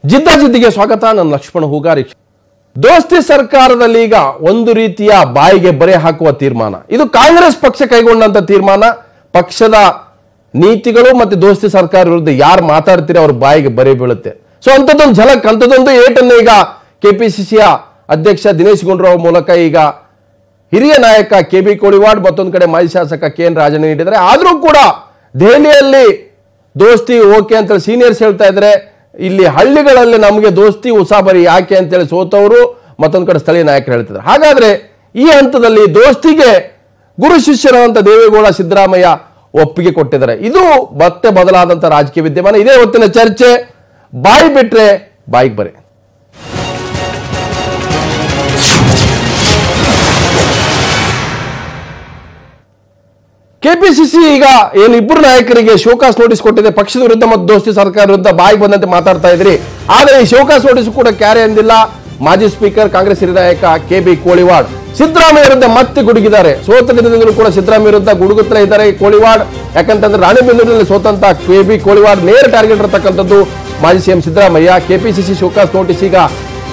ಜಿದ್ದಾಜಿದ್ದಿಗೆ ಸ್ವಾಗತ. ನನ್ನ ಲಕ್ಷ್ಮಣ ಹೂಗಾರಿ. ದೋಸ್ತಿ ಸರ್ಕಾರದಲ್ಲಿ ಈಗ ಒಂದು ರೀತಿಯ ಬಾಯಿಗೆ ಬರೆ ಹಾಕುವ ತೀರ್ಮಾನ, ಇದು ಕಾಂಗ್ರೆಸ್ ಪಕ್ಷ ಕೈಗೊಂಡಂತ ತೀರ್ಮಾನ. ಪಕ್ಷದ ನೀತಿಗಳು ಮತ್ತೆ ದೋಸ್ತಿ ಸರ್ಕಾರ ವಿರುದ್ಧ ಯಾರು ಮಾತಾಡ್ತೀರಿ ಅವ್ರ ಬಾಯಿಗೆ ಬರೆ ಬೀಳುತ್ತೆ. ಸೊ ಅಂತದೊಂದು ಝಲಕ್, ಅಂತದೊಂದು ಏಟನ್ನು ಈಗ ಕೆಪಿಸಿಸಿಯ ಅಧ್ಯಕ್ಷ ದಿನೇಶ್ ಗುಂಡೂರಾವ್ ಮೂಲಕ ಈಗ ಹಿರಿಯ ನಾಯಕ KB ಕೋಳಿವಾಡ್ ಮತ್ತೊಂದು ಕಡೆ ಮಾಜಿ ಶಾಸಕ KN ರಾಜಣ್ಣ ನೀಡಿದ್ದಾರೆ. ಆದ್ರೂ ಕೂಡ ದೆಹಲಿಯಲ್ಲಿ ದೋಸ್ತಿ ಓಕೆ ಅಂತ ಸೀನಿಯರ್ಸ್ ಹೇಳ್ತಾ ಇದ್ದಾರೆ. ಇಲ್ಲಿ ಹಳ್ಳಿಗಳಲ್ಲಿ ನಮಗೆ ದೋಸ್ತಿ ಉಸಾಬರಿ ಯಾಕೆ ಅಂತೇಳಿ ಸೋತವರು ಮತ್ತೊಂದು ಕಡೆ ಸ್ಥಳೀಯ ನಾಯಕರು ಹೇಳ್ತಿದ್ದಾರೆ. ಹಾಗಾದ್ರೆ ಈ ಹಂತದಲ್ಲಿ ದೋಸ್ತಿಗೆ ಗುರು ಶಿಷ್ಯರಂತ ದೇವೇಗೌಡ ಸಿದ್ದರಾಮಯ್ಯ ಒಪ್ಪಿಗೆ ಕೊಟ್ಟಿದ್ದಾರೆ. ಇದು ಮತ್ತೆ ಬದಲಾದಂತ ರಾಜಕೀಯ ವಿದ್ಯಮಾನ. ಇದೇ ಹೊತ್ತಿನ ಚರ್ಚೆ. ಬಾಯಿ ಬಿಟ್ರೆ ಬಾಯಿಗೆ ಬರೆ. ಕೆಪಿಸಿಸಿ ಈಗ ಏನು ಇಬ್ಬರು ನಾಯಕರಿಗೆ ಶೋಕಾಸ್ ನೋಟಿಸ್ ಕೊಟ್ಟಿದೆ. ಪಕ್ಷದ ವಿರುದ್ಧ ಮತ್ತು ದೋಸ್ತಿ ಸರ್ಕಾರ ವಿರುದ್ಧ ಬಾಯಿಗೆ ಬಂದಂತೆ ಮಾತಾಡ್ತಾ ಇದ್ರಿ. ಆದರೆ ಈ ಶೋಕಾಸ್ ನೋಟಿಸ್ ಕೂಡ ಕ್ಯಾರೆ ಅಂದಿಲ್ಲ. ಮಾಜಿ ಸ್ಪೀಕರ್ ಕಾಂಗ್ರೆಸ್ ಹಿರಿಯ ನಾಯಕ KB ಕೋಳಿವಾಡ್ ಸಿದ್ದರಾಮಯ್ಯ ವಿರುದ್ಧ ಮತ್ತೆ ಗುಡುಗಿದ್ದಾರೆ. ಸೋತ ದಿನದಿಂದಲೂ ಕೂಡ ಸಿದ್ದರಾಮಯ್ಯ ವಿರುದ್ಧ ಗುಡುಗುತ್ತಲೇ ಇದ್ದಾರೆ ಕೋಳಿವಾಡ್. ಯಾಕಂತಂದ್ರೆ ರಾಣೆಬೆನ್ನೂರಿನಲ್ಲಿ ಸೋತಂತ KB ಕೋಳಿವಾಡ್ ನೇರ ಟಾರ್ಗೆಟ್ ಇರತಕ್ಕಂಥದ್ದು ಮಾಜಿ CM Siddaramaiah. KPCC show cause notice ಈಗ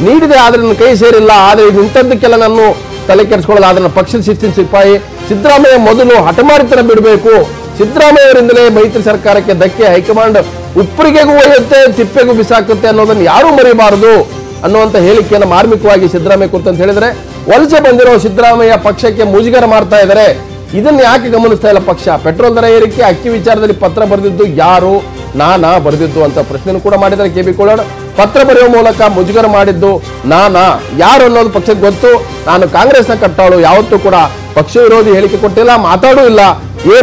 ನೀಡಿದೆ, ಆದ್ರೆ ನನ್ನ ಕೈ ಸೇರಿಲ್ಲ. ಆದ್ರೆ ಇಂಥದ್ದಕ್ಕೆಲ್ಲ ನಾನು ತಲೆ ಕೆಡಿಸ್ಕೊಳ್ಳಲ್ಲ. ಆದ್ರೆ ಪಕ್ಷದ ಶಿಸ್ತಿನ ಸಿಪಾಯಿ ಸಿದ್ದರಾಮಯ್ಯ ಮೊದಲು ಹಠಮಾರಿತನ ಬಿಡಬೇಕು. ಸಿದ್ದರಾಮಯ್ಯವರಿಂದಲೇ ಮೈತ್ರಿ ಸರ್ಕಾರಕ್ಕೆ ಧಕ್ಕೆ. ಹೈಕಮಾಂಡ್ ಉಪ್ಪರಿಗೆಗೂ ಒಯ್ಯುತ್ತೆ, ತಿಪ್ಪೆಗೂ ಬಿಸಾಕುತ್ತೆ ಅನ್ನೋದನ್ನು ಯಾರೂ ಮರಿಬಾರದು ಅನ್ನುವಂತ ಹೇಳಿಕೆಯನ್ನು ಮಾರ್ಮಿಕವಾಗಿ ಸಿದ್ದರಾಮಯ್ಯ ಕುರಿತು ಅಂತ ಹೇಳಿದ್ರೆ, ವಲಸೆ ಬಂದಿರೋ ಸಿದ್ದರಾಮಯ್ಯ ಪಕ್ಷಕ್ಕೆ ಮುಜುಗರ ಮಾಡ್ತಾ ಇದ್ದಾರೆ. ಇದನ್ನ ಯಾಕೆ ಗಮನಿಸ್ತಾ ಇಲ್ಲ ಪಕ್ಷ? ಪೆಟ್ರೋಲ್ ದರ ಏರಿಕೆ, ಅಕ್ಕಿ ವಿಚಾರದಲ್ಲಿ ಪತ್ರ ಬರೆದಿದ್ದು ಯಾರು? ನಾನಾ ಬರೆದಿದ್ದು ಅಂತ ಪ್ರಶ್ನೆಯನ್ನು ಕೂಡ ಮಾಡಿದ್ದಾರೆ KB ಕೋಳಿವಾಡ್. ಪತ್ರ ಬರೆಯುವ ಮೂಲಕ ಮುಜುಗರ ಮಾಡಿದ್ದು ನಾನಾ, ಯಾರು ಅನ್ನೋದು ಪಕ್ಷಕ್ಕೆ ಗೊತ್ತು. ನಾನು ಕಾಂಗ್ರೆಸ್ನ ಕಟ್ಟಾಳು, ಯಾವತ್ತೂ ಕೂಡ ಪಕ್ಷ ವಿರೋಧಿ ಹೇಳಿಕೆ ಕೊಟ್ಟಿಲ್ಲ, ಮಾತಾಡೂ ಇಲ್ಲ.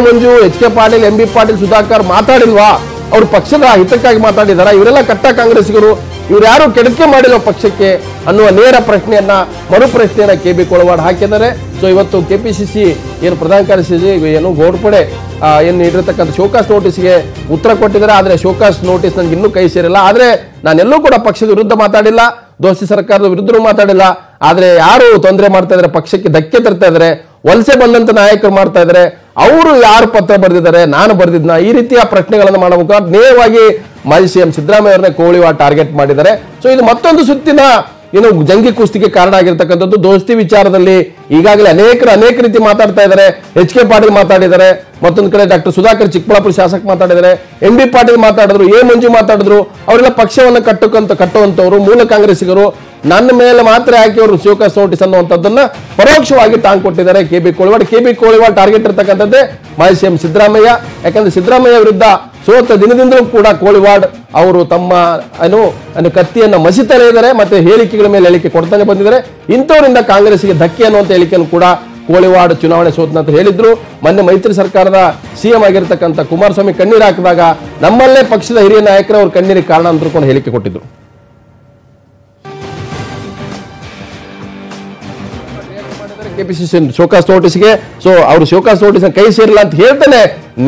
ಮಂಜು, HK ಪಾಟೀಲ್, MB ಪಾಟೀಲ್, ಸುಧಾಕರ್ ಮಾತಾಡಿಲ್ವಾ? ಅವ್ರು ಪಕ್ಷದ ಹಿತಕ್ಕಾಗಿ ಮಾತಾಡಿದಾರ? ಇವರೆಲ್ಲ ಕಟ್ಟ ಕಾಂಗ್ರೆಸ್ಸಿಗರು, ಇವ್ರು ಯಾರು ಕೆಡಕೆ ಮಾಡಿಲ್ಲ ಪಕ್ಷಕ್ಕೆ ಅನ್ನುವ ನೇರ ಪ್ರಶ್ನೆಯನ್ನ, ಮರು ಪ್ರಶ್ನೆಯನ್ನ KB ಕೋಳಿವಾಡ್ ಹಾಕಿದ್ದಾರೆ. ಸೊ ಇವತ್ತು ಕೆಪಿಸಿಸಿ ಏನು ಪ್ರಧಾನ ಕಾರ್ಯದರ್ಶಿ ಏನು ಗೋಡ್ಪಡೆ ಏನು ನೀಡಿರತಕ್ಕಂಥ ಶೋಕಾಸ್ ನೋಟಿಸ್ಗೆ ಉತ್ತರ ಕೊಟ್ಟಿದ್ದಾರೆ. ಆದ್ರೆ ಶೋಕಾಸ್ ನೋಟಿಸ್ ನನ್ಗೆ ಇನ್ನೂ ಕೈ ಸೇರಿಲ್ಲ. ಆದ್ರೆ ನಾನೆಲ್ಲೂ ಕೂಡ ಪಕ್ಷದ ವಿರುದ್ಧ ಮಾತಾಡಿಲ್ಲ, ದೋಸ್ತಿ ಸರ್ಕಾರದ ವಿರುದ್ಧನೂ ಮಾತಾಡಿಲ್ಲ. ಆದ್ರೆ ಯಾರು ತೊಂದರೆ ಮಾಡ್ತಾ ಇದ್ದಾರೆ, ಪಕ್ಷಕ್ಕೆ ಧಕ್ಕೆ ತರ್ತಾ ಇದ್ದಾರೆ, ವಲಸೆ ಬಂದಂತ ನಾಯಕರು ಮಾಡ್ತಾ ಇದ್ದಾರೆ, ಅವರು ಯಾರು ಪತ್ರ ಬರೆದಿದ್ದಾರೆ, ನಾನು ಬರೆದಿದ್ನ, ಈ ರೀತಿಯ ಪ್ರಶ್ನೆಗಳನ್ನು ಮಾಡಬೇಕು. ನೇರವಾಗಿ ಮಾಜಿ CM ಸಿದ್ದರಾಮಯ್ಯ ಅವರನ್ನ ಕೋಳಿವಾಡ್ ಟಾರ್ಗೆಟ್ ಮಾಡಿದ್ದಾರೆ. ಸೊ ಇದು ಮತ್ತೊಂದು ಸುತ್ತಿನ ಏನು ಜಂಗಿ ಕುಸ್ತಿಗೆ ಕಾರಣ ಆಗಿರ್ತಕ್ಕಂಥದ್ದು. ದೋಸ್ತಿ ವಿಚಾರದಲ್ಲಿ ಈಗಾಗಲೇ ಅನೇಕ ರೀತಿ ಮಾತಾಡ್ತಾ ಇದ್ದಾರೆ. HK ಪಾಟೀಲ್ ಮಾತಾಡಿದ್ದಾರೆ, ಮತ್ತೊಂದು ಕಡೆ ಡಾಕ್ಟರ್ ಸುಧಾಕರ್ ಚಿಕ್ಕಬಳ್ಳಾಪುರ ಶಾಸಕ ಮಾತಾಡಿದ್ದಾರೆ, MB ಪಾಟೀಲ್ ಮಾತಾಡಿದ್ರು, ಮಂಜು ಮಾತಾಡಿದ್ರು. ಅವರೆಲ್ಲ ಪಕ್ಷವನ್ನು ಕಟ್ಟುವಂತವರು ಮೂಲ ಕಾಂಗ್ರೆಸ್ಸಿಗರು. ನನ್ನ ಮೇಲೆ ಮಾತ್ರ ಯಾಕೆ ಅವರು ಶೋಕಾಸ್ ನೋಟಿಸ್ ಅನ್ನುವಂಥದ್ದನ್ನ ಪರೋಕ್ಷವಾಗಿ ಟಾಂಗ್ ಕೊಟ್ಟಿದ್ದಾರೆ KB ಕೋಳಿವಾಡ್ ಟಾರ್ಗೆಟ್ ಇರ್ತಕ್ಕಂಥದ್ದೇ ಮಾಜಿ CM ಸಿದ್ದರಾಮಯ್ಯ. ಯಾಕಂದ್ರೆ ಸಿದ್ದರಾಮಯ್ಯ ವಿರುದ್ಧ ಸೋತ ದಿನದಿಂದಲೂ ಕೂಡ ಕೋಳಿವಾಡ್ ಅವರು ತಮ್ಮ ಕತ್ತಿಯನ್ನು ಮಸಿತಲೇ ಇದ್ದಾರೆ, ಮತ್ತೆ ಹೇಳಿಕೆಗಳ ಮೇಲೆ ಹೇಳಿಕೆ ಕೊಡ್ತಾನೆ ಬಂದಿದ್ದಾರೆ. ಇಂಥವರಿಂದ ಕಾಂಗ್ರೆಸ್ಗೆ ಧಕ್ಕೆ ಅನ್ನುವಂಥ ಹೇಳಿಕೆಯನ್ನು ಕೂಡ ಕೋಳಿವಾಡ್ ಚುನಾವಣೆ ಸೋತನಂತ ಹೇಳಿದ್ರು. ಮೊನ್ನೆ ಮೈತ್ರಿ ಸರ್ಕಾರದ CM ಆಗಿರ್ತಕ್ಕಂಥ ಕುಮಾರಸ್ವಾಮಿ ಕಣ್ಣೀರು ಹಾಕಿದಾಗ ನಮ್ಮಲ್ಲೇ ಪಕ್ಷದ ಹಿರಿಯ ನಾಯಕರು ಅವ್ರ ಕಣ್ಣೀರಿಗೆ ಕಾರಣ ಅಂತ ಹೇಳಿಕೆ ಕೊಟ್ಟಿದ್ರು. ಕೆಪಿಸಿಸಿ ಶೋಕಾಸ್ ನೋಟಿಸ್ಗೆ ಸೊ ಅವರು ಶೋಕಾಸ್ ನೋಟಿಸ್ ಕೈ ಸೇರಿಲ್ಲ ಅಂತ ಹೇಳ್ತಾನೆ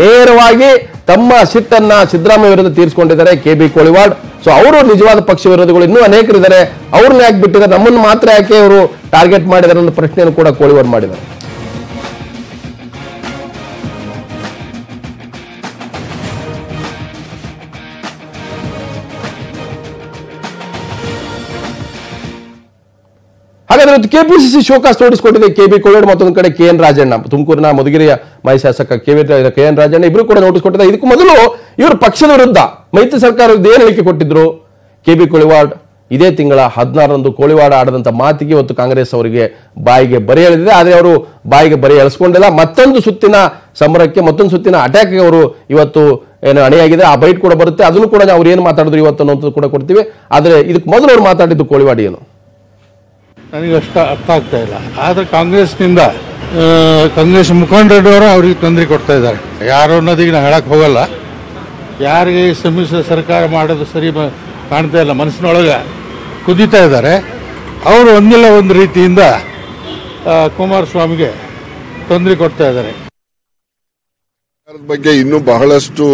ನೇರವಾಗಿ ತಮ್ಮ ಸಿಟ್ಟನ್ನ ಸಿದ್ದರಾಮಯ್ಯ ವಿರುದ್ಧ ತೀರಿಸಿಕೊಂಡಿದ್ದಾರೆ KB ಕೋಳಿವಾಡ್. ಸೊ ಅವರು ನಿಜವಾದ ಪಕ್ಷ ವಿರೋಧಿಗಳು ಇನ್ನೂ ಅನೇಕರಿದ್ದಾರೆ, ಅವ್ರನ್ನ ಯಾಕೆ ಬಿಟ್ಟಿದ್ದಾರೆ, ನಮ್ಮನ್ನು ಮಾತ್ರ ಯಾಕೆ ಅವರು ಟಾರ್ಗೆಟ್ ಮಾಡಿದ್ದಾರೆ ಅನ್ನೋ ಪ್ರಶ್ನೆಯನ್ನು ಕೂಡ ಕೋಳಿವಾಡ್ ಮಾಡಿದ್ದಾರೆ. ಹಾಗಾದ್ರೆ ಕೆಪಿಸಿಸಿ ಶೋಕಾಸ್ ನೋಟಿಸ್ ಕೊಟ್ಟಿದೆ KB ಕೋಳಿವಾಡ್, ಮತ್ತೊಂದು ಕಡೆ KN ರಾಜಣ್ಣ, ತುಮಕೂರಿನ ಮಧುಗಿರಿಯ ಮಾಜಿ ಶಾಸಕ KN ರಾಜಣ್ಣ ಇಬ್ರು ಕೂಡ ನೋಟಿಸ್ ಕೊಟ್ಟಿದ್ದಾರೆ. ಇದಕ್ಕೂ ಮೊದಲು ಇವರು ಪಕ್ಷದ ವಿರುದ್ಧ ಮೈತ್ರಿ ಸರ್ಕಾರ ವಿರುದ್ಧ ಏನು ಹೇಳಿಕೆ ಕೊಟ್ಟಿದ್ರು KB ಕೋಳಿವಾಡ್? ಇದೇ ತಿಂಗಳ 16ರಂದು ಕೋಳಿವಾಡ ಆಡದಂತ ಮಾತಿಗೆ ಇವತ್ತು ಕಾಂಗ್ರೆಸ್ ಅವರಿಗೆ ಬಾಯಿಗೆ ಬರೆ ಎಳೆದಿದೆ. ಆದ್ರೆ ಅವರು ಬಾಯಿಗೆ ಬರೆ ಎಳೆಸ್ಕೊಂಡಿಲ್ಲ. ಮತ್ತೊಂದು ಸುತ್ತಿನ ಸಮರಕ್ಕೆ, ಮತ್ತೊಂದು ಸುತ್ತಿನ ಅಟ್ಯಾಕ್ಗೆ ಅವರು ಇವತ್ತು ಏನು ಅಣಿಯಾಗಿದೆ. ಆ ಬೈಟ್ ಕೂಡ ಬರುತ್ತೆ, ಅದನ್ನು ಕೂಡ ಅವ್ರು ಏನು ಮಾತಾಡಿದ್ರು ಇವತ್ತು ಅನ್ನೋದು ಕೂಡ ಕೊಡ್ತೀವಿ. ಆದ್ರೆ ಇದಕ್ಕೆ ಮೊದಲು ಅವ್ರು ಮಾತಾಡಿದ್ದು ಕೋಳಿವಾಡ್ ಏನು ನನಗೆ ಅಷ್ಟು ಅರ್ಥ ಆಗ್ತಾ ಇಲ್ಲ. ಆದರೆ ಕಾಂಗ್ರೆಸ್ನಿಂದ ಕಾಂಗ್ರೆಸ್ ಮುಖಂಡರವರು ಅವ್ರಿಗೆ ತೊಂದರೆ ಕೊಡ್ತಾ ಇದ್ದಾರೆ. ಯಾರು ಅನ್ನೋದೀಗ ನಾವು ಹೇಳಕ್ಕೆ ಹೋಗಲ್ಲ. ಯಾರಿಗೆ ಸಮ್ಮಿಶ್ರ ಸರ್ಕಾರ ಮಾಡೋದು ಸರಿ ಕಾಣ್ತಾ ಇಲ್ಲ, ಮನಸ್ಸಿನೊಳಗೆ ಕುದೀತಾ ಇದ್ದಾರೆ. ಅವರು ಒಂದಿಲ್ಲ ಒಂದು ರೀತಿಯಿಂದ ಕುಮಾರಸ್ವಾಮಿಗೆ ತೊಂದರೆ ಕೊಡ್ತಾ ಇದ್ದಾರೆ. ಬಗ್ಗೆ ಇನ್ನೂ ಬಹಳಷ್ಟು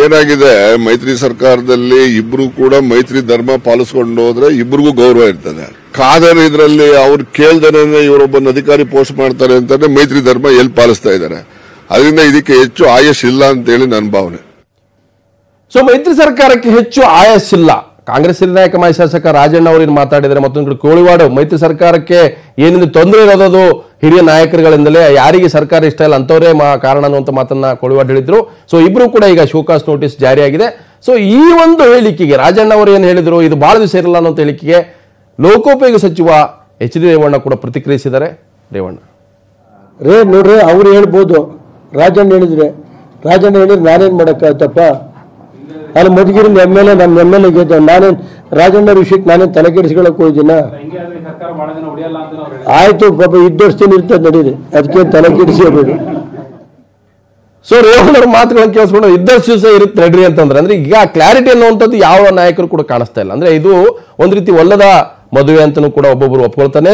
ಏನಾಗಿದೆ, ಮೈತ್ರಿ ಸರ್ಕಾರದಲ್ಲಿ ಇಬ್ರು ಕೂಡ ಮೈತ್ರಿ ಧರ್ಮ ಪಾಲಿಸ್ಕೊಂಡು ಹೋದ್ರೆ ಇಬ್ರಿಗೂ ಗೌರವ ಇರ್ತದೆ. ಕಾದರ್ ಇದರಲ್ಲಿ ಅವ್ರು ಕೇಳ್ದೇನೆ ಇವರೊಬ್ಬನ ಅಧಿಕಾರಿ ಪೋಸ್ಟ್ ಮಾಡ್ತಾರೆ ಅಂತಾನೆ ಮೈತ್ರಿ ಧರ್ಮ ಎಲ್ಲಿ ಪಾಲಿಸ್ತಾ ಇದ್ದಾರೆ. ಅದರಿಂದ ಇದಕ್ಕೆ ಹೆಚ್ಚು ಆಯಸ್ ಇಲ್ಲ ಅಂತೇಳಿ ನನ್ನ ಭಾವನೆ. ಸೊ ಮೈತ್ರಿ ಸರ್ಕಾರಕ್ಕೆ ಹೆಚ್ಚು ಆಯಸ್ಸಿಲ್ಲ. ಕಾಂಗ್ರೆಸ್ ಹಿರಿಯ ನಾಯಕ ಮಾಜಿ ಶಾಸಕ ರಾಜಣ್ಣ ಅವರು ಏನು ಮಾತಾಡಿದರೆ, ಮತ್ತೊಂದು ಕಡೆ ಕೋಳಿವಾಡ ಮೈತ್ರಿ ಸರ್ಕಾರಕ್ಕೆ ಏನಿದೆ ತೊಂದರೆ ಇರೋದು ಹಿರಿಯ ನಾಯಕರುಗಳಿಂದಲೇ, ಯಾರಿಗೆ ಸರ್ಕಾರ ಇಷ್ಟ ಇಲ್ಲ ಅಂತವರೇ ಕಾರಣ ಅನ್ನುವಂಥ ಮಾತನ್ನ ಕೋಳಿವಾಡ ಹೇಳಿದ್ರು. ಸೊ ಇಬ್ರು ಕೂಡ ಈಗ ಶೋಕಾಸ್ ನೋಟಿಸ್ ಜಾರಿಯಾಗಿದೆ. ಸೊ ಈ ಒಂದು ಹೇಳಿಕೆಗೆ ರಾಜಣ್ಣ ಅವರು ಏನು ಹೇಳಿದ್ರು, ಇದು ಬಹಳ ದಿವಸ ಇರಲ್ಲ ಅನ್ನೋ ಹೇಳಿಕೆಗೆ ಲೋಕೋಪಯೋಗಿ ಸಚಿವ ಎಚ್ ಡಿ ರೇವಣ್ಣ ಕೂಡ ಪ್ರತಿಕ್ರಿಯಿಸಿದ್ದಾರೆ. ರೇವಣ್ಣ ನೋಡ್ರಿ, ಅವ್ರು ಹೇಳ್ಬೋದು, ರಾಜಣ್ಣ ಹೇಳಿದ್ರೆ ನಾನೇನ್ ಮಾಡಕ್ಕಾಗತ್ತಪ್ಪ, ನಾನು ಮಧುಗಿರಿ MLA, ನನ್ನ MLA ಗೆದ್ದ, ನಾನೇನ್ ರಾಜಣ್ಣ ವಿಷಯಕ್ಕೆ ನಾನೇನ್ ತಲೆ ಕೆಡಿಸ್ಕೊಳಕ್ ಹೋಗಿದ್ದೀನ? ಆಯ್ತು ಪಾಪ, ಇದ್ದಷ್ಟು ಇರ್ತದೆ ನಡೀರಿ, ಅದಕ್ಕೆ ತಲೆ ಕೆಡಿಸಬೇಡಿ. ಸೊ ರೇವಣ್ಣ ಅವ್ರ ಮಾತುಗಳನ್ನು ಕೇಳಿಸ್ಕೊಂಡು ಇದ್ದಷ್ಟು ದಿವಸ ಇರುತ್ತೆ ನಡ್ರಿ ಅಂತಂದ್ರೆ, ಅಂದ್ರೆ ಈಗ ಕ್ಲಾರಿಟಿ ಅನ್ನುವಂಥದ್ದು ಯಾವ ನಾಯಕರು ಕೂಡ ಕಾಣಿಸ್ತಾ ಇಲ್ಲ. ಅಂದ್ರೆ ಇದು ಒಂದ್ ರೀತಿ ಒಲ್ಲದ ಮದುವೆ ಅಂತನೂ ಕೂಡ ಒಬ್ಬೊಬ್ರು ಒಪ್ಕೊಳ್ತಾನೆ.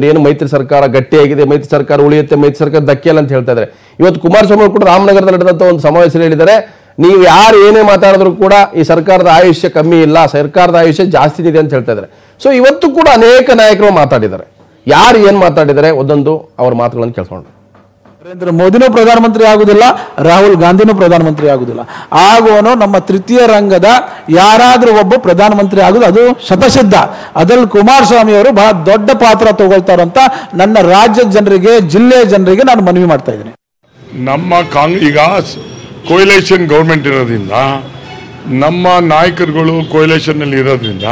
ಏನು ಮೈತ್ರಿ ಸರ್ಕಾರ ಗಟ್ಟಿಯಾಗಿದೆ, ಮೈತ್ರಿ ಸರ್ಕಾರ ಉಳಿಯುತ್ತೆ, ಮೈತ್ರಿ ಸರ್ಕಾರ ಧಕ್ಕೆಯಲ್ಲ ಅಂತ ಹೇಳ್ತಾ ಇದ್ದಾರೆ. ಇವತ್ತು ಕುಮಾರಸ್ವಾಮಿ ಕೂಡ ರಾಮನಗರದಲ್ಲಿ ನಡೆದಂತ ಒಂದು ಸಮಾವೇಶದಲ್ಲಿ ಹೇಳಿದ್ದಾರೆ, ನೀವು ಯಾರು ಏನೇ ಮಾತಾಡಿದ್ರು ಕೂಡ ಈ ಸರ್ಕಾರದ ಆಯುಷ್ಯ ಕಮ್ಮಿ ಇಲ್ಲ, ಸರ್ಕಾರದ ಆಯುಷ್ಯ ಜಾಸ್ತಿ ಇದೆ ಅಂತ ಹೇಳ್ತಾ ಇದ್ದಾರೆ. ಸೊ ಇವತ್ತು ಕೂಡ ಅನೇಕ ನಾಯಕರು ಮಾತಾಡಿದ್ದಾರೆ. ಯಾರು ಏನ್ ಮಾತಾಡಿದ್ದಾರೆ ಒಂದೊಂದು ಅವ್ರ ಮಾತುಗಳನ್ನು ಕೇಳ್ಕೊಂಡು. ನರೇಂದ್ರ ಮೋದಿನೂ ಪ್ರಧಾನಮಂತ್ರಿ ಆಗುದಿಲ್ಲ, ರಾಹುಲ್ ಗಾಂಧಿನೂ ಪ್ರಧಾನಮಂತ್ರಿ ಆಗುದಿಲ್ಲ. ಆಗುವನು ನಮ್ಮ ತೃತೀಯ ರಂಗದ ಯಾರಾದ್ರೂ ಒಬ್ಬ ಪ್ರಧಾನಮಂತ್ರಿ ಆಗುದು ಅದು ಶತಸಿದ್ಧ. ಅದ್ರಲ್ಲಿ ಕುಮಾರಸ್ವಾಮಿ ಅವರು ಬಹಳ ದೊಡ್ಡ ಪಾತ್ರ ತಗೊಳ್ತಾರಂತ ನನ್ನ ರಾಜ್ಯದ ಜನರಿಗೆ, ಜಿಲ್ಲೆಯ ಜನರಿಗೆ ನಾನು ಮನವಿ ಮಾಡ್ತಾ ಇದ್ದೀನಿ. ನಮ್ಮ ಈಗ ಕೊಯ್ಲೇಷನ್ ಗೌರ್ಮೆಂಟ್ ಇರೋದ್ರಿಂದ, ನಮ್ಮ ನಾಯಕರುಗಳು ಕೊಯ್ಲೇಷನ್ ನಲ್ಲಿ ಇರೋದ್ರಿಂದ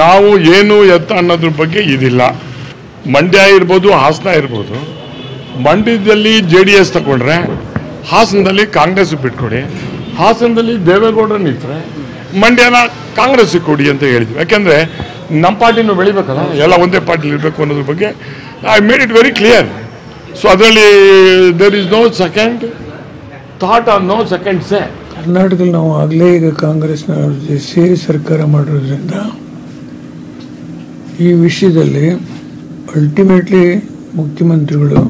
ನಾವು ಏನು ಎತ್ತ ಅನ್ನೋದ್ರ ಬಗ್ಗೆ ಇದಿಲ್ಲ. ಮಂಡ್ಯ ಇರ್ಬೋದು, ಹಾಸನ ಇರ್ಬೋದು. ಮಂಡ್ಯದಲ್ಲಿ JDS ತಗೊಂಡ್ರೆ, ಹಾಸನದಲ್ಲಿ ಕಾಂಗ್ರೆಸ್ ಬಿಟ್ಕೊಡಿ, ಹಾಸನದಲ್ಲಿ ದೇವೇಗೌಡರು ನಿಂತರೆ ಮಂಡ್ಯನ ಕಾಂಗ್ರೆಸ್ ಕೊಡಿ ಅಂತ ಹೇಳಿದ್ವಿ. ಯಾಕೆಂದ್ರೆ ನಮ್ಮ ಪಾರ್ಟಿನೂ ಬೆಳಿಬೇಕಲ್ಲ, ಎಲ್ಲ ಒಂದೇ ಪಾರ್ಟಿಲಿ ಇರಬೇಕು ಅನ್ನೋದ್ರ ಬಗ್ಗೆ I made it very clear. So ಅದರಲ್ಲಿ there is no second thought or no second say. ಕರ್ನಾಟಕದಲ್ಲಿ ನಾವು ಆಗಲೇ ಈಗ ಕಾಂಗ್ರೆಸ್ನ ಸೇರಿ ಸರ್ಕಾರ ಮಾಡಿರೋದ್ರಿಂದ ಈ ವಿಷಯದಲ್ಲಿ ಅಲ್ಟಿಮೇಟ್ಲಿ ಮುಖ್ಯಮಂತ್ರಿಗಳು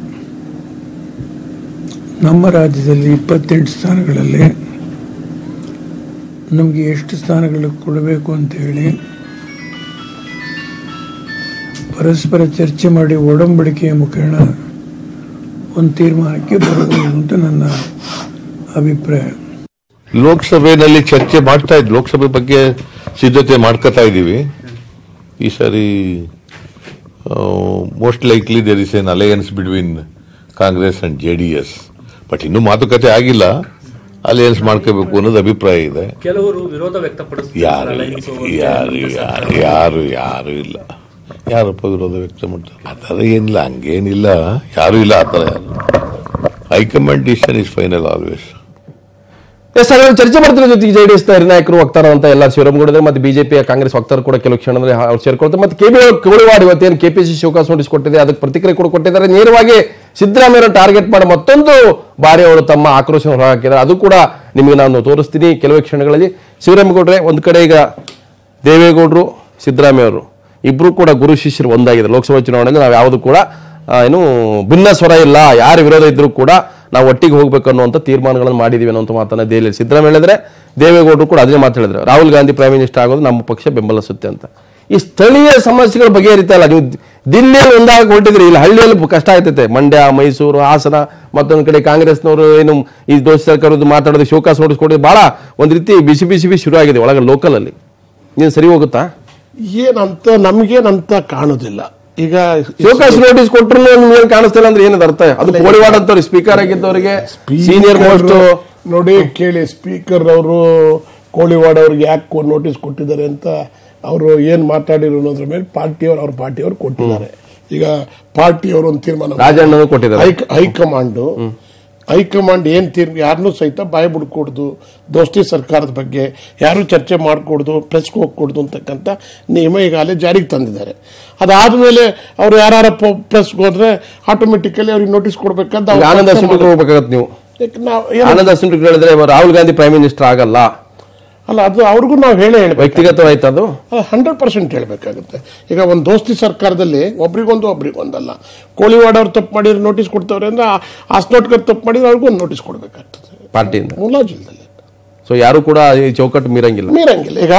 ನಮ್ಮ ರಾಜ್ಯದಲ್ಲಿ 28 ಸ್ಥಾನಗಳಲ್ಲಿ ನಮಗೆ ಎಷ್ಟು ಸ್ಥಾನಗಳು ಕೊಡಬೇಕು ಅಂತ ಹೇಳಿ ಪರಸ್ಪರ ಚರ್ಚೆ ಮಾಡಿ ಒಡಂಬಡಿಕೆಯ ಮುಖೇನ ಒಂದು ತೀರ್ಮಾನಕ್ಕೆ ಬರಬಹುದು ಅಂತ ನನ್ನ ಅಭಿಪ್ರಾಯ. ಲೋಕಸಭೆಯಲ್ಲಿ ಚರ್ಚೆ ಮಾಡ್ತಾ ಇದ್ವಿ, ಲೋಕಸಭೆ ಬಗ್ಗೆ ಸಿದ್ಧತೆ ಮಾಡ್ಕೊತಾ ಇದ್ದೀವಿ. ಈ ಸಾರಿ most likely there is an alliance between Congress and JDS. But ಇನ್ನೂ ಮಾತುಕತೆ ಆಗಿಲ್ಲ. ಅಲಯನ್ಸ್ ಮಾಡ್ಕೋಬೇಕು ಅನ್ನೋದು ಅಭಿಪ್ರಾಯ ಇದೆ. ಕೆಲವರು ವಿರೋಧ ವ್ಯಕ್ತಪಡಿಸ್ತಾರೆ. ಯಾರು ಇಲ್ಲ. ಯಾರಪ್ಪ ವಿರೋಧ ವ್ಯಕ್ತ ಮಾಡ್ತಾರೆ? ಆ ಥರ ಏನಿಲ್ಲ, ಹಂಗೇನಿಲ್ಲ, ಯಾರು ಇಲ್ಲ ಆ ಥರ. High command decision is final always. ಚರ್ಚೆ ಮಾಡ್ತಿರೋ ಜೊತೆಗೆ JDS ನ ನಾಯಕರು ವಕ್ತಾರ ಅಂತ ಎಲ್ಲ ಶಿವರಾಮಗೌಡ ಮತ್ತೆ ಬಿಜೆಪಿಯ ಕಾಂಗ್ರೆಸ್ ವಕ್ತಾರ ಕೂಡ ಕೆಲವು ಕ್ಷಣದಲ್ಲಿ ಅವ್ರು ಸೇರ್ಕೊಳ್ತಾರೆ. ಮತ್ತೆ ಕೋಳಿವಾಡ ಇವತ್ತೇನು KPCC ಶೋಕಾಸ್ ನೋಟಿಸ್ ಕೊಟ್ಟಿದೆ, ಅದಕ್ಕೆ ಪ್ರತಿಕ್ರಿಯೆ ಕೂಡ ಕೊಟ್ಟಿದ್ದಾರೆ. ನೇರವಾಗಿ ಸಿದ್ದರಾಮಯ್ಯ ಟಾರ್ಗೆಟ್ ಮಾಡಿ ಮತ್ತೊಂದು ಬಾರಿ ಅವರು ತಮ್ಮ ಆಕ್ರೋಶ ಹೊರಹಾಕಿದ್ದಾರೆ. ಅದು ಕೂಡ ನಿಮಗೆ ನಾನು ತೋರಿಸ್ತೀನಿ ಕೆಲವೇ ಕ್ಷಣಗಳಲ್ಲಿ. ಶಿವರಾಮಗೌಡ್ರೆ, ಒಂದು ಕಡೆ ಈಗ ದೇವೇಗೌಡರು ಸಿದ್ದರಾಮಯ್ಯ ಅವರು ಇಬ್ರು ಕೂಡ ಗುರು ಶಿಷ್ಯರು ಒಂದಾಗಿದೆ. ಲೋಕಸಭಾ ಚುನಾವಣೆಯಲ್ಲಿ ನಾವು ಯಾವುದು ಕೂಡ ಏನು ಭಿನ್ನ ಸ್ವರ ಇಲ್ಲ, ಯಾರು ವಿರೋಧ ಇದ್ರೂ ಕೂಡ ನಾವು ಒಟ್ಟಿಗೆ ಹೋಗ್ಬೇಕು ಅನ್ನುವಂಥ ತೀರ್ಮಾನಗಳನ್ನು ಮಾಡಿದೀವಿ ಅನ್ನುವಂಥ ಮಾತನ್ನ ದೆಹಲಿಯಲ್ಲಿ ಸಿದ್ದರಾಮಯ್ಯ ಹೇಳಿದ್ರೆ, ದೇವೇಗೌಡರು ಕೂಡ ಅದನ್ನೇ ಮಾತಾಡಿದ್ರು. ರಾಹುಲ್ ಗಾಂಧಿ ಪ್ರೈಮ್ ಮಿನಿಸ್ಟರ್ ಆಗೋದು ನಮ್ಮ ಪಕ್ಷ ಬೆಂಬಲಿಸುತ್ತೆ ಅಂತ. ಈ ಸ್ಥಳೀಯ ಸಮಸ್ಯೆಗಳು ಬಗೆಹರಿತಾ ಇಲ್ಲ. ನೀವು ದಿಲ್ಲಿಯಲ್ಲಿ ಒಂದಾಗ ಹೊರಟಿದ್ರಿ, ಇಲ್ಲಿ ಹಳ್ಳಿಯಲ್ಲಿ ಕಷ್ಟ ಆಯ್ತೈತೆ. ಮಂಡ್ಯ, ಮೈಸೂರು, ಹಾಸನ, ಮತ್ತೊಂದು ಕಡೆ ಕಾಂಗ್ರೆಸ್ನವರು ಏನು ಈ ದೋಷ ಸರ್ಕಾರದ ಮಾತಾಡೋದು, ಶೋಕಾಸ್ ನೋಟಿಸ್ ಕೊಡೋದು ಬಹಳ ಒಂದು ರೀತಿ ಬಿಸಿ ಶುರು ಆಗಿದೆ ಒಳಗೆ ಲೋಕಲ್ ಅಲ್ಲಿ. ನೀನು ಸರಿ ಹೋಗುತ್ತಾ? ಏನಂತ ನಮ್ಗೇನಂತ ಕಾಣುದಿಲ್ಲ. ಈಗ ಶೋಕಾಸ್ ನೋಟಿಸ್ ಕೊಟ್ಟರು ನಿಮ್ಗೆ ಕಾಣಿಸ್ತಿಲ್ಲ ಅಂದ್ರೆ ಏನದ ಅರ್ಥ? ಅದು ಕೋಳಿವಾಡ ಅಂತವ್ರಿಗೆ, ಸ್ಪೀಕರ್ ಆಗಿದ್ದವರಿಗೆ, ಸೀನಿಯರ್ ಮೋಸ್ಟ್ ನೋಡಿ ಕೇಳಿ, ಸ್ಪೀಕರ್ ಅವರು ಕೋಳಿವಾಡ ಅವ್ರಿಗೆ ಯಾಕೆ ನೋಟಿಸ್ ಕೊಟ್ಟಿದ್ದಾರೆ ಅಂತ ಅವರು ಏನ್ ಮಾತಾಡಿರೋ ಅನ್ನೋದ್ರ ಮೇಲೆ ಅವ್ರ ಪಾರ್ಟಿಯವರು ಕೊಟ್ಟಿದ್ದಾರೆ. ಈಗ ಪಾರ್ಟಿಯವರು ಒಂದು ತೀರ್ಮಾನ, ರಾಜಣ್ಣ ಕೊಟ್ಟಿದ್ದಾರೆ. ಹೈಕಮಾಂಡ್ ಏನ್ ಯಾರನ್ನೂ ಸಹಿತ ಬಾಯಿ ಬಿಡ್ಕೊಡ್ದು, ದೋಸ್ತಿ ಸರ್ಕಾರದ ಬಗ್ಗೆ ಯಾರು ಚರ್ಚೆ ಮಾಡ್ಕೊಡ್ದು, ಪ್ರೆಸ್ಗೆ ಹೋಗ್ಕೊಡ್ದು ಅಂತಕ್ಕಂಥ ನಿಯಮ ಈಗಾಗಲೇ ಜಾರಿಗೆ ತಂದಿದ್ದಾರೆ. ಅದಾದ್ಮೇಲೆ ಅವ್ರು ಯಾರು ಪ್ರೆಸ್ಗೆ ಹೋದ್ರೆ ಆಟೋಮೆಟಿಕಲಿ ಅವ್ರಿಗೆ ನೋಟಿಸ್ ಕೊಡ್ಬೇಕಂತ ಆನಂದ ಹೋಗ್ಬೇಕಾಗತ್ತೆ. ನೀವು ಆನಂದ ಹೇಳಿದ್ರೆ ರಾಹುಲ್ ಗಾಂಧಿ ಪ್ರೈಮ್ ಮಿನಿಸ್ಟರ್ ಆಗಲ್ಲ ಅಲ್ಲ, ಅದು ಅವ್ರಿಗೂ ನಾವು ಹೇಳೇ ವ್ಯಕ್ತಿಗತವಾಯ್ತು. ಅದು 100% ಹೇಳ್ಬೇಕಾಗುತ್ತೆ. ಈಗ ಒಂದು ದೋಸ್ತಿ ಸರ್ಕಾರದಲ್ಲಿ ಒಬ್ರಿಗೊಂದಲ್ಲ. ಕೋಳಿವಾಡ ಅವ್ರು ತಪ್ಪು ಮಾಡಿದ್ರೆ ನೋಟಿಸ್ ಕೊಡ್ತವ್ರೆ ಅಂದ್ರೆ ಹಾಸನೋಟ್ಕರ್ ತಪ್ಪು ಮಾಡಿದ್ರೆ ಅವ್ರಿಗೂ ಒಂದು ನೋಟಿಸ್ ಕೊಡ್ಬೇಕಾಗ್ತದೆ ಪಾರ್ಟಿಯಿಂದ, ಮುಲಾಜಿಲ್ದಲ್ಲಿ. ಸೊ ಯಾರು ಕೂಡ ಈ ಚೌಕಟ್ಟು ಮೀರಂಗಿಲ್ಲ. ಈಗ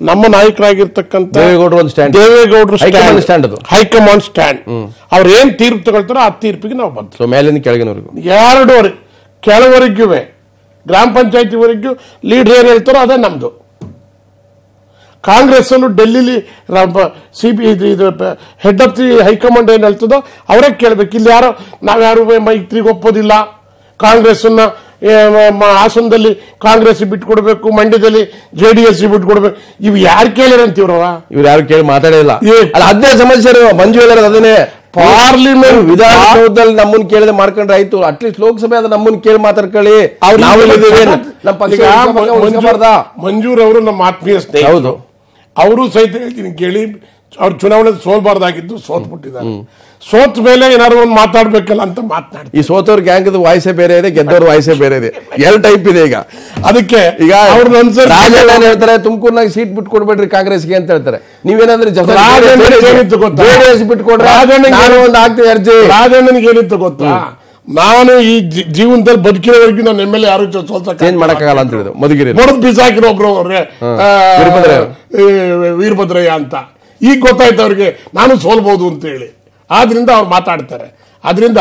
ನಮ್ಮ ನಾಯಕರಾಗಿರ್ತಕ್ಕಂಥ ದೇವೇಗೌಡರು ಸ್ಟ್ಯಾಂಡ್, ಹೈಕಮಾಂಡ್ ಸ್ಟ್ಯಾಂಡ್, ಅವ್ರು ಏನ್ ತೀರ್ಪು ತಗೊಳ್ತಾರೋ ಆ ತೀರ್ಪಿಗೆ ನಾವು ಬಂತು. ಮೇಲಿನ ಕೆಳಗಿನವರೆಗೂ ಎರಡೂವರೆ ಕೆಳವರೆಗೂ ಗ್ರಾಮ ಪಂಚಾಯತಿವರೆಗೂ ಲೀಡರ್ ಏನ್ ಹೇಳ್ತಾರೋ ಅದೇ ನಮ್ದು. ಕಾಂಗ್ರೆಸ್ ಅಲ್ಲೂ ಡೆಲ್ಲಿಲಿ ಇದು ಹೆಡ್ ಆಫ್ ದಿ ಹೈಕಮಾಂಡ್ ಏನ್ ಹೇಳ್ತದೋ ಅವರೇ ಕೇಳ್ಬೇಕು. ಇಲ್ಲಿ ನಾವ್ಯಾರು ಮೈತ್ರಿಗೆ ಒಪ್ಪೋದಿಲ್ಲ, ಕಾಂಗ್ರೆಸ್ ಹಾಸನದಲ್ಲಿ ಕಾಂಗ್ರೆಸ್ ಬಿಟ್ಕೊಡ್ಬೇಕು, ಮಂಡ್ಯದಲ್ಲಿ ಜೆಡಿಎಸ್ ಬಿಟ್ಕೊಡ್ಬೇಕು, ಇವ್ ಯಾರು ಕೇಳಿರಂತೀವ್ರವ? ಇವ್ರು ಯಾರು ಕೇಳಿ ಮಾತಾಡಿಲ್ಲ. ಅದೇ ಸಮಸ್ಯೆ ಮಂಜು ಹೇಳೋದು ಅದನ್ನೇ. ಪಾರ್ಲಿಮೆಂಟ್ ವಿಧಾನಸೌಧದಲ್ಲಿ ನಮ್ಮನ್ನ ಕೇಳಿದ್ರೆ ಮಾಡ್ಕೊಂಡ್ರೆ ಆಯ್ತು, ಅಟ್ಲೀಸ್ಟ್ ಲೋಕಸಭೆ ಅದ ನಮ್ಮನ್ನ ಕೇಳಿ ಮಾತಾಡ್ಕೊಳ್ಳಿ. ನಮ್ಮ ಪಕ್ಷ ಮಂಜೂರ್ ಅವರು ನಮ್ಮ ಆತ್ಮೀಯ ಸ್ನೇಹಿತ, ಹೌದು, ಅವರು ಸಹಿತ ಹೇಳ್ತೀನಿ ಕೇಳಿ, ಅವ್ರು ಚುನಾವಣೆ ಸೋಲ್ಬಾರ್ದಾಗಿದ್ದು ಸೋತ್ಬಿಟ್ಟಿದ್ದಾರೆ. ಸೋತ್ ಮೇಲೆ ಏನಾದ್ರು ಒಂದು ಮಾತಾಡ್ಬೇಕಲ್ಲ ಅಂತ ಮಾತನಾಡ್ತಾರೆ. ಈ ಸೋತವ್ರ ಗ್ಯಾಂಗ್ ವಾಯ್ಸೇ ಬೇರೆ ಇದೆ, ಗೆದ್ದವ್ರ ವಾಯ್ಸೇ ಬೇರೆ ಇದೆ, ಎರಡು ಟೈಪ್ ಇದೆ. ಅದಕ್ಕೆ ಈಗ ರಾಜಣ್ಣ ಹೇಳ್ತಾರೆ ತುಮಕೂರ್ನಾಗ ಸೀಟ್ ಬಿಟ್ಕೊಡ್ಬೇಡ್ರಿ ಕಾಂಗ್ರೆಸ್ಗೆ ಅಂತ ಹೇಳ್ತಾರೆ. ನೀವೇನಾದ್ರೆ ಬಿಟ್ಕೊಡ್ರೆ ರಾಜಣ್ಣನಿಗೆ ಏನಿತ್ತು ಗೊತ್ತಾ, ನಾನು ಈ ಜೀವನದಲ್ಲಿ ಬದುಕಿರೋವರೆಗೂ ನಾನು ಎಮ್ ಎಲ್ ಎ ಯಾರು ಚೇಂಜ್ ಮಾಡಕ್ಕಾಗಲ್ಲ ಅಂತ ಹೇಳಿದ್ರು. ಮೊದಲು ಬಿಸಾಕಿರೋ ಒಬ್ರು ವೀರಭದ್ರಯ್ಯ ಅಂತ. ಈಗ ಗೊತ್ತಾಯ್ತು ಅವ್ರಿಗೆ ನಾನು ಸೋಲ್ಬಹುದು ಅಂತ ಹೇಳಿ, ಆದ್ರಿಂದ ಅವ್ರು ಮಾತಾಡ್ತಾರೆ. ಆದ್ರಿಂದ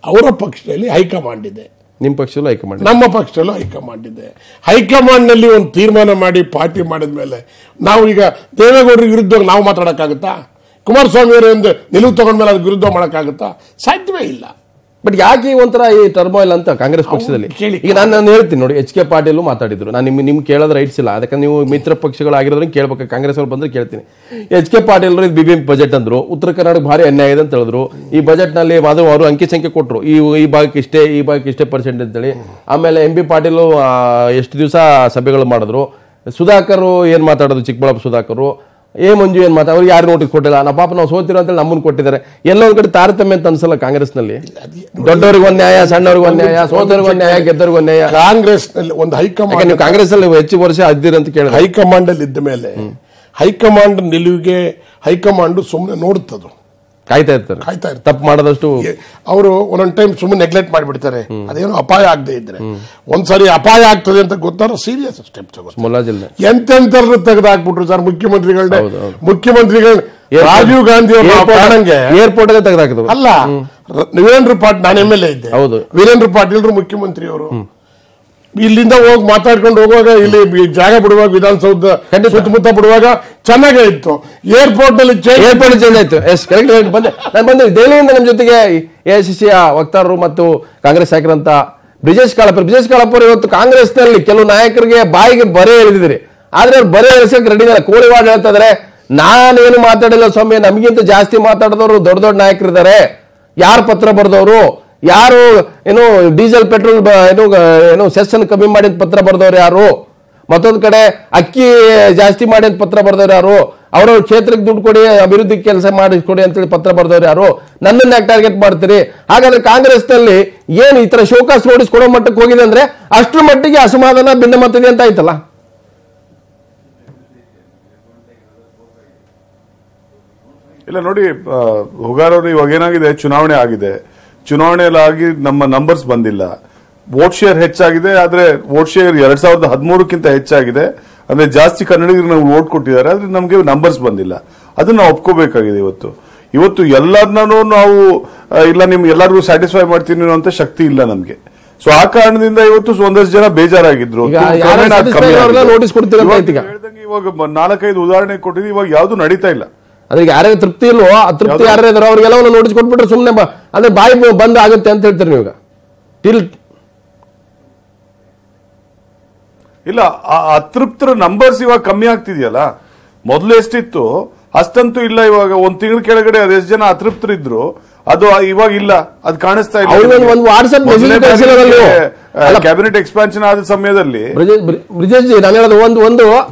ಅವರ ಪಕ್ಷದಲ್ಲಿ ಹೈಕಮಾಂಡ್ ಇದೆ, ನಿಮ್ಮ ಪಕ್ಷದಲ್ಲೂ ಹೈಕಮಾಂಡ್, ನಮ್ಮ ಪಕ್ಷದಲ್ಲೂ ಹೈಕಮಾಂಡ್ ಇದೆ. ಹೈಕಮಾಂಡ್ ನಲ್ಲಿ ಒಂದು ತೀರ್ಮಾನ ಮಾಡಿ ಪಾರ್ಟಿ ಮಾಡಿದ್ಮೇಲೆ ನಾವು ಈಗ ದೇವೇಗೌಡರ ವಿರುದ್ಧ ನಾವು ಮಾತಾಡಕ್ಕಾಗುತ್ತಾ? ಕುಮಾರಸ್ವಾಮಿ ಅವರ ಒಂದು ನಿಲುವು ತಗೊಂಡ್ಮೇಲೆ ಅದ್ರ ವಿರುದ್ಧ ಮಾಡಕ್ಕಾಗುತ್ತಾ? ಸಾಧ್ಯವೇ ಇಲ್ಲ. ಬಟ್ ಯಾಕೆ ಒಂಥರ ಈ ಟರ್ಮೋಯಿಲ್ ಅಂತ ಕಾಂಗ್ರೆಸ್ ಪಕ್ಷದಲ್ಲಿ? ಈಗ ನಾನು ಹೇಳ್ತೀನಿ ನೋಡಿ, ಎಚ್ ಕೆ ಪಾಟೀಲ್ ಮಾತಾಡಿದ್ರು. ನಾನು ನಿಮ್ಗೆ ಕೇಳೋದು ರೈಟ್ಸ್ ಇಲ್ಲ, ಅದಕ್ಕೆ ನೀವು ಮಿತ್ರ ಪಕ್ಷಗಳಾಗಿರೋದ್ರೆ ಕೇಳ್ಬೇಕು. ಕಾಂಗ್ರೆಸ್ ಅವ್ರು ಬಂದ್ರೆ ಕೇಳ್ತೀನಿ. ಎಚ್ ಕೆ ಪಾಟೀಲ್ ಇದು ಬಿಬಿಎಂಪಿ ಬಜೆಟ್ ಅಂದ್ರು, ಉತ್ತರ ಕರ್ನಾಟಕ ಭಾರಿ ಅನ್ಯಾಯ ಇದೆ ಅಂತ ಹೇಳಿದ್ರು. ಈ ಬಜೆಟ್ ನಲ್ಲಿ ಅವರು ಅಂಕಿ ಸಂಖ್ಯೆ ಕೊಟ್ಟರು, ಈ ಭಾಗಕ್ಕೆ ಇಷ್ಟೇ, ಈ ಭಾಗಕ್ಕೆ ಇಷ್ಟೇ ಪರ್ಸೆಂಟ್ ಅಂತೇಳಿ. ಆಮೇಲೆ ಎಂ ಬಿ ಪಾಟೀಲ್ ಎಷ್ಟು ದಿವಸ ಸಭೆಗಳು ಮಾಡಿದ್ರು. ಸುಧಾಕರ್ ಏನ್ ಮಾತಾಡೋದು, ಚಿಕ್ಕಬಳ್ಳಾಪುರ ಸುಧಾಕರ್, ಮಂಜು ಏನ್ ಮಾತಾ, ಅವ್ರಿಗೆ ಯಾರು ನೋಟಿಸ್ ಕೊಟ್ಟಿಲ್ಲ. ನಾವು ಪಾಪ ನಾವು ಸೋತಿರೋ ಅಂತ ನಮ್ಮನ್ನು ಕೊಟ್ಟಿದ್ದಾರೆ. ಎಲ್ಲೊಂದ್ ಕಡೆ ತಾರತಮ್ಯ ಅಂತ ಅನ್ಸಲ್ಲ ಕಾಂಗ್ರೆಸ್ ನಲ್ಲಿ? ದೊಡ್ಡವ್ರಿಗೆ ಒಂದ್ ನ್ಯಾಯ, ಸಣ್ಣವ್ರಿಗೆ ಒಂದ್ ನ್ಯಾಯ, ಸೋತವ್ರಿಗೆ ಒಂದ್ ನ್ಯಾಯ, ಗೆದ್ದವ್ರಿಗೆ ಒಂದ್ ನ್ಯಾಯ. ಕಾಂಗ್ರೆಸ್ ನಲ್ಲಿ ಒಂದು ಹೈಕಮಾಂಡ್, ನೀವು ಕಾಂಗ್ರೆಸ್ ಅಲ್ಲಿ ಹೆಚ್ಚು ವರ್ಷ ಇದ್ದೀರಿ ಅಂತ ಕೇಳಿ, ಹೈಕಮಾಂಡ್ ಅಲ್ಲಿ ಇದ್ದ ಮೇಲೆ ಹೈಕಮಾಂಡ್ ನಿಲುವಿಗೆ ಹೈಕಮಾಂಡ್ ಸುಮ್ಮನೆ ನೋಡುತ್ತದು, ಕಾಯ್ತಾ ಇರ್ತಾರೆ. ತಪ್ಪು ಮಾಡೋದಷ್ಟು ಅವರು ಒಂದೊಂದ್ ಟೈಮ್ ಸುಮ್ಮನೆ ನೆಗ್ಲೆಕ್ಟ್ ಮಾಡಿಬಿಡ್ತಾರೆ. ಅದೇನೋ ಅಪಾಯ ಆಗದೆ ಇದ್ರೆ, ಒಂದ್ಸರಿ ಅಪಾಯ ಆಗ್ತದೆ ಅಂತ ಗೊತ್ತಾರ ಸೀರಿಯಸ್ ಸ್ಟೆಪ್ ತಗೋತಾರೆ. ಎಂತೆಂತರು ತೆಗೆದಾಕ್ಬಿಟ್ರು ಸರ್ ಮುಖ್ಯಮಂತ್ರಿಗಳು. ರಾಜೀವ್ ಗಾಂಧಿ ಏರ್ಪೋರ್ಟ್ ತೆಗೆದಾಕಿದ್ರು. ಅಲ್ಲ, ವೀರೇಂದ್ರ ಪಾಟೀಲ್, ನಾನು ಎಮ್ ಎಲ್ ಎ ಇದ್ದೆ, ವೀರೇಂದ್ರ ಪಾಟೀಲ್ ಮುಖ್ಯಮಂತ್ರಿ ಅವರು ಇಲ್ಲಿಂದ ಹೋಗಿ ಮಾತಾಡ್ಕೊಂಡು ಹೋಗುವಾಗ, ಇಲ್ಲಿ ಜಾಗ ಬಿಡುವಾಗ, ವಿಧಾನಸೌಧ ಸುತ್ತಮುತ್ತ ಬಿಡುವಾಗ ಚೆನ್ನಾಗೇ ಇತ್ತು. ಏರ್ಪೋರ್ಟ್ ನಲ್ಲಿ ಚೇಂಜ್ ಆಯ್ತು. Yes, correct. ನಾನು ಬಂದೆ ದೆಹಲಿಯಿಂದ ನಮ್ಮ ಜೊತೆಗೆ ಎಐಸಿಸಿ ವಕ್ತಾರರು ಮತ್ತು ಕಾಂಗ್ರೆಸ್ ನಾಯಕರಂತ ಬ್ರಿಜೇಶ್ ಕಾಳಪ್ಪರು ಇವತ್ತು ಕಾಂಗ್ರೆಸ್ ನಲ್ಲಿ ಕೆಲವು ನಾಯಕರಿಗೆ ಬಾಯಿಗೆ ಬರೆ ಎಳೆದಿದ್ರಿ, ಆದ್ರೆ ಅವ್ರು ಬರೆ ಎಳಿಸಕ್ಕೆ ರೆಡಿ ಇಲ್ಲ. ಕೋಳಿವಾಡ್ ಹೇಳ್ತಾ ಇದಾರೆ, ನಾನೇನು ಮಾತಾಡಿಲ್ಲ ಸ್ವಾಮಿ, ನಮಗಿಂತ ಜಾಸ್ತಿ ಮಾತಾಡಿದವರು ದೊಡ್ಡ ದೊಡ್ಡ ನಾಯಕರಿದ್ದಾರೆ. ಯಾರು ಪತ್ರ ಬರೆದವರು, ಯಾರು ಏನು ಡೀಸೆಲ್ ಪೆಟ್ರೋಲ್ ಏನು ಸೆಸ್ ಅನ್ನು ಕಮ್ಮಿ ಮಾಡಿದ ಪತ್ರ ಬರೆದವ್ರು ಯಾರು, ಮತ್ತೊಂದು ಕಡೆ ಅಕ್ಕಿ ಜಾಸ್ತಿ ಮಾಡಿ ಅಂತ ಪತ್ರ ಬರೆದವ್ರು ಯಾರು, ಅವ್ರವ್ರ ಕ್ಷೇತ್ರಕ್ಕೆ ದುಡ್ಡು ಕೊಡಿ, ಅಭಿವೃದ್ಧಿ ಕೆಲಸ ಮಾಡಿಕೊಡಿ ಅಂತೇಳಿ ಪತ್ರ ಬರೆದವ್ರು ಯಾರು, ನನ್ನನ್ನ ಯಾಕೆ ಟಾರ್ಗೆಟ್ ಮಾಡ್ತೀರಿ? ಹಾಗಾದ್ರೆ ಕಾಂಗ್ರೆಸ್ ನಲ್ಲಿ ಏನು ಈ ತರ ಶೋಕಾಸ್ ನೋಟಿಸ್ ಕೊಡೋ ಮಟ್ಟಕ್ಕೆ ಹೋಗಿದೆ ಅಂದ್ರೆ ಅಷ್ಟರ ಮಟ್ಟಿಗೆ ಅಸಮಾಧಾನ ಭಿನ್ನಮತದೆ ಅಂತ ಆಯ್ತಲ್ಲ. ಇಲ್ಲ ನೋಡಿ, ಹುಗಾರವರು ಇವಾಗ ಏನಾಗಿದೆ, ಚುನಾವಣೆ ಆಗಿದೆ, ಚುನಾವಣೆಯಲ್ಲಿ ನಮ್ಮ ನಂಬರ್ಸ್ ಬಂದಿಲ್ಲ. ವೋಟ್ ಶೇರ್ ಹೆಚ್ಚಾಗಿದೆ, ಆದ್ರೆ ವೋಟ್ ಶೇರ್ 2013ಕ್ಕಿಂತ ಹೆಚ್ಚಾಗಿದೆ. ಅಂದ್ರೆ ಜಾಸ್ತಿ ಕನ್ನಡಿಗರು ನಾವು ವೋಟ್ ಕೊಟ್ಟಿದ್ದಾರೆ, ಆದ್ರೆ ನಮಗೆ ನಂಬರ್ಸ್ ಬಂದಿಲ್ಲ. ಅದನ್ನ ನಾವು ಒಪ್ಕೋಬೇಕಾಗಿದೆ. ಇವತ್ತು ಎಲ್ಲರನ್ನೂ ನಾವು ಇಲ್ಲ ನಿಮ್ಗೆ ಎಲ್ಲರಿಗೂ ಸ್ಯಾಟಿಸ್ಫೈ ಮಾಡ್ತೀನಿ ಅಂತ ಶಕ್ತಿ ಇಲ್ಲ ನಮ್ಗೆ. ಸೊ ಆ ಕಾರಣದಿಂದ ಇವತ್ತು ಒಂದಷ್ಟು ಜನ ಬೇಜಾರಾಗಿದ್ರು. ಇವಾಗ 4-5 ಉದಾಹರಣೆ ಕೊಟ್ಟಿದ್ವಿ, ಇವಾಗ ಯಾವ್ದು ನಡೀತಾ ಇಲ್ಲ. ಅದಕ್ಕೆ ಯಾರ್ಯಾರು ತೃಪ್ತಿ ಇಲ್ವೋ, ಅತೃಪ್ತಿ ಯಾರೇ ಇದಾರೋ ಅವ್ರಿಗೆಲ್ಲ ನೋಟಿಸ್ ಕೊಟ್ಬಿಟ್ರೆ ಸುಮ್ಮನೆ ಅಂದ್ರೆ ಬಾಯಿ ಬಂದ್ ಆಗುತ್ತೆ ಅಂತ ಹೇಳ್ತೀರಿ ನೀವು. ಇಲ್ಲ, ಅತೃಪ್ತರ ನಂಬರ್ಸ್ ಇವಾಗ ಕಮ್ಮಿ ಆಗ್ತಿದೆಯಲ್ಲ. ಮೊದಲು ಎಷ್ಟಿತ್ತು ಅಷ್ಟಂತೂ ಇಲ್ಲ. ಇವಾಗ ಒಂದ್ ತಿಂಗಳ ಕೆಳಗಡೆ ಅದೆಷ್ಟು ಜನ ಅತೃಪ್ತರಿದ್ರು ಅದು ಇವಾಗ ಇಲ್ಲ, ಅದು ಕಾಣಿಸ್ತಾ ಇಲ್ಲ. ಕ್ಯಾಬಿನೆಟ್ ಎಕ್ಸ್ಪಾನ್ಷನ್ ಆದ ಸಮಯದಲ್ಲಿ ಬ್ರಿಜೇಶ್ ಜಿ ನಾನು ಹೇಳೋದು ಒಂದು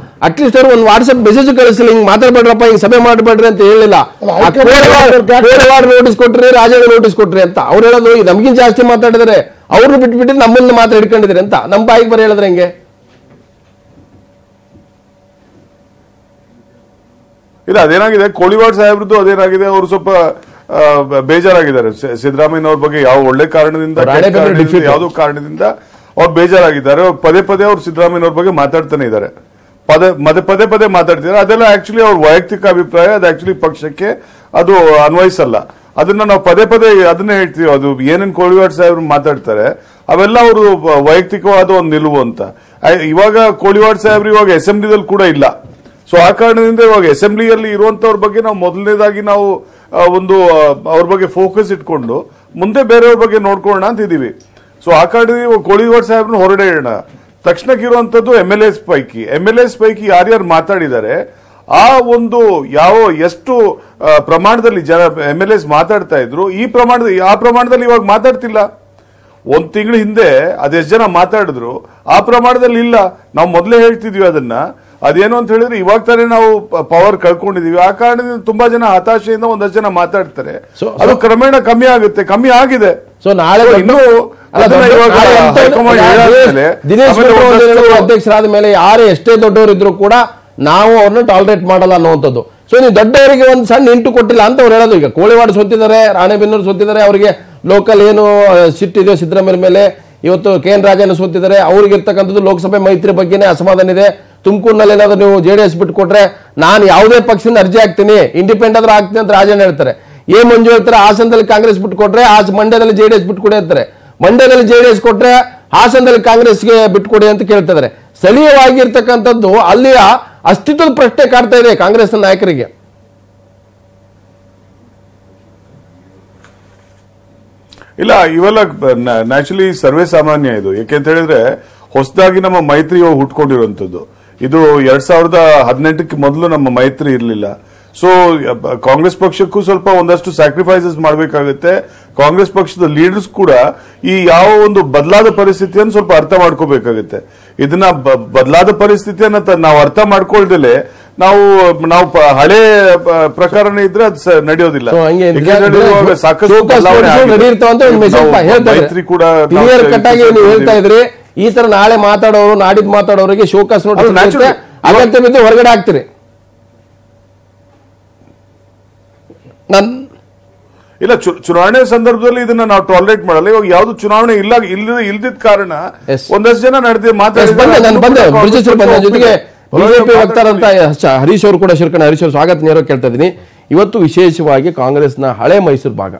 ಅಟ್ಲೀಸ್ಟ್ ಅವ್ರು ಒಂದು ವಾಟ್ಸ್ಆಪ್ ಮೆಸೇಜ್ ಕಳಿಸಿಲ್ಲ, ಹಿಂಗ್ ಮಾತಾಡ್ಬೇಡ್ರಪ್ಪ, ಹಿಂಗ್ ಸಭೆ ಮಾಡಬೇಡ್ರಿ ಅಂತ ಹೇಳಿಲ್ಲ. ನೋಟಿಸ್ ಕೊಟ್ರಿ, ರಾಜಣ್ಣ ನೋಟಿಸ್ ಕೊಟ್ರಿ ಅಂತ ಅವ್ರು ಹೇಳೋದು. ನಮ್ಗಿಂತ ಜಾಸ್ತಿ ಮಾತಾಡಿದ್ರೆ ಅವ್ರು ಬಿಟ್ಬಿಟ್ಟು ನಮ್ಮನ್ನ ಮಾತ್ರ ಹಿಡ್ಕೊಂಡಿದ್ರೆ ಅಂತ ನಮ್ಮ ಬಾಯಿಗೆ ಬರ ಹೇಳಿದ್ರೆ ಹೆಂಗೆ? ಇಲ್ಲ, ಅದೇನಾಗಿದೆ, ಕೋಳಿವಾಡ್ ಸಾಹೇಬ್ರದ್ದು ಅದೇನಾಗಿದೆ, ಅವರು ಸ್ವಲ್ಪ ಬೇಜಾರಾಗಿದ್ದಾರೆ ಸಿದ್ದರಾಮಯ್ಯನವ್ರ ಬಗ್ಗೆ. ಯಾವ ಒಳ್ಳೆ ಕಾರಣದಿಂದ ಯಾವುದೋ ಕಾರಣದಿಂದ ಅವ್ರು ಬೇಜಾರಾಗಿದ್ದಾರೆ. ಪದೇ ಪದೇ ಅವ್ರು ಸಿದ್ದರಾಮಯ್ಯನವ್ರ ಬಗ್ಗೆ ಮಾತಾಡ್ತಾನೆ ಇದ್ದಾರೆ, ಪದೇ ಪದೇ ಮಾತಾಡ್ತಿದ್ದಾರೆ. ಅದೆಲ್ಲ ಆಕ್ಚುಲಿ ಅವ್ರ ವೈಯಕ್ತಿಕ ಅಭಿಪ್ರಾಯ, ಅದು ಆಕ್ಚುಲಿ ಪಕ್ಷಕ್ಕೆ ಅದು ಅನ್ವಯಿಸಲ್ಲ. ಅದನ್ನ ನಾವು ಪದೇ ಪದೇ ಅದನ್ನೇ ಹೇಳ್ತೀವಿ. ಅದು ಏನೇನು ಕೋಳಿವಾಡ್ ಸಾಹೇಬ್ರು ಮಾತಾಡ್ತಾರೆ ಅವೆಲ್ಲ ಅವರು ವೈಯಕ್ತಿಕವಾದ ಒಂದು ನಿಲುವು ಅಂತ. ಇವಾಗ ಕೋಳಿವಾಡ್ ಸಾಹೇಬ್ರು ಇವಾಗ ಅಸೆಂಬ್ಲಿದಲ್ಲಿ ಕೂಡ ಇಲ್ಲ. ಸೊ ಆ ಕಾರಣದಿಂದ ಇವಾಗ ಅಸೆಂಬ್ಲಿಯಲ್ಲಿ ಇರುವಂತವ್ರ ಬಗ್ಗೆ ನಾವು ಮೊದಲನೇದಾಗಿ ನಾವು ಅವ್ರ ಬಗ್ಗೆ ಫೋಕಸ್ ಇಟ್ಕೊಂಡು ಮುಂದೆ ಬೇರೆಯವ್ರ ಬಗ್ಗೆ ನೋಡ್ಕೊಳ್ಳೋಣ ಅಂತ ಇದೀವಿ. ಸೊ ಆ ಕಾರಣದಿಂದ ಕೋಳಿವಾಡ್ ಸಾಹೇಬ್ನ ಹೊರಡೆ ಇಡೋಣ. ತಕ್ಷಣಕ್ಕಿರುವಂತದ್ದು ಎಂ ಎಲ್ ಎಸ್ ಪೈಕಿ ಯಾರ್ಯಾರು ಮಾತಾಡಿದ್ದಾರೆ ಆ ಒಂದು ಎಷ್ಟು ಪ್ರಮಾಣದಲ್ಲಿ ಜನ ಎಂ ಎಲ್ ಎಸ್ ಮಾತಾಡ್ತಾ ಇದ್ರು ಆ ಪ್ರಮಾಣದಲ್ಲಿ ಇವಾಗ ಮಾತಾಡ್ತಿಲ್ಲ. ಒಂದ್ ತಿಂಗಳ ಹಿಂದೆ ಅದೆಷ್ಟು ಜನ ಮಾತಾಡಿದ್ರು ಆ ಪ್ರಮಾಣದಲ್ಲಿ ಇಲ್ಲ. ನಾವು ಮೊದಲೇ ಹೇಳ್ತಿದ್ವಿ ಅದನ್ನ. ಅದೇನು ಅಂತ ಹೇಳಿದ್ರೆ ಇವಾಗ ತಾನೇ ನಾವು ಪವರ್ ಕಳ್ಕೊಂಡಿದೀವಿ. ಆ ಕಾರಣದಿಂದ ತುಂಬಾ ಜನ ಹತಾಶೆಯಿಂದ ಒಂದಷ್ಟು ಜನ ಮಾತಾಡ್ತಾರೆ. ಅದು ಕ್ರಮೇಣ ಕಮ್ಮಿ ಆಗಿದೆ. ಸೊ ನಾಳೆ ಅಧ್ಯಕ್ಷರಾದ ಮೇಲೆ ಯಾರೇ ಎಷ್ಟೇ ದೊಡ್ಡವರು ಇದ್ರು ಕೂಡ ನಾವು ಅವ್ರನ್ನ ಟಾಲರೇಟ್ ಮಾಡಲ್ಲ ಅನ್ನುವಂಥದ್ದು. ಸೊ ನೀವು ದೊಡ್ಡವರಿಗೆ ಒಂದು ಸಣ್ಣ ಇಂಟು ಕೊಟ್ಟಿಲ್ಲ ಅಂತ ಅವ್ರು ಹೇಳೋದು. ಈಗ ಕೋಳಿವಾಡ ಸೋತಿದ್ದಾರೆ, ರಾಣೆಬೆನ್ನೂರು ಸೋತಿದ್ದಾರೆ, ಅವರಿಗೆ ಲೋಕಲ್ ಏನು ಸಿಟ್ಟಿದೆಯೋ ಸಿದ್ದರಾಮಯ್ಯ ಮೇಲೆ. ಇವತ್ತು KN ರಾಜಣ್ಣ ಸೋತಿದ್ದಾರೆ, ಅವ್ರಿಗೆ ಇರ್ತಕ್ಕಂಥದ್ದು ಲೋಕಸಭೆ ಮೈತ್ರಿ ಬಗ್ಗೆನೇ ಅಸಮಾಧಾನ ಇದೆ. ತುಮಕೂರಿನಲ್ಲಿ ಏನಾದ್ರು ನೀವು JDS ಬಿಟ್ಕೊಟ್ರೆ ನಾನು ಯಾವುದೇ ಪಕ್ಷದಿಂದ ಅರ್ಜಿ ಹಾಕ್ತೀನಿ, ಇಂಡಿಪೆಂಡೆಂಟ್ ಆಗ್ತೀನಿ ಅಂತ ರಾಜಣ್ಣ ಹೇಳ್ತಾರೆ. ಮಂಜು ಹೇಳ್ತಾರೆ ಹಾಸನದಲ್ಲಿ ಕಾಂಗ್ರೆಸ್ ಬಿಟ್ಕೊಟ್ರೆ ಮಂಡ್ಯದಲ್ಲಿ JDS ಬಿಟ್ಕೊಡಿ ಅಂತಾರೆ. ಮಂಡ್ಯದಲ್ಲಿ JDS ಕೊಟ್ರೆ ಹಾಸನದಲ್ಲಿ ಕಾಂಗ್ರೆಸ್ಗೆ ಬಿಟ್ಕೊಡಿ ಅಂತ ಕೇಳ್ತಿದ್ದಾರೆ. ಸ್ಥಳೀಯವಾಗಿರ್ತಕ್ಕಂಥದ್ದು ಅಲ್ಲಿಯ ಅಸ್ತಿತ್ವದ ಪ್ರಶ್ನೆ ಕಾಡ್ತಾ ಇದೆ ಕಾಂಗ್ರೆಸ್ ನಾಯಕರಿಗೆ. ಇಲ್ಲ, ಇವೆಲ್ಲ ನ್ಯಾಚುರಲಿ ಸರ್ವೇ ಸಾಮಾನ್ಯ ಇದು. ಯಾಕೆಂತ ಹೇಳಿದ್ರೆ ಹೊಸದಾಗಿ ನಮ್ಮ ಮೈತ್ರಿ ಹುಟ್ಕೊಂಡಿರುವಂತದ್ದು ಇದು. 2018ಕ್ಕೆ ಮೊದಲು ನಮ್ಮ ಮೈತ್ರಿ ಇರಲಿಲ್ಲ. ಸೊ ಕಾಂಗ್ರೆಸ್ ಪಕ್ಷಕ್ಕೂ ಸ್ವಲ್ಪ ಒಂದಷ್ಟು ಸ್ಯಾಕ್ರಿಫೈಸಸ್ ಮಾಡಬೇಕಾಗುತ್ತೆ. ಕಾಂಗ್ರೆಸ್ ಪಕ್ಷದ ಲೀಡರ್ಸ್ ಕೂಡ ಈ ಯಾವ ಒಂದು ಬದಲಾದ ಪರಿಸ್ಥಿತಿಯನ್ನು ಸ್ವಲ್ಪ ಅರ್ಥ ಮಾಡ್ಕೋಬೇಕಾಗುತ್ತೆ. ಇದನ್ನ ಬದಲಾದ ಪರಿಸ್ಥಿತಿಯನ್ನ ನಾವು ಅರ್ಥ ಮಾಡ್ಕೊಳ್ದಲೆ ನಾವು ಹಳೆ ಪ್ರಕಾರನೇ ಇದ್ರೆ ಅದು ನಡೆಯೋದಿಲ್ಲ. ಸಾಕಷ್ಟು ಮೈತ್ರಿ ಕೂಡ ಹೇಳ್ತಾ ಇದ್ರಿ. ಈ ತರ ನಾಳೆ ಮಾತಾಡೋರು ನಾಡಿದ್ ಮಾತಾಡೋರಿಗೆ ಶೋಕಾಸ್ ನೋಟಿಸ್ ಅಗತ್ಯ ಬಿದ್ದು ಹೊರಗಡೆ ಹಾಕ್ತಿರಿ. ಇಲ್ಲ, ಚುನಾವಣೆ ಸಂದರ್ಭದಲ್ಲಿ ಇದನ್ನ ನಾವು ಟಾಲರೇಟ್ ಮಾಡಲ್ಲ. ಇವಾಗ ಯಾವ್ದು ಚುನಾವಣೆ ಇಲ್ದಿದ್ದ ಕಾರಣ ಒಂದಷ್ಟು ಜನ ನಡೆದ ಜೊತೆಗೆ ಬಿಜೆಪಿ ವಕ್ತಾರಂತ ಹರೀಶ್ ಅವರು ಕೂಡ ಶಿರ್ಕಣ ಹರೀಶ್ ಅವರು ಸ್ವಾಗತ ನೇರ ಕೇಳ್ತಾ ಇದ್ದೀನಿ. ಇವತ್ತು ವಿಶೇಷವಾಗಿ ಕಾಂಗ್ರೆಸ್ನ ಹಳೆ ಮೈಸೂರು ಭಾಗ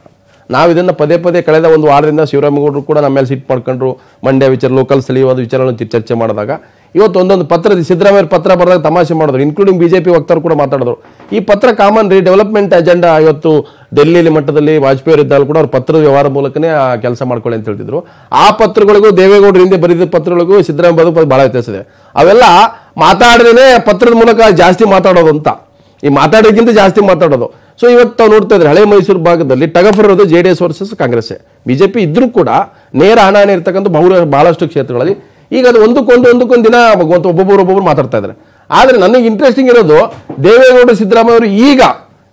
ನಾವು ಇದನ್ನ ಪದೇ ಪದೇ ಕಳೆದ ಒಂದು ವಾರದಿಂದ ಶಿವರಾಮೇಗೌಡರು ಕೂಡ ನಮ್ಮ ಮೇಲೆ ಸಿಟ್ ಮಾಡ್ಕೊಂಡ್ರು. ಮಂಡ್ಯ ವಿಚಾರ, ಲೋಕಲ್ ಸ್ಥಳೀಯವಾದ ವಿಚಾರಗಳನ್ನು ಚರ್ಚೆ ಮಾಡಿದಾಗ ಇವತ್ತು ಒಂದೊಂದು ಪತ್ರ ಸಿದ್ದರಾಮಯ್ಯ ಪತ್ರ ಬರೆದಾಗ ತಮಾಷೆ ಮಾಡಿದ್ರು, ಇನ್ಕ್ಲೂಡಿಂಗ್ ಬಿಜೆಪಿ ವಕ್ತಾರು ಕೂಡ ಮಾತಾಡಿದ್ರು. ಈ ಪತ್ರ ಕಾಮನ್ ಡೆವಲಪ್ಮೆಂಟ್ ಅಜೆಂಡಾ ಇವತ್ತು ಡೆಲ್ಲಿಯಲ್ಲಿ ಮಟ್ಟದಲ್ಲಿ ವಾಜಪೇಯಿ ಅವರಿದ್ದಾಗ ಕೂಡ ಅವ್ರ ಪತ್ರದ ವ್ಯವಹಾರ ಮೂಲಕನೇ ಆ ಕೆಲಸ ಮಾಡ್ಕೊಳ್ಳಿ ಅಂತ ಹೇಳ್ತಿದ್ರು. ಆ ಪತ್ರಗಳಿಗೂ ದೇವೇಗೌಡರು ಹಿಂದೆ ಬರೆದ ಪತ್ರಗಳಿಗೂ ಸಿದ್ದರಾಮಯ್ಯ ಬದುಕು ಬಹಳ ವ್ಯತ್ಯಾಸ ಇದೆ. ಅವೆಲ್ಲ ಮಾತಾಡದೇನೆ ಪತ್ರದ ಮೂಲಕ ಜಾಸ್ತಿ ಮಾತಾಡೋದು ಅಂತ, ಈ ಮಾತಾಡೋಕ್ಕಿಂತ ಜಾಸ್ತಿ ಮಾತಾಡೋದು. ಸೊ ಇವತ್ತು ನಾವು ನೋಡ್ತಾ ಇದ್ರೆ ಹಳೆ ಮೈಸೂರು ಭಾಗದಲ್ಲಿ ಟಗಫರ್ ಇರೋದು JDS ವರ್ಸಸ್ ಕಾಂಗ್ರೆಸ್. ಬಿಜೆಪಿ ಇದ್ರೂ ಕೂಡ ನೇರ ಹಣಾನೆ ಇರ್ತಕ್ಕಂಥ ಬಹಳಷ್ಟು ಕ್ಷೇತ್ರಗಳಲ್ಲಿ ಈಗ ಅದು ಒಂದಕ್ಕೊಂದು ದಿನ ಒಬ್ಬೊಬ್ಬರು ಮಾತಾಡ್ತಾ ಇದ್ದಾರೆ. ಆದ್ರೆ ನನಗೆ ಇಂಟ್ರೆಸ್ಟಿಂಗ್ ಇರೋದು ದೇವೇಗೌಡ ಸಿದ್ದರಾಮಯ್ಯ ಅವರು ಈಗ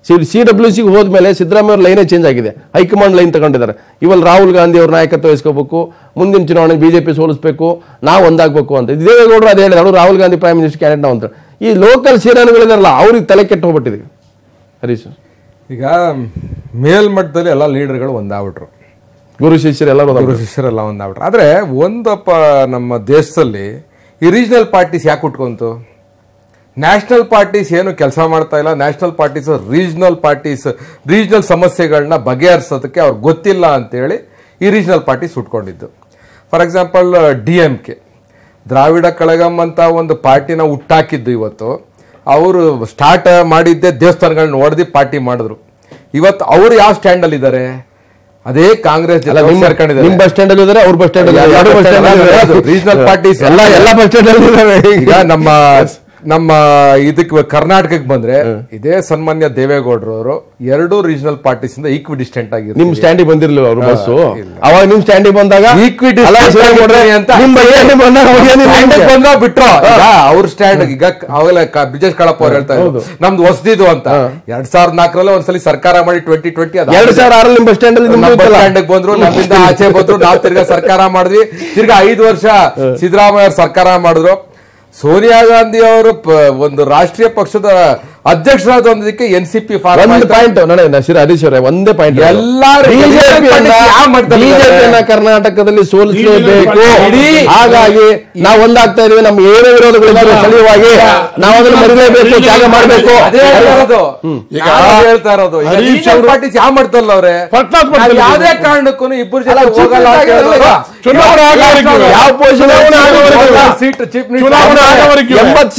CWC ಹೋದ್ಮೇಲೆ ಸಿದ್ದರಾಮಯ್ಯ ಅವ್ರ ಲೈನೇ ಚೇಂಜ್ ಆಗಿದೆ. ಹೈಕಮಾಂಡ್ ಲೈನ್ ತಗೊಂಡಿದ್ದಾರೆ. ಇವಾಗ ರಾಹುಲ್ ಗಾಂಧಿ ಅವ್ರ ನಾಯಕತ್ವ ವಹಿಸ್ಕೋಬೇಕು, ಮುಂದಿನ ಚುನಾವಣೆ ಬಿಜೆಪಿ ಸೋಲಿಸಬೇಕು, ನಾವು ಒಂದಾಗಬೇಕು ಅಂತ ದೇವೇಗೌಡರು ಅದೇ ಹೇಳಿದ್ರು. Rahul Gandhi prime minister candidate ನಾವು ಅಂತ. ಈ ಲೋಕಲ್ ಸೇನಾನಿಗಳಿದಾರಲ್ಲ ಅವ್ರಿಗೆ ತಲೆ ಕೆಟ್ಟು ಹೋಗ್ಬಿಟ್ಟಿದೆ. ಹರೀಶ್, ಈಗ ಮೇಲ್ಮಟ್ಟದಲ್ಲಿ ಎಲ್ಲ ಲೀಡರ್ಗಳು ಒಂದಾಗ್ಬಿಟ್ರು, ಗುರು ಶಿಷ್ಯರೆಲ್ಲ ಒಂದಾಗ್ಬಿಟ್ರು. ಆದ್ರೆ ಒಂದಪ್ಪ ನಮ್ಮ ದೇಶದಲ್ಲಿ ಈ ರೀಜನಲ್ ಪಾರ್ಟೀಸ್ ಯಾಕೆ ಹುಟ್ಕೊಂತು? ನ್ಯಾಷನಲ್ ಪಾರ್ಟೀಸ್ ಏನು ಕೆಲಸ ಮಾಡ್ತಾ ಇಲ್ಲ. ನ್ಯಾಷನಲ್ ಪಾರ್ಟೀಸ್ ರೀಜನಲ್ ಸಮಸ್ಯೆಗಳನ್ನ ಬಗೆಹರಿಸೋದಕ್ಕೆ ಅವ್ರಿಗೆ ಗೊತ್ತಿಲ್ಲ ಅಂತೇಳಿ ಈ ರೀಜನಲ್ ಪಾರ್ಟೀಸ್ ಹುಟ್ಕೊಂಡಿದ್ದು. For example DMK, Dravida Kazhagam ಅಂತ ಒಂದು ಪಾರ್ಟಿನ ಹುಟ್ಟಾಕಿದ್ದು. ಇವತ್ತು ಅವರು ಸ್ಟಾರ್ಟ್ ಮಾಡಿದ್ದೆ ದೇವಸ್ಥಾನಗಳನ್ನ ಹೊಡೆದು ಪಾರ್ಟಿ ಮಾಡಿದ್ರು. ಇವತ್ತು ಅವರು ಯಾವ ಸ್ಟ್ಯಾಂಡ್ ಅಲ್ಲಿ ಇದ್ದಾರೆ? ಅದೇ ಕಾಂಗ್ರೆಸ್ ರೀಜನಲ್ ಪಾರ್ಟೀಸ್ ಎಲ್ಲ ಬಸ್ ಸ್ಟ್ಯಾಂಡ್. ಈಗ ನಮ್ಮ ಇದಕ್ಕೆ ಕರ್ನಾಟಕಕ್ಕೆ ಬಂದ್ರೆ ಇದೇ ಸನ್ಮಾನ್ಯ ದೇವೇಗೌಡರು ಅವರು 2 ರೀಜನಲ್ ಪಾರ್ಟೀಸ್ ಇಂದ ಈಕ್ವಿ ಡಿಸ್ಟೆಂಟ್ ಆಗಿ ನಿಮ್ ಸ್ಟ್ಯಾಂಡಿಗೆ ಬಂದಿರ್ಲಿಲ್ಲ ಅವರು ಬಸ್ಸು. ಅವಾಗ ನಿಮ್ ಸ್ಟ್ಯಾಂಡಿಗೆ ಬಂದಾಗ ಈಕ್ವಿ ಅಂತ ಬಿಟ್ರು. ಅವ್ರ ಸ್ಟ್ಯಾಂಡ್ ಈಗ ಅವಾಗಲೇ ಬ್ರಿಜೇಶ್ ಕಾಳಪ್ಪ ಅವ್ರು ಹೇಳ್ತಾ ಇದ್ರು ನಮ್ದು ಹೊಸದಿದು ಅಂತ. 2004ರಲ್ಲಿ ಒಂದ್ಸಲಿ ಸರ್ಕಾರ ಮಾಡಿ 2020 2006 ನಿಮ್ ಬಸ್ ಸ್ಟ್ಯಾಂಡ್ ಬಂದ್ರು, ನಮ್ಮಿಂದ ಆಚೆ ಬಂದ್ರು, ನಾವು ತಿರ್ಗಾ ಸರ್ಕಾರ ಮಾಡಿದ್ವಿ. ತಿರ್ಗಾ 5 ವರ್ಷ ಸಿದ್ದರಾಮಯ್ಯ ಅವ್ರು ಸರ್ಕಾರ ಮಾಡಿದ್ರು. ಸೋನಿಯಾ ಗಾಂಧಿ ಅವರು ಒಂದು ರಾಷ್ಟ್ರೀಯ ಪಕ್ಷದ ಅಧ್ಯಕ್ಷರಾದೊಂದಕ್ಕೆ NCP ಹರೀಶ್ ಅವರೇ ಒಂದೇ ಪಾಯಿಂಟ್, ಕರ್ನಾಟಕದಲ್ಲಿ ಸೋಲಿಸಲೇಬೇಕು. ಹಾಗಾಗಿ ನಾವು ಒಂದಾಗ್ತಾ ಇದೀವಿ. ನಮ್ಮ ಏನೇ ವಿರೋಧಗಳಿದ್ದರೂ ಸ್ಥಳೀಯವಾಗಿ ನಾವು ಅದನ್ನು ಮರಿಲೇಬೇಕು, ತ್ಯಾಗ ಮಾಡಬೇಕು. ಹೇಳ್ತಾ ಇರೋದು ಪಾರ್ಟೀಸ್ ಯಾವ ಮಾಡ್ತಾರಲ್ಲ ಅವ್ರೆ, ಯಾವುದೇ ಕಾರಣಕ್ಕೂ ಇಬ್ಬರು ಜನ ಹೋಗಲ್ಲ. ಚುನಾವಣೆ ಆಗೋವರೆಗೂ ಯಾವ ಪೊಸಿಷನ್ ಸೀಟ್ ಚೀಫ್ ಚುನಾವಣೆ ಆಗೋವರೆಗೂ 80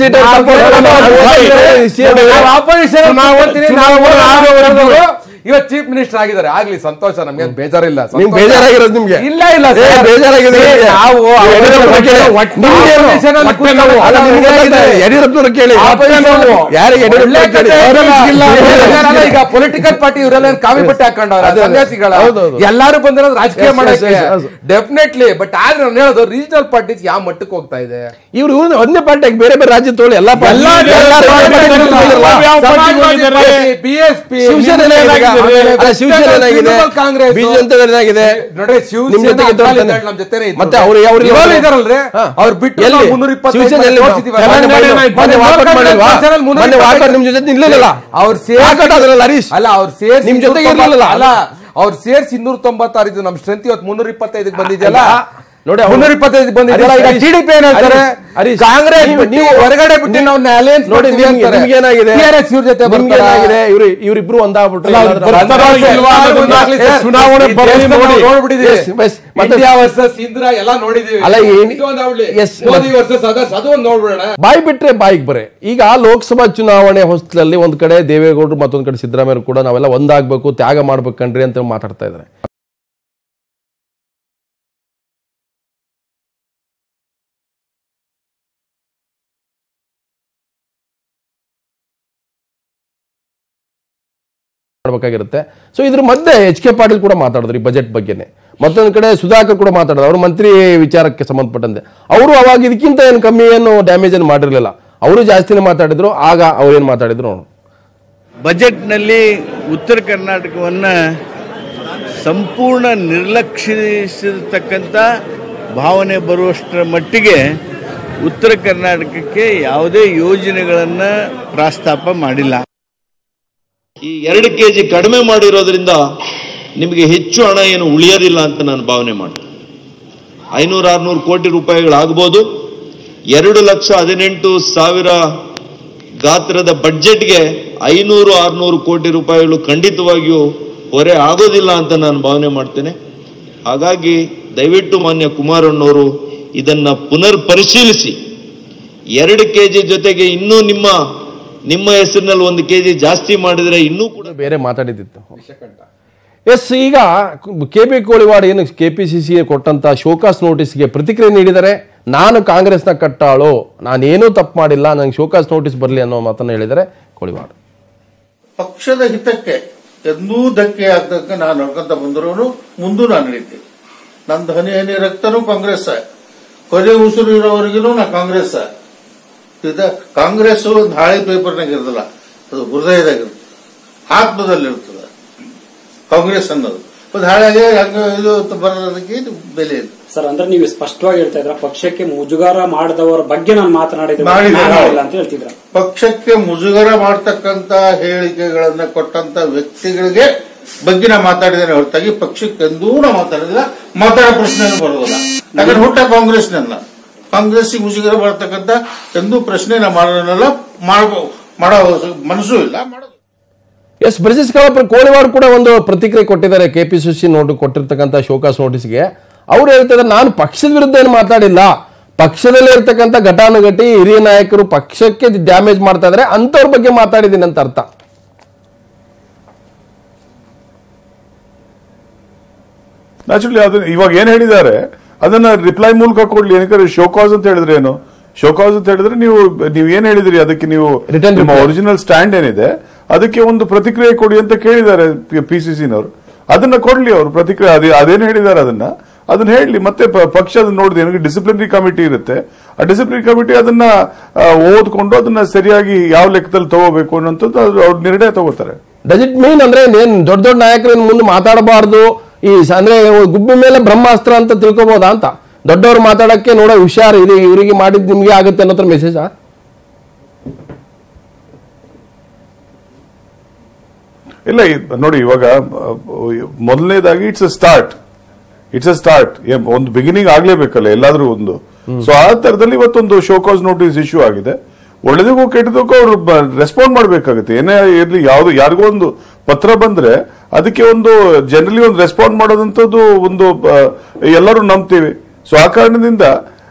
ಸೀಟ್ ಇವತ್ತು ಚೀಫ್ ಮಿನಿಸ್ಟರ್ ಆಗಿದ್ದಾರೆ, ಆಗ್ಲಿ ಸಂತೋಷ, ನಮ್ಗೆ ಬೇಜಾರಿಲ್ಲ. ನಿಮ್ಗೆ ಬೇಜಾರಾಗಿರೋದು ನಿಮ್ಗೆ ಇಲ್ಲ ಇಲ್ಲ ಬೇಜಾರಾಗಿದೆ. ಯಡಿಯೂರಪ್ಪನವ್ರು ಕೇಳಿ, ಯಾರಿಗೆ ಈಗ ಪೊಲಿಟಿಕಲ್ ಪಾರ್ಟಿ ಇವರೆಲ್ಲ ಕಾವಿ ಬಟ್ಟೆ ಹಾಕೊಂಡವ್ರ ಸನ್ಯಾಸಿಗಳ, ಎಲ್ಲಾರು ಬಂದಿರೋದು ರಾಜಕೀಯ ಮಾಡಕ್ಕೆ ಡೆಫಿನೆಟ್ಲಿ. ಬಟ್ ಆದ್ರೆ ನಾನು ಹೇಳೋದು ರೀಜನಲ್ ಪಾರ್ಟೀಸ್ ಯಾವ ಮಟ್ಟಕ್ಕೆ ಹೋಗ್ತಾ ಇದೆ. ಇವ್ರು ಒಂದೇ ಪಾರ್ಟಿ ಬೇರೆ ಬೇರೆ ರಾಜ್ಯ ತೋಳಿ ಎಲ್ಲ ಬಿಎಸ್ಪಿ ಶಿವಸೇನೆ ಕಾಂಗ್ರೆಸ್ ಬಿಜೆಪಿ ಮತ್ತೆ ಅವರು ಇದಾರಲ್ರಿ, ಅವ್ರು ಬಿಟ್ಟು 320 ನಿಮ್ ಜೊತೆ ನಿಲ್ಲಲಿಲ್ಲ, ಅವ್ರು ಹರೀಶ್ ಅಲ್ಲ, ಅವ್ರು ಸೇರ್ಸಿ ನಿಮ್ ಜೊತೆಗೆ ಇರಲಿಲ್ಲ. ಅಲ್ಲ, ಅವ್ರು ಸೇರ್ಸಿ 296 ನಮ್ ಸ್ಟ್ರೆಂತ್ ಇವತ್ತು 325 ಬಂದಿದೆಯಲ್ಲ ನೋಡಿ, 325 ಬಂದಿದ್ದಲ್ಲ. ಈಗ ಟಿಡಿಪಿ ಏನ್ ಹೇಳ್ತಾರೆ, ಕಾಂಗ್ರೆಸ್ ನೀವು ಹೊರಗಡೆ ಬಿಟ್ಟು ನಾವು ಅಲಯನ್ಸ್ ನೋಡಿ, ನಿಮ್ಗೇನಾಗಿದೆ, ಇವ್ರ ಜೊತೆ ಏನಾಗಿದೆ, ಇವರಿಬ್ರು ಒಂದಾಗ್ಬಿಟ್ರೆ ಚುನಾವಣೆ ಇಂಡಿಯಾ ವರ್ಸಸ್ ಇಂದಿರಾ ಎಲ್ಲ ನೋಡಿದೀವಿ. ಅಲ್ಲ, ಮೋದಿ ವರ್ಸಸ್ ಅದರ್ಸ್ ಅದು ಒಂದು ನೋಡ್ಬಿಡೋಣ. ಬಾಯಿ ಬಿಟ್ರೆ ಬಾಯಿಗೆ ಬರೆ. ಈಗ ಲೋಕಸಭಾ ಚುನಾವಣೆ ಹೊಸದಲ್ಲಿ ಒಂದ್ ಕಡೆ ದೇವೇಗೌಡರು ಮತ್ತೊಂದ್ ಕಡೆ ಸಿದ್ದರಾಮಯ್ಯ ಕೂಡ ನಾವೆಲ್ಲ ಒಂದಾಗ್ಬೇಕು, ತ್ಯಾಗ ಮಾಡ್ಬೇಕನ್ರಿ ಅಂತ ಮಾತಾಡ್ತಾ ಇದ್ದಾರೆ. ಮಾಡಬೇಕಾಗಿರುತ್ತೆ. ಸೊ ಇದ್ರ ಮಧ್ಯೆ ಎಚ್ ಕೆ ಪಾಟೀಲ್ ಕೂಡ ಮಾತಾಡಿದ್ರು ಈ ಬಜೆಟ್ ಬಗ್ಗೆನೆ. ಮತ್ತೊಂದು ಕಡೆ ಸುಧಾಕರ್ ಕೂಡ ಮಾತಾಡಿದ್ರು, ಅವರು ಮಂತ್ರಿ ವಿಚಾರಕ್ಕೆ ಸಂಬಂಧಪಟ್ಟಂತೆ. ಅವರು ಅವಾಗ ಇದಕ್ಕಿಂತ ಏನು ಕಮ್ಮಿ ಏನು ಡ್ಯಾಮೇಜ್ ಏನು ಮಾಡಿರಲಿಲ್ಲ, ಅವರು ಜಾಸ್ತಿನೇ ಮಾತಾಡಿದ್ರು. ಆಗ ಅವ್ರೇನು ಮಾತಾಡಿದ್ರು, ಬಜೆಟ್ನಲ್ಲಿ ಉತ್ತರ ಕರ್ನಾಟಕವನ್ನ ಸಂಪೂರ್ಣ ನಿರ್ಲಕ್ಷಿಸಿರ್ತಕ್ಕಂಥ ಭಾವನೆ ಬರುವಷ್ಟರ ಮಟ್ಟಿಗೆ ಉತ್ತರ ಕರ್ನಾಟಕಕ್ಕೆ ಯಾವುದೇ ಯೋಜನೆಗಳನ್ನು ಪ್ರಸ್ತಾಪ ಮಾಡಿಲ್ಲ. ಈ 2 kg ಕಡಿಮೆ ಮಾಡಿರೋದ್ರಿಂದ ನಿಮಗೆ ಹೆಚ್ಚು ಹಣ ಏನು ಉಳಿಯೋದಿಲ್ಲ ಅಂತ ನಾನು ಭಾವನೆ ಮಾಡ್ತೀನಿ. 500-600 ಕೋಟಿ ರೂಪಾಯಿಗಳಾಗಬಹುದು. 2,18,000 ಗಾತ್ರದ ಬಡ್ಜೆಟ್ಗೆ 500-600 ಕೋಟಿ ರೂಪಾಯಿಗಳು ಖಂಡಿತವಾಗಿಯೂ ಹೊರೆ ಆಗೋದಿಲ್ಲ ಅಂತ ನಾನು ಭಾವನೆ ಮಾಡ್ತೇನೆ. ಹಾಗಾಗಿ ದಯವಿಟ್ಟು ಮಾನ್ಯ ಕುಮಾರಣ್ಣವರು ಇದನ್ನ ಪುನರ್ ಪರಿಶೀಲಿಸಿ 2 kg ಜೊತೆಗೆ ಇನ್ನೂ ನಿಮ್ಮ ಹೆಸರಿನಲ್ಲಿ 1 kg ಜಾಸ್ತಿ ಮಾಡಿದ್ರೆ ಇನ್ನೂ ಕೂಡ ಬೇರೆ ಮಾತಾಡಿದ್ದು. ಎಸ್, ಈಗ KB ಕೋಳಿವಾಡ್ ಏನು KPCC ಕೊಟ್ಟಂತ ಶೋಕಾಸ್ ನೋಟಿಸ್ಗೆ ಪ್ರತಿಕ್ರಿಯೆ ನೀಡಿದರೆ, ನಾನು ಕಾಂಗ್ರೆಸ್ನ ಕಟ್ಟಾಳು, ನಾನೇನೂ ತಪ್ಪು ಮಾಡಿಲ್ಲ, ನಂಗೆ ಶೋಕಾಸ್ ನೋಟಿಸ್ ಬರಲಿ ಅನ್ನೋ ಮಾತನ್ನು ಹೇಳಿದರೆ ಕೋಳಿವಾಡ್. ಪಕ್ಷದ ಹಿತಕ್ಕೆ ಎಂದೂ ಧಕ್ಕೆ ಆಗ್ತಕ್ಕೆ ನಾನು ನಡ್ಕೊಂತ ಬಂದಿರೋನು, ಮುಂದೂ ನಾನು ನಡೀತೀನಿ. ನಂದು ಹನಿ ಹನಿ ರಕ್ತನೂ ಕಾಂಗ್ರೆಸ್, ಕೊನೆ ಉಸಿರು ಇರೋವರೆಗೂ ನಾ ಕಾಂಗ್ರೆಸ್. ಕಾಂಗ್ರೆಸ್ ಒಂದು ಹಾಳೆ ಪೇಪರ್ನಾಗ ಇರೋದಿಲ್ಲ, ಅದು ಹೃದಯದಾಗಿರ್ತದೆ, ಆತ್ಮದಲ್ಲಿರ್ತದೆ ಕಾಂಗ್ರೆಸ್ ಅನ್ನೋದು. ಒಂದು ಹಾಳೆಗೆ ಇದು ಬರೋದಕ್ಕೆ ಬೆಲೆ ಇಲ್ಲ ಸರ್. ಅಂದ್ರೆ ನೀವು ಸ್ಪಷ್ಟವಾಗಿ ಹೇಳ್ತಾ ಇದ್ರ, ಪಕ್ಷಕ್ಕೆ ಮುಜುಗರ ಮಾಡಿದವರ ಬಗ್ಗೆ ನಾನು ಮಾತನಾಡಿಲ್ಲ ಅಂತ ಹೇಳ್ತಿದ್ರ. ಪಕ್ಷಕ್ಕೆ ಮುಜುಗರ ಮಾಡತಕ್ಕಂತ ಹೇಳಿಕೆಗಳನ್ನ ಕೊಟ್ಟಂತ ವ್ಯಕ್ತಿಗಳಿಗೆ ಬಗ್ಗೆ ನಾ ಮಾತಾಡಿದ್ದೇನೆ ಹೊರತಾಗಿ ಪಕ್ಷಕ್ಕೆ ಎಂದೂ ನಾ ಮಾತಾಡಿದಿಲ್ಲ, ಮಾತಾಡೋ ಪ್ರಶ್ನೆ ಬರೋದಿಲ್ಲ. ಯಾಕಂದ್ರೆ ಹುಟ್ಟ ಕಾಂಗ್ರೆಸ್ನಲ್ಲ, ಕಾಂಗ್ರೆಸ್ಗೆ ಮುಜುಗರ ಮಾಡತಕ್ಕಂತ ಎಂದೂ ಪ್ರಶ್ನೆ ನಾ ಮಾಡೋನಲ್ಲ, ಮಾಡೋ ಮನಸ್ಸು ಇಲ್ಲ, ಮಾಡೋದು. ಎಸ್, ಬ್ರಿಜೇಶ್ ಕಾಳಪ್ಪ ಕೋಳಿವಾಡ್ ಕೂಡ ಒಂದು ಪ್ರತಿಕ್ರಿಯೆ ಕೊಟ್ಟಿದ್ದಾರೆ KPCC ಕೊಟ್ಟಿರ್ತಕ್ಕಂಥ ಶೋಕಾಸ್ ನೋಟಿಸ್ಗೆ. ಅವ್ರು ಹೇಳ್ತಿದ್ದಾರೆ, ನಾನು ಪಕ್ಷದ ವಿರುದ್ಧ ಏನು ಮಾತಾಡಿಲ್ಲ, ಪಕ್ಷದಲ್ಲೇ ಇರ್ತಕ್ಕಂಥ ಘಟಾನುಘಟಿ ಹಿರಿಯ ನಾಯಕರು ಪಕ್ಷಕ್ಕೆ ಡ್ಯಾಮೇಜ್ ಮಾಡ್ತಾ ಇದ್ದಾರೆ ಅಂತವ್ರ ಬಗ್ಗೆ ಮಾತಾಡಿದ್ದೀನಿ ಅಂತ ಅರ್ಥ. ನ್ಯಾಚುರಲಿ ಅದು ಇವಾಗ ಏನ್ ಹೇಳಿದ್ದಾರೆ ಅದನ್ನ ರಿಪ್ಲೈ ಮೂಲಕ ಕೊಡ್ಲಿ. ಏನಕ್ಕೆ ಶೋಕಾಸ್ ಅಂತ ಹೇಳಿದ್ರೆ ಏನು, ಶೋಕಾಸ್ ಅಂತ ಹೇಳಿದ್ರೆ ನೀವು ಏನ್ ಹೇಳಿದ್ರಿ ಅದಕ್ಕೆ ನೀವು ನಿಮ್ಮ ಒರಿಜಿನಲ್ ಸ್ಟ್ಯಾಂಡ್ ಏನಿದೆ ಅದಕ್ಕೆ ಒಂದು ಪ್ರತಿಕ್ರಿಯೆ ಕೊಡಿ ಅಂತ ಕೇಳಿದ್ದಾರೆ PCCನವರು. ಅದನ್ನ ಕೊಡ್ಲಿ ಅವರು ಪ್ರತಿಕ್ರಿಯೆ, ಅದೇನು ಹೇಳಿದ್ದಾರೆ ಅದನ್ನ ಹೇಳಿ. ಮತ್ತೆ ಪಕ್ಷ ಅದನ್ನ ನೋಡಿದೆ, ನನಗೆ ಡಿಸಿಪ್ಲಿನರಿ ಕಮಿಟಿ ಇರುತ್ತೆ, ಆ ಡಿಸಿಪ್ಲಿನರಿ ಕಮಿಟಿ ಅದನ್ನ ಓದ್ಕೊಂಡು ಅದನ್ನ ಸರಿಯಾಗಿ ಯಾವ ಲೆಕ್ಕದಲ್ಲಿ ತಗೋಬೇಕು ಅನ್ನೋಂಥದ್ದು ಅವ್ರ ನಿರ್ಣಯ ತಗೋತಾರೆ. ಡಸ್ ಇಟ್ ಮೀನ್ ಅಂದ್ರೆ ದೊಡ್ಡ ದೊಡ್ಡ ನಾಯಕರ ಮುಂದೆ ಮಾತಾಡಬಾರ್ದು, ಈ ಅಂದ್ರೆ ಗುಬ್ಬಿ ಮೇಲೆ ಬ್ರಹ್ಮಾಸ್ತ್ರ ಅಂತ ತಿಳ್ಕೊಬಹುದಾ ಅಂತ? ದೊಡ್ಡವರು ಮಾತಾಡಕ್ಕೆ ನೋಡೋ ಹುಷಾರ್, ಇದು ಇವರಿಗೆ ಮಾಡಿದ್ ನಿಮ್ಗೆ ಆಗುತ್ತೆ ಅನ್ನೋ ಮೆಸೇಜ್. ಇಲ್ಲ ನೋಡಿ, ಇವಾಗ ಮೊದಲನೇದಾಗಿ ಇಟ್ಸ್ ಅ ಸ್ಟಾರ್ಟ್, ಒಂದು ಬಿಗಿನಿಂಗ್ ಆಗ್ಲೇಬೇಕಲ್ಲ ಎಲ್ಲಾದ್ರೂ ಒಂದು. ಸೊ ಆ ತರದಲ್ಲಿ ಇವತ್ತೊಂದು ಶೋಕಾಸ್ ನೋಟಿಸ್ ಇಶ್ಯೂ ಆಗಿದೆ. ಒಳ್ಳೇದಕ್ಕೂ ಕೆಟ್ಟದಕ್ಕೂ ಅವರು ರೆಸ್ಪಾಂಡ್ ಮಾಡಬೇಕಾಗುತ್ತೆ. ಏನೇ ಇರ್ಲಿ, ಯಾವ್ದು ಯಾರಿಗೋ ಒಂದು ಪತ್ರ ಬಂದ್ರೆ ಅದಕ್ಕೆ ಒಂದು ಜನರಲಿ ಒಂದು ರೆಸ್ಪಾಂಡ್ ಮಾಡೋದಂಥದ್ದು ಒಂದು ಎಲ್ಲರೂ ನಂಬ್ತೀವಿ. ಸೊ ಆ ಕಾರಣದಿಂದ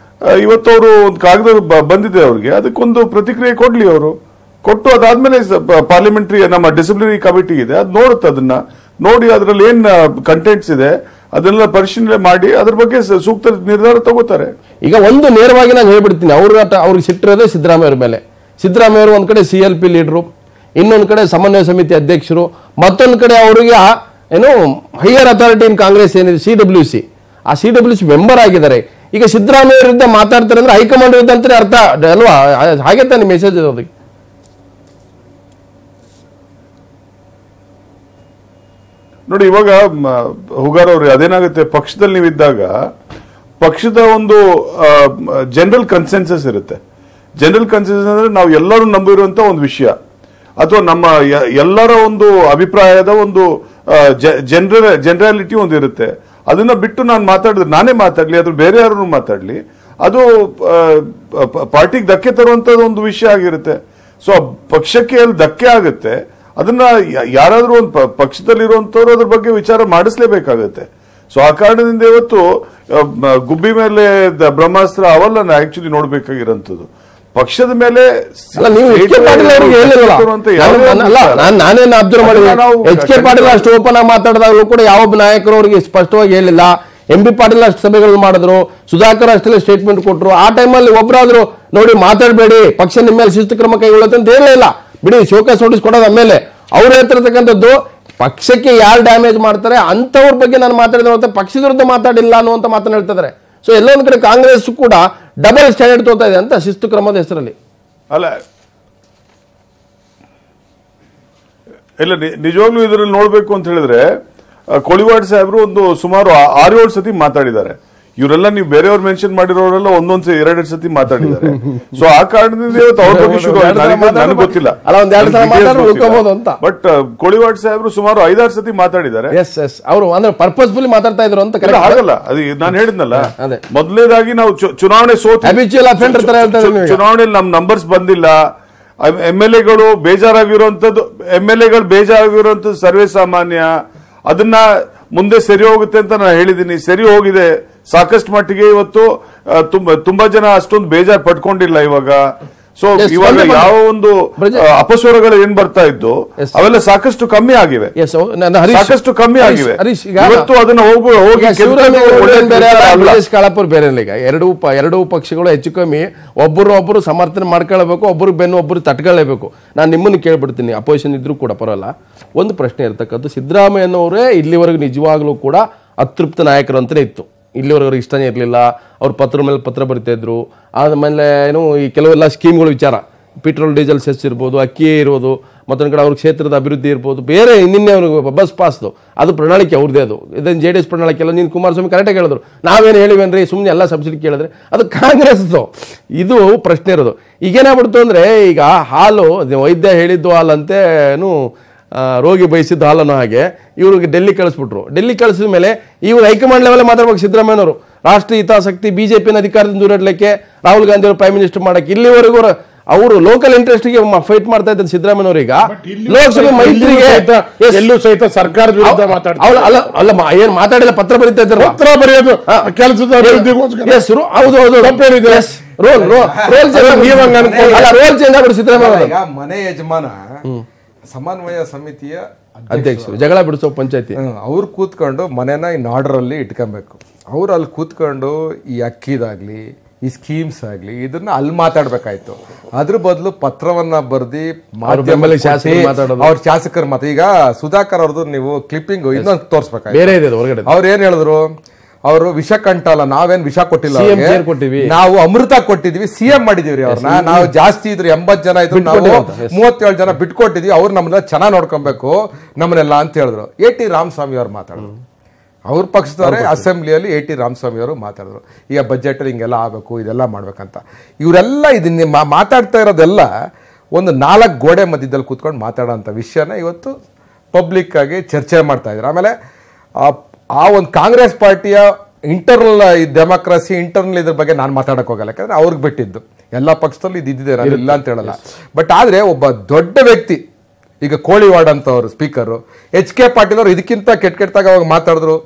ಇವತ್ತು ಅವರು ಒಂದು ಕಾಗದ ಬಂದಿದೆ ಅವ್ರಿಗೆ, ಅದಕ್ಕೊಂದು ಪ್ರತಿಕ್ರಿಯೆ ಕೊಡ್ಲಿ ಅವರು. ಕೊಟ್ಟು ಅದಾದ್ಮೇಲೆ ಪಾರ್ಲಿಮೆಂಟರಿ ನಮ್ಮ ಡಿಸಿಪ್ಲಿನರಿ ಕಮಿಟಿ ಇದೆ, ಅದು ನೋಡುತ್ತೆ. ಅದನ್ನ ನೋಡಿ ಅದರಲ್ಲಿ ಏನ್ ಕಂಟೆಂಟ್ಸ್ ಇದೆ ಅದನ್ನೆಲ್ಲ ಪರಿಶೀಲನೆ ಮಾಡಿ ಅದ್ರ ಬಗ್ಗೆ ಸೂಕ್ತ ನಿರ್ಧಾರ ತಗೋತಾರೆ. ಈಗ ಒಂದು ನೇರವಾಗಿ ನಾನು ಹೇಳ್ಬಿಡ್ತೀನಿ, ಅವ್ರಿಗೆ ಸಿಟ್ಟಿರೋದೇ ಸಿದ್ದರಾಮಯ್ಯ ಮೇಲೆ. ಸಿದ್ದರಾಮಯ್ಯ ಅವರು ಒಂದ್ ಕಡೆ CLP ಲೀಡರು, ಇನ್ನೊಂದ್ ಕಡೆ ಸಮನ್ವಯ ಸಮಿತಿ ಅಧ್ಯಕ್ಷರು, ಮತ್ತೊಂದ್ ಕಡೆ ಅವರಿಗೆ ಏನು ಹೈಯರ್ ಅಥಾರಿಟಿ ಇನ್ ಕಾಂಗ್ರೆಸ್ ಏನಿದೆ CWC, ಆ CWC ಮೆಂಬರ್ ಆಗಿದ್ದಾರೆ. ಈಗ ಸಿದ್ದರಾಮಯ್ಯ ವಿರುದ್ಧ ಮಾತಾಡ್ತಾರೆ ಅಂದ್ರೆ ಹೈಕಮಾಂಡ್ ವಿರುದ್ಧ ಅಂತಾನೆ ಅರ್ಥ ಅಲ್ವಾ? ಹಾಗೆ ತಾನೆ ಮೆಸೇಜ್ ಇರೋದು. ನೋಡಿ, ಇವಾಗ ಹುಗಾರ್ ಅವ್ರೆ ಅದೇನಾಗುತ್ತೆ, ಪಕ್ಷದಲ್ಲಿ ನೀವಿದ್ದಾಗ ಪಕ್ಷದ ಒಂದು ಜನರಲ್ ಕನ್ಸೆನ್ಸಸ್ ಇರುತ್ತೆ. ಜನರಲ್ ಕನ್ಸೆನ್ಸಸ್ ಅಂದ್ರೆ ನಾವು ಎಲ್ಲರೂ ನಂಬಿರುವಂತ ಒಂದು ವಿಷಯ ಅಥವಾ ನಮ್ಮ ಎಲ್ಲರ ಒಂದು ಅಭಿಪ್ರಾಯದ ಒಂದು ಜನರಾಲಿಟಿ ಒಂದು ಇರುತ್ತೆ. ಅದನ್ನ ಬಿಟ್ಟು ನಾನು ಮಾತಾಡಿದ್ರೆ ನಾನೇ ಮಾತಾಡ್ಲಿ, ಅದ್ರ ಬೇರೆ ಯಾರು ಮಾತಾಡ್ಲಿ, ಅದು ಪಾರ್ಟಿಗೆ ಧಕ್ಕೆ ತರುವಂತದ್ದು ಒಂದು ವಿಷಯ ಆಗಿರುತ್ತೆ. ಸೊ ಪಕ್ಷಕ್ಕೆ ಅಲ್ಲಿ ಧಕ್ಕೆ ಆಗುತ್ತೆ. ಅದನ್ನ ಯಾರಾದ್ರೂ ಒಂದು ಪಕ್ಷದಲ್ಲಿರುವಂತವ್ರು ಅದ್ರ ಬಗ್ಗೆ ವಿಚಾರ ಮಾಡಿಸ್ಲೇಬೇಕಾಗತ್ತೆ. ಸೊ ಆ ಕಾರಣದಿಂದ ಇವತ್ತು ಗುಬ್ಬಿ ಮೇಲೆ ಬ್ರಹ್ಮಾಸ್ತ್ರ ಅವೆಲ್ಲ ಆಕ್ಚುಲಿ ನೋಡ್ಬೇಕಾಗಿರೋಂಥದ್ದು. ಪಕ್ಷದ ಮೇಲೆ ನಾನೇನು ಅಬ್ಸರ್ವ್ ಮಾಡಿದ್ರೆ HK ಪಾಟೀಲ್ ಅಷ್ಟು ಓಪನ್ ಆಗಿ ಮಾತಾಡಿದಾಗಲೂ ಕೂಡ ಯಾವೊಬ್ಬ ನಾಯಕರು ಅವರಿಗೆ ಸ್ಪಷ್ಟವಾಗಿ ಹೇಳಿಲ್ಲ. MB ಪಾಟೀಲ್ ಅಷ್ಟು ಸಭೆಗಳು ಮಾಡಿದ್ರು, ಸುಧಾಕರ್ ಅಷ್ಟೆಲ್ಲ ಸ್ಟೇಟ್ಮೆಂಟ್ ಕೊಟ್ಟರು. ಆ ಟೈಮಲ್ಲಿ ಒಬ್ಬರಾದ್ರು ನೋಡಿ ಮಾತಾಡಬೇಡಿ, ಪಕ್ಷ ನಿಮ್ಮ ಮೇಲೆ ಶಿಸ್ತು ಕ್ರಮ ಕೈಗೊಳ್ಳುತ್ತೆ ಅಂತ ಹೇಳಿಲ್ಲ. ಬಿಡಿ, ಶೋಕಾಸ್ ನೋಟಿಸ್ ಕೊಡೋದು ಆಮೇಲೆ ಅವ್ರು ಹೇಳ್ತಿರ್ತಕ್ಕಂಥದ್ದು ಪಕ್ಷಕ್ಕೆ ಯಾರು ಡ್ಯಾಮೇಜ್ ಮಾಡ್ತಾರೆ ಅಂತವ್ರ ಬಗ್ಗೆ ನಾನು ಮಾತಾಡಿದ್ರೆ ಮತ್ತೆ ಪಕ್ಷದ ವಿರುದ್ಧ ಮಾತಾಡಿಲ್ಲ ಅನ್ನುವಂತ ಮಾತನ್ನ ಹೇಳ್ತಿದ್ದಾರೆ. ಸೊ ಎಲ್ಲೊಂದ್ ಕಡೆ ಕಾಂಗ್ರೆಸ್ ಕೂಡ ಡಬಲ್ ಸ್ಟ್ಯಾಂಡರ್ಡ್ ತೋತಾ ಇದೆ ಅಂತ ಶಿಸ್ತು ಕ್ರಮದ ಹೆಸರಲ್ಲಿ. ಅಲ್ಲ ಇಲ್ಲ, ನಿಜವಾಗ್ಲೂ ಇದರಲ್ಲಿ ನೋಡ್ಬೇಕು ಅಂತ ಹೇಳಿದ್ರೆ ಕೋಳಿವಾಡ್ ಸಾಹೇಬ್ರು ಒಂದು ಸುಮಾರು 6-7 ಸತಿ ಮಾತಾಡಿದ್ದಾರೆ. ಇವರೆಲ್ಲ ನೀವು ಬೇರೆಯವ್ರು ಮೆನ್ಷನ್ ಮಾಡಿರೋರೆಲ್ಲ ಒಂದೊಂದ್ 2 ಸತಿ ಮಾತಾಡಿದ್ದಾರೆ. ಸೊ ಆ ಕಾರಣದಿಂದ ಇವತ್ತು ಅವ್ರ ಬಗ್ಗೆ ಶುರು ನನಗೆ ಗೊತ್ತಿಲ್ಲ, ಬಟ್ ಕೋಳಿವಾಡ್ ಸಾಹೇಬ್ರು ಸುಮಾರು 5-6 ಸತಿ ಮಾತಾಡಿದ್ದಾರೆ. ಅವರು ಅಂದ್ರೆ ಪರ್ಪಸ್ಫುಲಿ ಮಾತಾಡ್ತಾ ಇದ್ರು ಅಂತ ಆಗಲ್ಲ. ಅದು ನಾನು ಹೇಳಿದ್ನಲ್ಲ, ಮೊದಲನೇದಾಗಿ ನಾವು ಚುನಾವಣೆ ಚುನಾವಣೆಯಲ್ಲಿ ನಮ್ ನಂಬರ್ಸ್ ಬಂದಿಲ್ಲ, MLAಗಳು ಬೇಜಾರಾಗಿರುವಂತದ್ದು ಸರ್ವೇ ಸಾಮಾನ್ಯ. ಅದನ್ನ ಮುಂದೆ ಸರಿ ಹೋಗುತ್ತೆ ಅಂತ ನಾನು ಹೇಳಿದ್ದೀನಿ. ಸರಿ ಹೋಗಿದೆ ಸಾಕಷ್ಟು ಮಟ್ಟಿಗೆ. ಇವತ್ತು ತುಂಬಾ ಜನ ಅಷ್ಟೊಂದು ಬೇಜಾರು ಪಡ್ಕೊಂಡಿಲ್ಲ ಇವಾಗ. ಸೊ ಇವಾಗ ಯಾವ ಒಂದು ಅಪಸ್ವರಗಳು ಏನ್ ಬರ್ತಾ ಇದ್ದು ಅವೆಲ್ಲ ಸಾಕಷ್ಟು ಕಮ್ಮಿ ಆಗಿವೆ. ಇವತ್ತು ಅದನ್ನ ಕಾಳಪುರ್ ಬೇರೆ ಈಗ ಎರಡೂ ಪಕ್ಷಗಳು ಹೆಚ್ಚು ಕಮ್ಮಿ ಒಬ್ಬರು ಸಮರ್ಥನೆ ಮಾಡ್ಕೊಳ್ಬೇಕು, ಒಬ್ಬರು ಬೆನ್ನು ಒಬ್ಬರು ತಟ್ಕೊಳ್ಳೇಬೇಕು. ನಾನು ನಿಮ್ಮನ್ನು ಕೇಳ್ಬಿಡ್ತೀನಿ, ಅಪೋಸಿಷನ್ ಇದ್ರೂ ಕೂಡ ಪರವಾಗಿಲ್ಲ. ಒಂದು ಪ್ರಶ್ನೆ ಇರ್ತಕ್ಕಂಥ, ಸಿದ್ದರಾಮಯ್ಯನವರೇ ಇಲ್ಲಿವರೆಗೂ ನಿಜವಾಗ್ಲೂ ಕೂಡ ಅತೃಪ್ತ ನಾಯಕರು ಅಂತಾನೆ ಇತ್ತು. ಇಲ್ಲಿವರೆಗೂ ಇಷ್ಟನೇ ಇರಲಿಲ್ಲ. ಅವ್ರು ಪತ್ರ ಮೇಲೆ ಪತ್ರ ಬರಿತಾ ಇದ್ರು. ಆಮೇಲೆ ಏನು ಈ ಕೆಲವೆಲ್ಲ ಸ್ಕೀಮ್ಗಳ ವಿಚಾರ, ಪೆಟ್ರೋಲ್ ಡೀಸೆಲ್ ಸೆಸ್ ಇರ್ಬೋದು, ಅಕ್ಕಿ ಇರ್ಬೋದು, ಮತ್ತೊಂದು ಕಡೆ ಅವ್ರ ಕ್ಷೇತ್ರದ ಅಭಿವೃದ್ಧಿ ಇರ್ಬೋದು, ಬೇರೆ ನಿನ್ನೆ ಅವ್ರಿಗೆ ಬಸ್ ಪಾಸ್ದು ಅದು ಪ್ರಣಾಳಿಕೆ ಅವ್ರದ್ದೇ. ಅದು ಇದನ್ನು JDS ಪ್ರಣಾಳಿಕೆ ಎಲ್ಲ. ನೀನು ಕುಮಾರಸ್ವಾಮಿ ಕರೆಕ್ಟಾಗಿ ಹೇಳಿದ್ರು, ನಾವೇನು ಹೇಳಿವೇನ್ರಿ ಸುಮ್ಮನೆ ಎಲ್ಲ ಸಬ್ಸಿಡಿ ಕೇಳಿದ್ರೆ ಅದು ಕಾಂಗ್ರೆಸ್ದು. ಇದು ಪ್ರಶ್ನೆ ಇರೋದು. ಈಗೇನಾಗ್ಬಿಡ್ತು ಅಂದರೆ, ಈಗ ಹಾಲು ವೈದ್ಯ ಹೇಳಿದ್ದು ಹಾಲಂತೆ ರೋಗಿ ಬಯಸಿದ್ದು ಹಾಲನ್ನು ಹಾಗೆ ಇವ್ರಿಗೆ ಡೆಲ್ಲಿ ಕಳಿಸ್ಬಿಟ್ರು. ಡೆಲ್ಲಿ ಕಳಿಸಿದ ಮೇಲೆ ಇವ್ರು ಹೈಕಮಾಂಡ್ ಲೆವೆಲ್ ಮಾತಾಡ್ಬೇಕು. ಸಿದ್ದರಾಮಯ್ಯನವರು ರಾಷ್ಟ್ರೀಯ ಹಿತಾಸಕ್ತಿ ಬಿಜೆಪಿನ ಅಧಿಕಾರದಿಂದ ದೂರ ಇಡಲಿಕ್ಕೆ, ರಾಹುಲ್ ಗಾಂಧಿ ಅವರು ಪ್ರೈಮ್ ಮಿನಿಸ್ಟರ್ ಮಾಡಕ್ಕೆ, ಇಲ್ಲಿವರೆಗೂ ಅವರು ಲೋಕಲ್ ಇಂಟ್ರೆಸ್ಟ್ಗೆ ಫೈಟ್ ಮಾಡ್ತಾ ಇದ್ದಾರೆ ಸಿದ್ದರಾಮಯ್ಯನವರೀಗ. ಲೋಕಸಭೆ ಮೈತ್ರಿಗೆ ಎಲ್ಲೂ ಸಹಿತ ಸರ್ಕಾರದ ವಿರುದ್ಧ ಅಲ್ಲ ಏನ್ ಮಾತಾಡಿಲ್ಲ, ಪತ್ರ ಬರೀತಾ ಇದ್ದಾರೆ. ಪತ್ರ ಬರೆಯೋದು ಕೆಲಸದ ಈಗ ಮನೆ ಯಜಮಾನ ಸಮನ್ವಯ ಸಮಿತಿಯ ಅಧ್ಯಕ್ಷರು ಜಗಳ ಬಿಡಿಸೋ ಪಂಚಾಯತಿ ಅವ್ರು ಕೂತ್ಕೊಂಡು ಮನೆನ ಇನ್ ಆರ್ಡರ್ ಅಲ್ಲಿ ಇಟ್ಕೊಬೇಕು. ಅವ್ರು ಅಲ್ಲಿ ಕೂತ್ಕೊಂಡು ಈ ಅಕ್ಕಿದಾಗ್ಲಿ ಈ ಸ್ಕೀಮ್ಸ್ ಆಗ್ಲಿ ಇದನ್ನ ಅಲ್ಲಿ ಮಾತಾಡ್ಬೇಕಾಯ್ತು. ಅದ್ರ ಬದಲು ಪತ್ರವನ್ನ ಬರ್ದಿ ಅವ್ರ ಶಾಸಕರು ಮಾತು. ಈಗ ಸುಧಾಕರ್ ಅವ್ರದ್ದು ನೀವು ಕ್ಲಿಪ್ಪಿಂಗ್ ಇನ್ನೊಂದು ತೋರ್ಸ್ಬೇಕಾಯ್ತು. ಅವ್ರು ಏನ್ ಹೇಳಿದ್ರು, ಅವರು ವಿಷ ಕಂಟಲ್ಲ, ನಾವೇನ್ ವಿಷ ಕೊಟ್ಟಿಲ್ಲ, ನಾವು ಅಮೃತ ಕೊಟ್ಟಿದ್ವಿ, CM ಮಾಡಿದೀವ್ರಿ ಅವ್ರನ್ನ. ನಾವು ಜಾಸ್ತಿ ಇದ್ರು 80 ಜನ ಇದ್ರು, ನಾವು 37 ಜನ ಬಿಟ್ಕೊಟ್ಟಿದ್ವಿ, ಅವ್ರು ನಮ್ಮನ್ನ ಚೆನ್ನಾಗಿ ನೋಡ್ಕೊಬೇಕು ನಮ್ಮನ್ನೆಲ್ಲ ಅಂತ ಹೇಳಿದ್ರು. AT ರಾಮಸ್ವಾಮಿ ಅವ್ರು ಮಾತಾಡಿದ್ರು. ಅವ್ರ ಪಕ್ಷದವರೇ ಅಸೆಂಬ್ಲಿಯಲ್ಲಿ AT ರಾಮಸ್ವಾಮಿ ಅವರು ಮಾತಾಡಿದ್ರು, ಈಗ ಬಜೆಟ್ ಹಿಂಗೆಲ್ಲ ಆಗಬೇಕು, ಇದೆಲ್ಲ ಮಾಡ್ಬೇಕಂತ. ಇವರೆಲ್ಲ ಇದನ್ನ ಮಾತಾಡ್ತಾ ಇರೋದೆಲ್ಲ ಒಂದು 4 ಗೋಡೆ ಮಧ್ಯದಲ್ಲಿ ಕೂತ್ಕೊಂಡು ಮಾತಾಡೋಂಥ ವಿಷಯನ ಇವತ್ತು ಪಬ್ಲಿಕ್ ಆಗಿ ಚರ್ಚೆ ಮಾಡ್ತಾ ಇದ್ರು. ಆಮೇಲೆ ಆ ಒಂದು ಕಾಂಗ್ರೆಸ್ ಪಾರ್ಟಿಯ ಇಂಟರ್ನಲ್ ಡೆಮೋಕ್ರಸಿ, ಇಂಟರ್ನಲ್ ಇದ್ರ ಬಗ್ಗೆ ನಾನು ಮಾತಾಡಕ್ ಹೋಗಲ್ಲ, ಯಾಕಂದ್ರೆ ಅವ್ರಿಗೆ ಬಿಟ್ಟಿದ್ದು. ಎಲ್ಲ ಪಕ್ಷದಲ್ಲೂ ಇದ್ದಿದೆ, ನಾನು ಇಲ್ಲ ಅಂತ ಹೇಳಲ್ಲ. ಬಟ್ ಆದ್ರೆ ಒಬ್ಬ ದೊಡ್ಡ ವ್ಯಕ್ತಿ, ಈಗ ಕೋಳಿವಾಡ್ ಅಂತವ್ರು ಸ್ಪೀಕರ್, HK ಪಾಟೀಲ್ ಅವರು ಇದಕ್ಕಿಂತ ಕೆಟ್ಟದಾಗ ಅವಾಗ ಮಾತಾಡಿದ್ರು.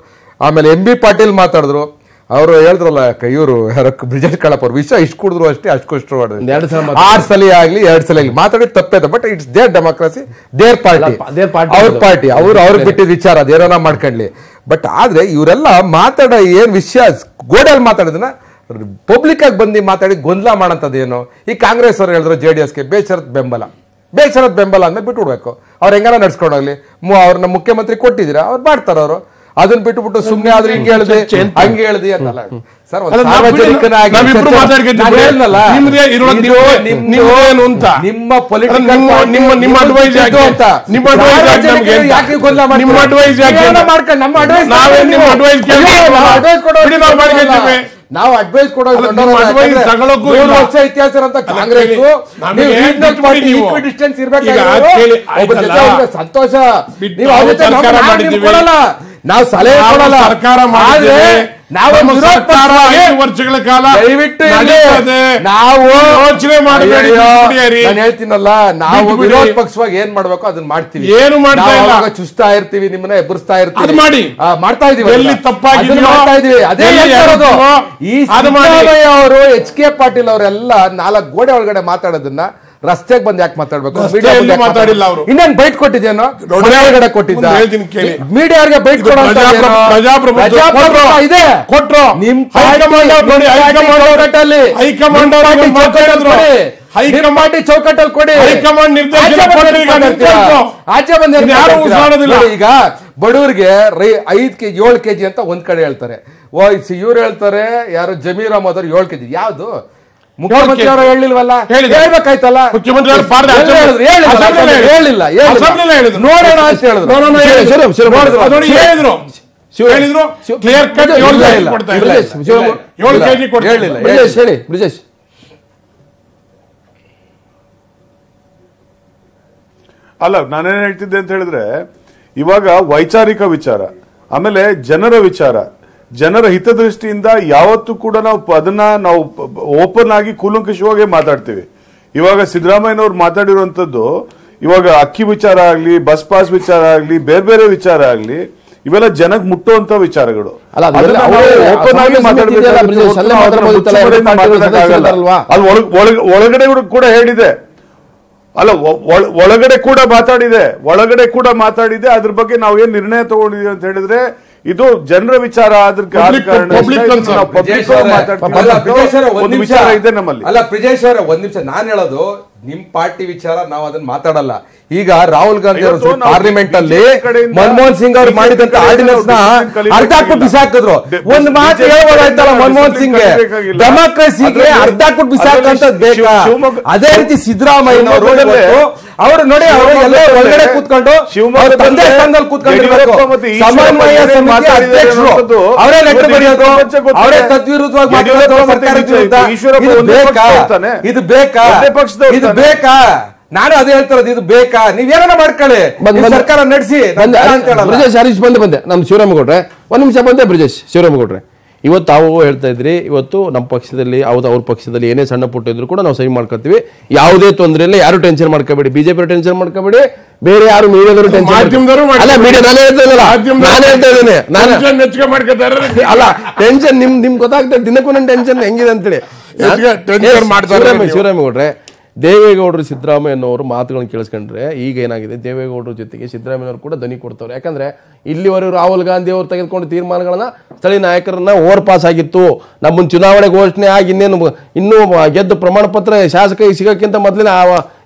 ಆಮೇಲೆ MB ಪಾಟೀಲ್ ಮಾತಾಡಿದ್ರು. ಅವರು ಹೇಳಿದ್ರಲ್ಲ, ಇವರು ಬ್ರಿಜೇಶ್ ಕಳಪ್ ಅವ್ರು ವಿಷಯ ಇಷ್ಟು ಕುಡಿದ್ರು ಅಷ್ಟೇ, ಅಷ್ಟು 6 ಸಲ ಆಗ್ಲಿ 2 ಸಲ ಆಗ್ಲಿ ಮಾತಾಡಿ ತಪ್ಪೇದ. But it's their democracy, their party, ಅವ್ರ ಪಾರ್ಟಿ, ಅವ್ರಿಗೆ ಬಿಟ್ಟಿದ ವಿಚಾರ, ಅದೇನೋ ಮಾಡ್ಕೊಂಡ್ಲಿ. ಬಟ್ ಆದ್ರೆ ಇವರೆಲ್ಲ ಮಾತಾಡೋ ಏನ್ ವಿಷಯ ಗೋಡೆಯಲ್ಲಿ ಮಾತಾಡಿದನ್ನ ಪಬ್ಲಿಕ್ ಆಗಿ ಬಂದು ಮಾತಾಡಿ ಗೊಂದಲ ಮಾಡೋಂಥದ್ದೇನು. ಈ ಕಾಂಗ್ರೆಸ್ ಅವರು ಹೇಳಿದ್ರು JDSಗೆ ಬೇಷರತ್ ಬೆಂಬಲ ಅಂದ್ರೆ ಬಿಟ್ಬಿಡ್ಬೇಕು. ಅವ್ರು ಹೆಂಗಾರ ನಡ್ಸ್ಕೊಂಡು ಹೋಗ್ಲಿ, ಅವ್ರನ್ನ ಮುಖ್ಯಮಂತ್ರಿ ಕೊಟ್ಟಿದ್ದೀರಾ, ಅವ್ರು ಮಾಡ್ತಾರ. ಅವರು ಅದನ್ನ ಬಿಟ್ಟುಬಿಟ್ಟು ಸುಮ್ಮನೆ ಆದ್ರೆ ಹಿಂಗೆ ಹೇಳಿದೆ ಹಂಗೆ ಹೇಳಿದೆ ಅಂತಲ್ಲ ಸರ್. ಸಾರ್ವಜನಿಕನಾಗಿ ನಿಮ್ಮ ಪೊಲಿಟಿಕಲ್ ನಿಮ್ಮ ಅಡ್ವೈಸ್ ಯಾಕೆ ಗೊಂದಲ ಮಾಡ್ಕೊಂಡು ನಮ್ಮ ನಾವು ಅಡ್ವೈಸ್ ಕೊಡೋದು ವರ್ಷ ಇತಿಹಾಸ ಅಂತ ಕಾಂಗ್ರೆಸ್ ಡಿಸ್ಟೆನ್ಸ್ ಇರ್ಬೇಕು. ಸಂತೋಷ, ಕೊಡಲ್ಲ, ನಾವು ಸಲಹೆ ಕೊಡಲ್ಲ, ಸರ್ಕಾರ ಮಾಡಿದ್ರೆ ನಾವು ವರ್ಷಗಳ ಕಾಲ ದಯವಿಟ್ಟು ನಾವು ಯೋಚನೆ ಮಾಡಬೇಡಿ. ನಾನು ಹೇಳ್ತೀನಲ್ಲ, ನಾವು ವಿರೋಧ ಪಕ್ಷವಾಗಿ ಏನ್ ಮಾಡ್ಬೇಕು ಅದನ್ನ ಮಾಡ್ತೀವಿ. ಏನು ಮಾಡ್ತಾ ಚುಸ್ತಾ ಇರ್ತೀವಿ, ನಿಮ್ಮನ್ನ ಎಬ್ಬರಿಸ್ತಾ ಇರ್ತೀವಿ, ಮಾಡ್ತಾ ಇದೀವಿ. ಎಲ್ಲಿ ತಪ್ಪಾಗಿ ಮಾಡ್ತಾ ಇದೀವಿ ಅದೇ ಹೇಳ್ತಿರೋದು. ಈ ಸಿದ್ದರಾಮಯ್ಯ ಅವರು HK ಪಾಟೀಲ್ ಅವರೆಲ್ಲ 4 ಗೋಡೆ ಒಳಗಡೆ ಮಾತಾಡೋದನ್ನ ರಸ್ತೆಗೆ ಬಂದು ಯಾಕೆ ಮಾತಾಡ್ಬೇಕು? ಮಾತಾಡಿಲ್ಲ ಅವರು. ಇನ್ನೇನ್ ಬೈಟ್ ಕೊಟ್ಟಿದ್ದೇನೋ ಒಳಗಡೆ ಕೊಟ್ಟಿದ್ದ, ಮೀಡಿಯಾಗೆ ಬೈಟ್ ಕೊಡೋ ಇದೆ ಕೊಟ್ರು. ನಿಮ್ ಹೈಕಮಾಂಡ್ ಚೌಕಟ್ಟಲ್ಲಿ ಕೊಡಿ, ಹೈಕಮಾಂಡ್ ಆಚೆ ಬಂದ. ಈಗ ಬಡವರಿಗೆ 7 kg ಅಂತ ಒಂದ್ ಕಡೆ ಹೇಳ್ತಾರೆ, ಇವ್ರು ಹೇಳ್ತಾರೆ ಯಾರು ಜಮೀರ್ ಅಹಮದ್ ಅವ್ರು 7 kg. ಯಾವ್ದು ಮುಖ್ಯಮಂತ್ರಿ ಅವರು ಹೇಳಿಲ್ವಲ್ಲ, ಹೇಳ್ಬೇಕಾಯ್ತಲ್ಲ. ಮುಖ್ಯಮಂತ್ರಿ ಹೇಳಿಲ್ಲ, ನೋಡೋಣ ಅಂತ ಹೇಳಿದ್ರು. ಅಲ್ಲ, ನಾನೇನ್ ಹೇಳ್ತಿದ್ದೆ ಅಂತ ಹೇಳಿದ್ರೆ, ಇವಾಗ ವೈಚಾರಿಕ ವಿಚಾರ, ಆಮೇಲೆ ಜನರ ವಿಚಾರ, ಜನರ ಹಿತದೃಷ್ಟಿಯಿಂದ ಯಾವತ್ತೂ ಕೂಡ ನಾವು ಓಪನ್ ಆಗಿ ಕೂಲಂಕಷವಾಗಿ ಮಾತಾಡ್ತೀವಿ. ಇವಾಗ ಸಿದ್ದರಾಮಯ್ಯನವ್ರು ಮಾತಾಡಿರುವಂತದ್ದು, ಇವಾಗ ಅಕ್ಕಿ ವಿಚಾರ ಆಗ್ಲಿ, ಬಸ್ ಪಾಸ್ ವಿಚಾರ ಆಗ್ಲಿ, ಬೇರೆ ಬೇರೆ ವಿಚಾರ ಆಗ್ಲಿ, ಇವೆಲ್ಲ ಜನಕ್ಕೆ ಮುಟ್ಟುವಂತ ವಿಚಾರಗಳು. ಓಪನ್ ಆಗಿ ಒಳಗಡೆ ಕೂಡ ಹೇಳಿದೆ, ಅಲ್ಲ ಒಳಗಡೆ ಕೂಡ ಮಾತಾಡಿದೆ. ಅದ್ರ ಬಗ್ಗೆ ನಾವು ಏನ್ ನಿರ್ಣಯ ತಗೊಂಡಿದೀವಿ ಅಂತ ಹೇಳಿದ್ರೆ, ಇದು ಜನರ ವಿಚಾರ ವಿಚಾರ ಇದೆ ನಮ್ಮಲ್ಲಿ. ಅಲ್ಲ ಬ್ರಿಜೇಶ್ ಅವರೇ, ಒಂದ್ ನಿಮಿಷ ನಾನು ಹೇಳೋದು, ನಿಮ್ ಪಾರ್ಟಿ ವಿಚಾರ ನಾವು ಅದನ್ನ ಮಾತಾಡಲ್ಲ. ಈಗ ರಾಹುಲ್ ಗಾಂಧಿ ಅವರು ಪಾರ್ಲಿಮೆಂಟ್ ಅಲ್ಲಿ ಮನಮೋಹನ್ ಸಿಂಗ್ ಅವರು ಮಾಡಿದಂತ ಆರ್ಡಿನೆನ್ಸ್ ನ ಅರ್ಧಾಕ್ಬಿಟ್ಟು ಬಿಸಾಕಿದ್ರು. ಒಂದು ಮಾತು ಹೇಳ್ಬೋದಾಯ್ತಲ್ಲ ಮನಮೋಹನ್ ಸಿಂಗ್, ಡೆಮಾಕ್ರಸಿಗೆ ಅರ್ಧಾಕ್ಬಿಟ್ಟು ಬಿಸಾಕಂತ ಬೇಕಾ? ಅದೇ ರೀತಿ ಸಿದ್ದರಾಮಯ್ಯನವರು ಅವರು ನೋಡಿ, ಅವರು ಎಲ್ಲ ಒಳಗಡೆ ಕೂತ್ಕೊಂಡು ತಂದೆ ಸ್ಥಾನದಲ್ಲಿ ಕೂತ್ಕೊಂಡಿರ್ಬೇಕು. ಸಮನ್ವಯ ಸಮಿತಿ ಅಧ್ಯಕ್ಷರು ಅವರೇ ಲೆಕ್ಕ ಬರೆಯೋದು, ಅವರೇ ತದ್ವಿರುದ್ಧವಾಗಿ ಮಾತಾಡೋದು ಸರ್ಕಾರದ ವಿರುದ್ಧ. ಇದು ಬೇಕಾ? ನಾನು ಅದೇ ಹೇಳ್ತಾರದು, ಇದು ಬೇಕಾ? ನೀವೇನ ಮಾಡ್ಕೊಳ್ಳಿ, ಸರ್ಕಾರ ನಡೆಸಿ. ಬ್ರಿಜೇಶ್ ಹರೀಶ್ ಬಂದೆ ನಮ್ಮ ಶಿವರಾಮೇಗೌಡ್ರೆ, ಒಂದ್ ನಿಮಿಷ ಬಂದೆ. ಬ್ರಿಜೇಶ್ ಶಿವರಾಮೇಗೌಡ್ರೆ, ಇವತ್ತು ತಾವು ಹೇಳ್ತಾ ಇದ್ರಿ, ಇವತ್ತು ನಮ್ಮ ಪಕ್ಷದಲ್ಲಿ ಅವ್ರ ಪಕ್ಷದಲ್ಲಿ ಏನೇ ಸಣ್ಣ ಪುಟ್ಟ ಇದ್ರು ಕೂಡ ನಾವು ಸಹಿ ಮಾಡ್ಕೊತೀವಿ, ಯಾವುದೇ ತೊಂದರೆ ಇಲ್ಲ, ಯಾರು ಟೆನ್ಷನ್ ಮಾಡ್ಕೋಬೇಡಿ, ಬಿಜೆಪಿ ಟೆನ್ಷನ್ ಮಾಡ್ಕೋಬೇಡಿ, ಬೇರೆ ಯಾರು ಮೀಡಿಯಾದವರು ಟೆನ್ಷನ್ ಅಲ್ಲ. ಮೀಡಿಯಾ ನಾನು ಹೇಳ್ತಾ ಇದ್ದೇನೆ, ಅಲ್ಲ ಟೆನ್ಷನ್ ನಿಮ್ ಗೊತ್ತಾಗ್ತದೆ ದಿನಕ್ಕೂ ನನ್ನ ಟೆನ್ಷನ್ ಹೆಂಗಿದೆ ಅಂತೇಳಿ. ಶಿವರಾಮೇಗೌಡ್ರೆ, ದೇವೇಗೌಡರು ಸಿದ್ದರಾಮಯ್ಯನವರು ಮಾತುಗಳನ್ನು ಕೇಳಿಸ್ಕೊಂಡ್ರೆ ಈಗ ಏನಾಗಿದೆ, ದೇವೇಗೌಡರ ಜೊತೆಗೆ ಸಿದ್ದರಾಮಯ್ಯನವರು ಕೂಡ ಧ್ವನಿ ಕೊಡ್ತವ್ರೆ. ಯಾಕಂದ್ರೆ ಇಲ್ಲಿವರೆಗೂ ರಾಹುಲ್ ಗಾಂಧಿ ಅವರು ತೆಗೆದುಕೊಂಡ ತೀರ್ಮಾನಗಳನ್ನ ಸ್ಥಳೀಯ ನಾಯಕರನ್ನ ಓವರ್ ಪಾಸ್ ಆಗಿತ್ತು. ನಮ್ಮನ್ನ ಚುನಾವಣೆ ಘೋಷಣೆ ಆಗಿ ಇನ್ನೂ ಗೆದ್ದು ಪ್ರಮಾಣ ಪತ್ರ ಶಾಸಕ ಸಿಗೋಕ್ಕಿಂತ ಮೊದಲೇ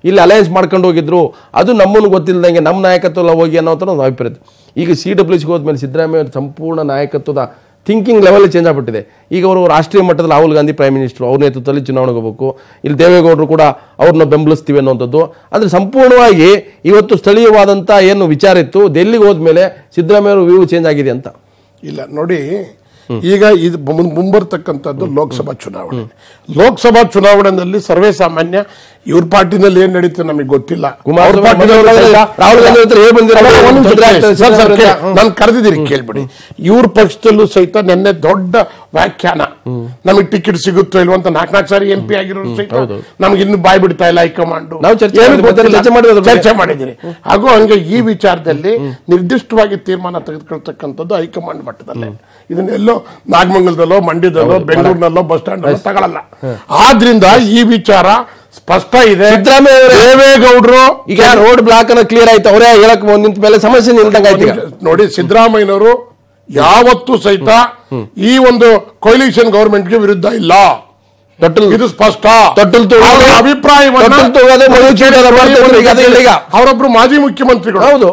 ಇಲ್ಲಿ ಅಲಯನ್ಸ್ ಮಾಡ್ಕೊಂಡು ಹೋಗಿದ್ರು. ಅದು ನಮ್ಮನ್ನು ಗೊತ್ತಿಲ್ಲದಂಗೆ ನಮ್ಮ ನಾಯಕತ್ವ ಹೋಗಿ ಅನ್ನೋ ಒಂದು ಅಭಿಪ್ರಾಯ. ಈಗ CWCಗೆ ಹೋದ್ಮೇಲೆ ಸಿದ್ದರಾಮಯ್ಯ ಸಂಪೂರ್ಣ ನಾಯಕತ್ವದ ಥಿಂಕಿಂಗ್ ಲೆವೆಲ್ ಚೇಂಜ್ ಆಗ್ಬಿಟ್ಟಿದೆ. ಈಗ ಅವರು ರಾಷ್ಟ್ರೀಯ ಮಟ್ಟದಲ್ಲಿ ರಾಹುಲ್ ಗಾಂಧಿ ಪ್ರೈಮ್ ಮಿನಿಸ್ಟರ್, ಅವ್ರ ನೇತೃತ್ವದಲ್ಲಿ ಚುನಾವಣೆಗೆ ಹೋಗಬೇಕು. ಇಲ್ಲಿ ದೇವೇಗೌಡರು ಕೂಡ ಅವ್ರನ್ನ ಬೆಂಬಲಿಸ್ತೀವಿ ಅನ್ನೋಂಥದ್ದು. ಅಂದರೆ ಸಂಪೂರ್ಣವಾಗಿ ಇವತ್ತು ಸ್ಥಳೀಯವಾದಂಥ ಏನು ವಿಚಾರ ಇತ್ತು, ಡೆಲ್ಲಿಗೆ ಹೋದ್ಮೇಲೆ ಸಿದ್ದರಾಮಯ್ಯ ಅವರು ವ್ಯೂ ಚೇಂಜ್ ಆಗಿದೆ ಅಂತ ಇಲ್ಲ. ನೋಡಿ, ಈಗ ಇದು ಮುಂಬರ್ತಕ್ಕಂಥದ್ದು ಲೋಕಸಭಾ ಚುನಾವಣೆ. ಲೋಕಸಭಾ ಚುನಾವಣೆಯಲ್ಲಿ ಸರ್ವೇ ಸಾಮಾನ್ಯ ಇವ್ರ ಪಾರ್ಟಿನಲ್ಲಿ ಏನ್ ನಡೀತದೆ ನಮಗೆ ಗೊತ್ತಿಲ್ಲ. ರಾಹುಲ್ ಗಾಂಧಿ ಹತ್ರ ಹೇಳಿ ಬಂದಿರೋ ನಾನು ಕರೆದಿದ್ದೀರಿ ಕೇಳ್ಬಿಡಿ. ಇವ್ರ ಪಕ್ಷದಲ್ಲೂ ಸಹಿತ ನಿನ್ನೆ ದೊಡ್ಡ ವ್ಯಾಖ್ಯಾನ, ನಮಗೆ ಟಿಕೆಟ್ ಸಿಗುತ್ತೋ ಇಲ್ವ ಅಂತ 4 ಸಾರಿ MP ಆಗಿರೋರು ಸಹಿತ ನಮ್ಗೆ ಇನ್ನು ಬಾಯ್ ಬಿಡ್ತಾ ಇಲ್ಲ ಹೈಕಮಾಂಡ್, ಚರ್ಚೆ ಮಾಡಿದಿರಿ. ಹಾಗೂ ಹಂಗೆ ಈ ವಿಚಾರದಲ್ಲಿ ನಿರ್ದಿಷ್ಟವಾಗಿ ತೀರ್ಮಾನ ತೆಗೆದುಕೊಳ್ತಕ್ಕಂಥದ್ದು ಹೈಕಮಾಂಡ್ ಮಟ್ಟದಲ್ಲೇ. ಇದನ್ನೆಲ್ಲೋ ನಾಗಮಂಗಲದಲ್ಲೋ ಮಂಡ್ಯದಲ್ಲೋ ಬೆಂಗಳೂರಿನಲ್ಲೋ ಬಸ್ ಸ್ಟ್ಯಾಂಡ್ ತಗೊಳ್ಳಲ್ಲ. ಆದ್ರಿಂದ ಈ ವಿಚಾರ ಸ್ಪಷ್ಟ ಇದೆ. ದೇವೇಗೌಡರು ಈಗ ರೋಡ್ ಬ್ಲಾಕ್ ಅನ್ನ ಕ್ಲಿಯರ್ ಆಯ್ತು, ಅವರೇ ಹೇಳಕ್ ನಿಂತ ಮೇಲೆ ಸಮಸ್ಯೆ ನಿಲ್ದಂಗಾಯ್ತು. ನೋಡಿ, ಸಿದ್ದರಾಮಯ್ಯನವರು ಯಾವತ್ತೂ ಸಹಿತ ಈ ಒಂದು ಕೊಯ್ಲಿಷನ್ ಗವರ್ಮೆಂಟ್ಗೆ ವಿರುದ್ಧ ಇಲ್ಲ, ಇದು ಸ್ಪಷ್ಟ. ಅವರೊಬ್ರು ಮಾಜಿ ಮುಖ್ಯಮಂತ್ರಿಗಳು, ಹೌದು,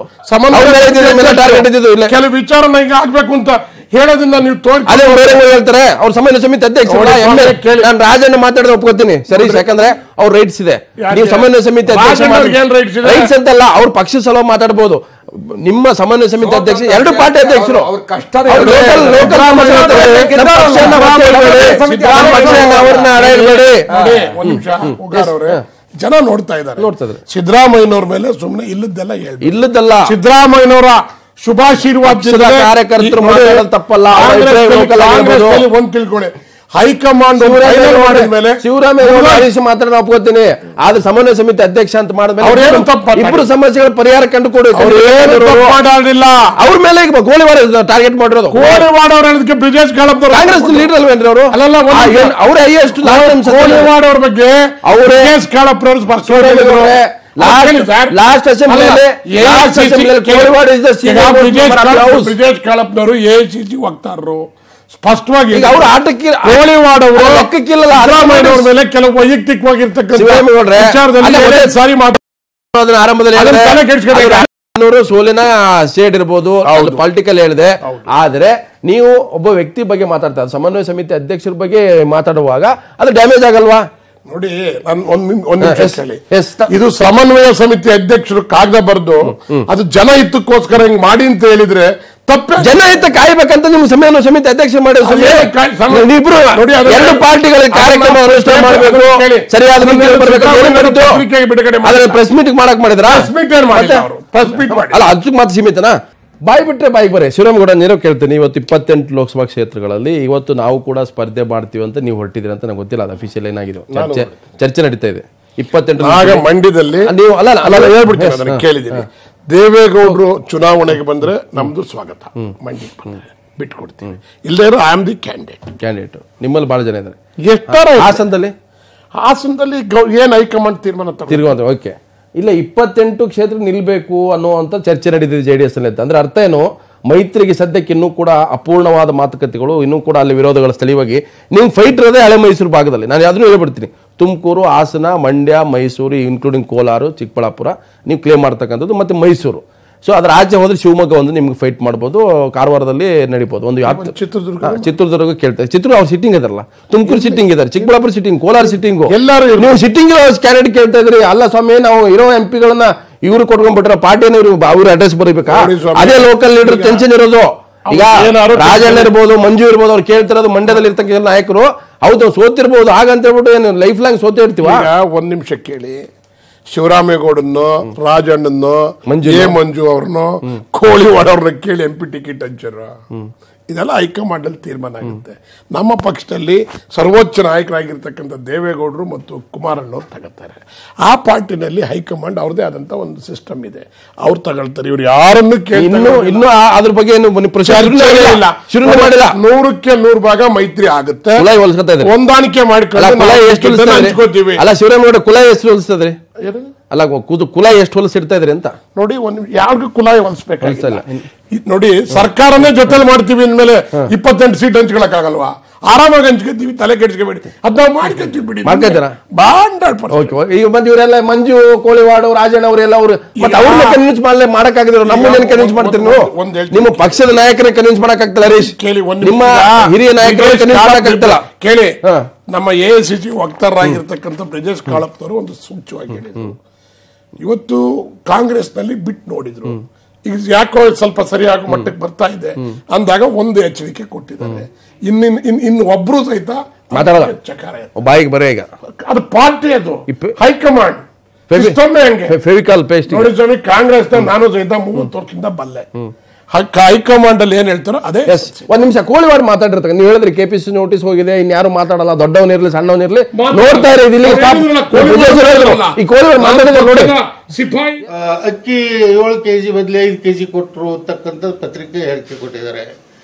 ಕೆಲವು ವಿಚಾರನ ಈಗ ಆಗ್ಬೇಕು ಅಂತ ಹೇಳೋದ್ರಿಂದ ನೀವು ಹೇಳ್ತಾರೆ. ಅವ್ರ ಸಮನ್ವಯ ಸಮಿತಿ ಅಧ್ಯಕ್ಷ ನಾನು ರಾಜಣ್ಣ ಮಾತಾಡಿದ ಒಪ್ಕೋತೀನಿ, ಸರಿ, ಯಾಕಂದ್ರೆ ಅವ್ರ ರೈಟ್ಸ್ ಇದೆ. ನೀವು ಸಮನ್ವಯ ಸಮಿತಿ ಅಧ್ಯಕ್ಷ ರೈಟ್ಸ್ ಅಂತಲ್ಲ, ಅವ್ರ ಪಕ್ಷ ಸಲುವಾಗಿ ಮಾತಾಡಬಹುದು. ನಿಮ್ಮ ಸಮನ್ವಯ ಸಮಿತಿ ಅಧ್ಯಕ್ಷ 2 ಪಾರ್ಟಿ ಅಧ್ಯಕ್ಷರು ಜನ ನೋಡ್ತಾ ಇದ್ದಾರೆ. ಸಿದ್ದರಾಮಯ್ಯನವರ ಮೇಲೆ ಸುಮ್ಮನೆ ಇಲ್ಲದೆಲ್ಲ ಸಿದ್ದರಾಮಯ್ಯನವರ ಶುಭಾಶೀರ್ವಾದ ಕಾರ್ಯಕರ್ತರು ತಪ್ಪಲ್ಲ. ಒಂದ್ ತಿಳ್ಕೊಳ್ಳಿ, ಹೈಕಮಾಂಡ್ ಶಿವರಾಮೇಗೌಡ ಮಾತ್ರ ನಾವು ಒಪ್ಕೋತೀನಿ. ಆದ್ರೆ ಸಮನ್ವಯ ಸಮಿತಿ ಅಧ್ಯಕ್ಷ ಅಂತ ಮಾಡಿದ್ಮೇಲೆ ಇಬ್ಬರು ಸಮಸ್ಯೆಗಳ ಪರಿಹಾರ ಕಂಡುಕೊಡಿ. ಮಾಡಿಲ್ಲ ಅವ್ರ ಮೇಲೆ ಗೋಳಿವಾಡ ಟಾರ್ಗೆಟ್ ಮಾಡಿರೋದು. ಗೋಳಿವಾಡ ಅವ್ರ ಬ್ರಿಜೇಶ್ ಕಾಳಪ್ಪ ಕಾಂಗ್ರೆಸ್ ಲೀಡರ್ ಅಲ್ವೇನ್ರಿ ಅವರು? ಅವರೇ ಹೈಯೆಸ್ಟ್ ಗೋಳಿವಾಡ ಅವ್ರ ಬಗ್ಗೆ ಅವರೇ ಕಾಳಪ್ಪ ಲಾಸ್ಟ್ ಅಸೆಂಬ್ಲಿಯಲ್ಲಿ ಬ್ರಿಜೇಶ್ ಕಾಳಪ್ಪನವರು AICC ವಕ್ತಾರರು ಸ್ಪಷ್ಟವಾಗಿ ಅವ್ರ ಆಟಕ್ಕೆ ಗೋಳಿವಾಡ ಅವರು ಸಿದ್ದರಾಮಯ್ಯನವರ ಮೇಲೆ ಕೆಲವು ವೈಯಕ್ತಿಕವಾಗಿರ್ತಕ್ಕಂಥ ಸಾರಿ ಮಾತಾಡೋದನ್ನ ಆರಂಭದಲ್ಲಿ ಸೋಲಿನ ಶೇಡ್ ಇರ್ಬೋದು, ಪೊಲಿಟಿಕಲ್ ಹೇಳಿದೆ. ಆದ್ರೆ ನೀವು ಒಬ್ಬ ವ್ಯಕ್ತಿ ಬಗ್ಗೆ ಮಾತಾಡ್ತಾರೆ, ಸಮನ್ವಯ ಸಮಿತಿ ಅಧ್ಯಕ್ಷರ ಬಗ್ಗೆ ಮಾತಾಡುವಾಗ ಅದು ಡ್ಯಾಮೇಜ್ ಆಗಲ್ವಾ? ನೋಡಿ, ಇದು ಸಮನ್ವಯ ಸಮಿತಿ ಅಧ್ಯಕ್ಷರು ಕಾಗದ ಬರೆದು ಅದು ಜನಹಿತಕ್ಕೋಸ್ಕರ ಹಿಂಗ್ ಮಾಡಿ ಅಂತ ಹೇಳಿದ್ರೆ ತಪ್ಪೇ. ಜನಹಿತ ಕಾಯ್ಬೇಕಂತ ನಿಮ್ಗೆ ಸಮನ್ವಯ ಸಮಿತಿ ಅಧ್ಯಕ್ಷ ಮಾಡಿ ಇಬ್ರು 2 ಪಾರ್ಟಿಗಳ ಕಾರ್ಯಕ್ರಮ ಅನುಷ್ಠಾನ ಮಾಡಬೇಕು, ಸರಿಯಾದ ಪ್ರೆಸ್ ಮೀಟಿಂಗ್ ಮಾಡಕ್ ಮಾಡಿದ್ರ? ಅಲ್ಲ, ಅದಕ್ಕೆ ಮಾತ್ರ ಸೀಮಿತನಾ? ಬಾಯಿ ಬಿಟ್ರೆ ಬಾಯಿಗೆ ಬರೇ. ಶಿವರಾಮೇಗೌಡ, ನೀರು ಕೇಳ್ತೀನಿ, ಇವತ್ತು 28 ಲೋಕಸಭಾ ಕ್ಷೇತ್ರಗಳಲ್ಲಿ ಇವತ್ತು ನಾವು ಕೂಡ ಸ್ಪರ್ಧೆ ಮಾಡ್ತೀವಿ ಅಂತ ನೀವು ಹೊರಟಿದ್ರಿ ಅಂತ ನಂಗೆ ಗೊತ್ತಿಲ್ಲ, ಅದು ಅಫಿಷಿಯಲ್ ಏನಾಗಿದೆ, ಚರ್ಚೆ ನಡೀತಾ ಇದೆ. 28 ಮಂಡ್ಯದಲ್ಲಿ ನೀವು ಹೇಳ್ಬಿಡ್ತೀನಿ, ಕೇಳಿದ್ದೀನಿ. ದೇವೇಗೌಡರು ಚುನಾವಣೆಗೆ ಬಂದ್ರೆ ನಮ್ದು ಸ್ವಾಗತ, ಮಂಡ್ಯಕ್ಕೆ ಬಂದ್ರೆ ಬಿಟ್ಕೊಡ್ತೀವಿ, ಇಲ್ಲದೇ ಐ ಆಮ್ ದಿ ಕ್ಯಾಂಡಿಡೇಟ್. ನಿಮ್ಮಲ್ಲಿ ಬಹಳ ಜನ ಇದ್ದಾರೆ. ಎಷ್ಟಾರ ಹಾಸನದಲ್ಲಿ ಏನ್ ಹೈಕಮಾಂಡ್ ತೀರ್ಮಾನ ತಿರ್ಗೋದು ಓಕೆ ಇಲ್ಲ 28 ಕ್ಷೇತ್ರ ನಿಲ್ಬೇಕು ಅನ್ನುವಂತ ಚರ್ಚೆ ನಡೀತಿದೆ JDS ನಲ್ಲಿ. ಅಂದ್ರೆ ಅರ್ಥ ಏನು, ಮೈತ್ರಿಗೆ ಸದ್ಯಕ್ಕೆ ಇನ್ನೂ ಕೂಡ ಅಪೂರ್ಣವಾದ ಮಾತುಕತೆಗಳು, ಇನ್ನೂ ಕೂಡ ಅಲ್ಲಿ ವಿರೋಧಗಳ ಸ್ಥಳೀಯವಾಗಿ ನೀವು ಫೈಟ್ ಇರೋದೇ ಹಳೆ ಮೈಸೂರು ಭಾಗದಲ್ಲಿ. ನಾನು ಅದನ್ನು ಹೇಳ್ಬಿಡ್ತೀನಿ, ತುಮಕೂರು, ಹಾಸನ, ಮಂಡ್ಯ, ಮೈಸೂರು ಇನ್ಕ್ಲೂಡಿಂಗ್ ಕೋಲಾರ, ಚಿಕ್ಕಬಳ್ಳಾಪುರ ನೀವು ಕ್ಲೇಮ್ ಮಾಡ್ತಕ್ಕಂಥದ್ದು, ಮತ್ತೆ ಮೈಸೂರು. ಸೊ ಅದ್ರ ಆಚೆ ಹೋದ್ರೆ ಶಿವಮೊಗ್ಗ ಒಂದು ನಿಮ್ಗೆ ಫೈಟ್ ಮಾಡ್ಬೋದು, ಕಾರವಾರದಲ್ಲಿ ನಡೀಬೋದು. ಒಂದು ಚಿತ್ರದುರ್ಗ ಕೇಳ್ತಾರೆ, ಚಿತ್ರದುರ್ಗ ಅವ್ರು ಸಿಟ್ಟಿಂಗ್ ಇದಾರಲ್ಲ, ತುಮಕೂರು ಸಿಟ್ಟಿಂಗ್ ಇದಾರೆ, ಚಿಕ್ಕಬಳ್ಳಾಪುರ ಸಿಟ್ಟಿಂಗ್, ಕೋಲಾರ ಸಿಟ್ಟಿಂಗು, ಎಲ್ಲರೂ ನೀವು ಸಿಟ್ಟಿಂಗ್ ಕ್ಯಾಂಡಿಡೇಟ್ ಕೇಳ್ತಾ ಇದ್ರಿ. ಅಲ್ಲ ಸ್ವಾಮಿ, ನಾವು ಇರೋ MP ಗಳನ್ನ ಇವ್ರು ಕೊಟ್ಕೊಂಡ್ಬಿಟ್ರೆ ಪಾರ್ಟಿನ ಇವ್ರು ಅಡ್ರೆಸ್ ಬರೀಬೇಕಾ? ಅದೇ ಲೋಕಲ್ ಲೀಡರ್ ಟೆನ್ಷನ್ ಇರೋದು. ಈಗ ರಾಜಣ್ಣ ಇರ್ಬೋದು, ಮಂಜು ಇರ್ಬೋದು, ಅವ್ರು ಕೇಳ್ತಿರೋದು ಮಂಡ್ಯದಲ್ಲಿ ಇರ್ತಕ್ಕಂಥ ನಾಯಕರು, ಹೌದು ಸೋತಿರ್ಬೋದು, ಹಾಗಂತ ಹೇಳ್ಬಿಟ್ಟು ಏನು ಲೈಫ್ ಲಾಂಗ್ ಸೋತೇ ಇರ್ತೀವ? ಒಂದ್ ನಿಮಿಷ ಕೇಳಿ, ಶಿವರಾಮೇಗೌಡನ್ನು, ರಾಜಣ್ಣನ್ನು, ಮಂಜು ಅವ್ರನ್ನು, ಕೋಳಿವಾಡ ಅವ್ರನ್ನ ಕೇಳಿ MP ಟಿಕೆಟ್ ಹಂಚಾರ. ಇದೆಲ್ಲ ಹೈಕಮಾಂಡ್ ಅಲ್ಲಿ ತೀರ್ಮಾನ ಆಗುತ್ತೆ. ನಮ್ಮ ಪಕ್ಷದಲ್ಲಿ ಸರ್ವೋಚ್ಚ ನಾಯಕರಾಗಿರ್ತಕ್ಕಂಥ ದೇವೇಗೌಡರು ಮತ್ತು ಕುಮಾರಣ್ಣವ್ರು ತಗೋತಾರೆ. ಆ ಪಾರ್ಟಿನಲ್ಲಿ ಹೈಕಮಾಂಡ್ ಅವ್ರದೇ ಆದಂತ ಒಂದು ಸಿಸ್ಟಮ್ ಇದೆ, ಅವ್ರು ತಗೊಳ್ತಾರೆ. ಇವ್ರು ಯಾರನ್ನು ಇನ್ನು ಅದ್ರ ಬಗ್ಗೆ ಶುರು ಮಾಡಿಲ್ಲ. 100ಕ್ಕೆ 100 ಭಾಗ ಮೈತ್ರಿ ಆಗುತ್ತೆ, ಹೊಂದಾಣಿಕೆ ಮಾಡ್ಕೊಳ್ಳಿ. ಅಲ್ಲ, ಶಿವರಾಮೇಗೌಡ ಕುಲ ಎಷ್ಟು ಹೊಲಿಸ್ತದ್ರಿ? ಅಲ್ಲ, ಕುಲ ಎಷ್ಟು ಹೊಲಿಸಿಡ್ತಾ ಇದ್ರಿ ಅಂತ ನೋಡಿ. ಯಾರಿಗೂ ಕುಲ ಹೊಲಿಸ್ಬೇಕಾಗಿಲ್ಲ. ನೋಡಿ, ಸರ್ಕಾರನೇ ಜೊತೆಲಿ ಮಾಡ್ತೀವಿ ಅಂದ್ಮೇಲೆ 28 ಸೀಟ್ ಹಂಚ್ಕೊಳಕ್ಕಾಗಲ್ವಾ? ಆರಾಮಾಗಿ ಹಂಚ್ಕೊತೀವಿ, ತಲೆ ಕೆಡಿಸ್ಕೋಬೇಡಿ, ಅದ್ ನಾವು ಮಾಡ್ಕೊತೀವಿ ಬಿಡಿ. ಈಗ ಬಂದು ಇವರೆಲ್ಲ ಮಂಜು, ಕೋಳಿವಾಡು, ರಾಜಣ್ಣ ಅವರೆಲ್ಲ ಅವ್ರು ಅವ್ರನ್ನ ಕನ್ವಿನ್ಸ್ ಮಾಡಕ್ಕಾಗಿದ್ರು, ನಮ್ಮನ್ನೇನು ಕನ್ವಿನ್ಸ್ ಮಾಡ್ತೀರಿ ನೀವು? ನಿಮ್ಮ ಪಕ್ಷದ ನಾಯಕರೇ ಕನ್ವಿನ್ಸ್ ಮಾಡಕ್ಕಾಗ್ತಲ್ಲ ಹರೀಶ್? ನಿಮ್ಮ ಹಿರಿಯ ನಾಯಕರೇ ಕನ್ವಿನ್ಸ್ ಮಾಡಕ್ಕಾಗ್ತಲ್ಲ? ಕೇಳಿ, ನಮ್ಮ AICC ವಕ್ತಾರರಾಗಿರ್ತಕ್ಕಂಥ ಬ್ರಿಜೇಶ್ ಕಾಳಪ್ಪನವರು ಒಂದು ಸೂಚ್ಯವಾಗಿ ಹೇಳಿದ್ರು. ಇವತ್ತು ಕಾಂಗ್ರೆಸ್ನಲ್ಲಿ ಬಿಟ್ಟು ನೋಡಿದ್ರು, ಈಗ ಯಾಕೋ ಸ್ವಲ್ಪ ಸರಿಯಾಗಿ ಮಟ್ಟಕ್ಕೆ ಬರ್ತಾ ಇದೆ ಅಂದಾಗ ಒಂದು ಎಚ್ಚರಿಕೆ ಕೊಟ್ಟಿದ್ದಾರೆ. ಇನ್ನು ಒಬ್ರು ಸಹಿತ ಮಾತಾಡಲ್ಲ, ಬಾಯಿಗೆ ಬರೇ. ಈಗ ಅದು ಪಾರ್ಟಿ, ಅದು ಹೈಕಮಾಂಡ್ ಫೆವಿಕಾಲ್ ಪೇಸ್ಟ್ ನೋಡಿ ಸ್ವಾಮಿ. ಕಾಂಗ್ರೆಸ್ ನಾನು ಸಹಿತ 30 ವರ್ಷದಿಂದ ಬಲ್ಲೆ. ಹೈಕಮಾಂಡ್ ಅಲ್ಲಿ ಏನ್ ಹೇಳ್ತಾರೋ ಅದೇ. ಒಂದ್ ನಿಮಿಷ, ಕೋಳಿವಾಡ್ ಮಾತಾಡಿರ್ತಾರೆ. ನೀವು ಹೇಳಿದ್ರಿ ಕೆಪಿಸಿ ನೋಟಿಸ್ ಹೋಗಿದೆ, ಇನ್ಯಾರು ಮಾತಾಡಲ್ಲ, ದೊಡ್ಡವನಿರ್ಲಿ ಸಣ್ಣವನಿರ್ಲಿ ನೋಡ್ತಾ ಇರೋದು. ಈ ಕೋಳಿವಾಡ್ ಮಾತಾಡಿದ್ರೆ ನೋಡಿ, ಅಕ್ಕಿ 7 kg ಬದಲಿ 5 kg ಕೊಟ್ಟರು ಅಂತಕ್ಕಂಥ ಪತ್ರಿಕೆ ಹೇಳಿಕೆ ಕೊಟ್ಟಿದ್ದಾರೆ.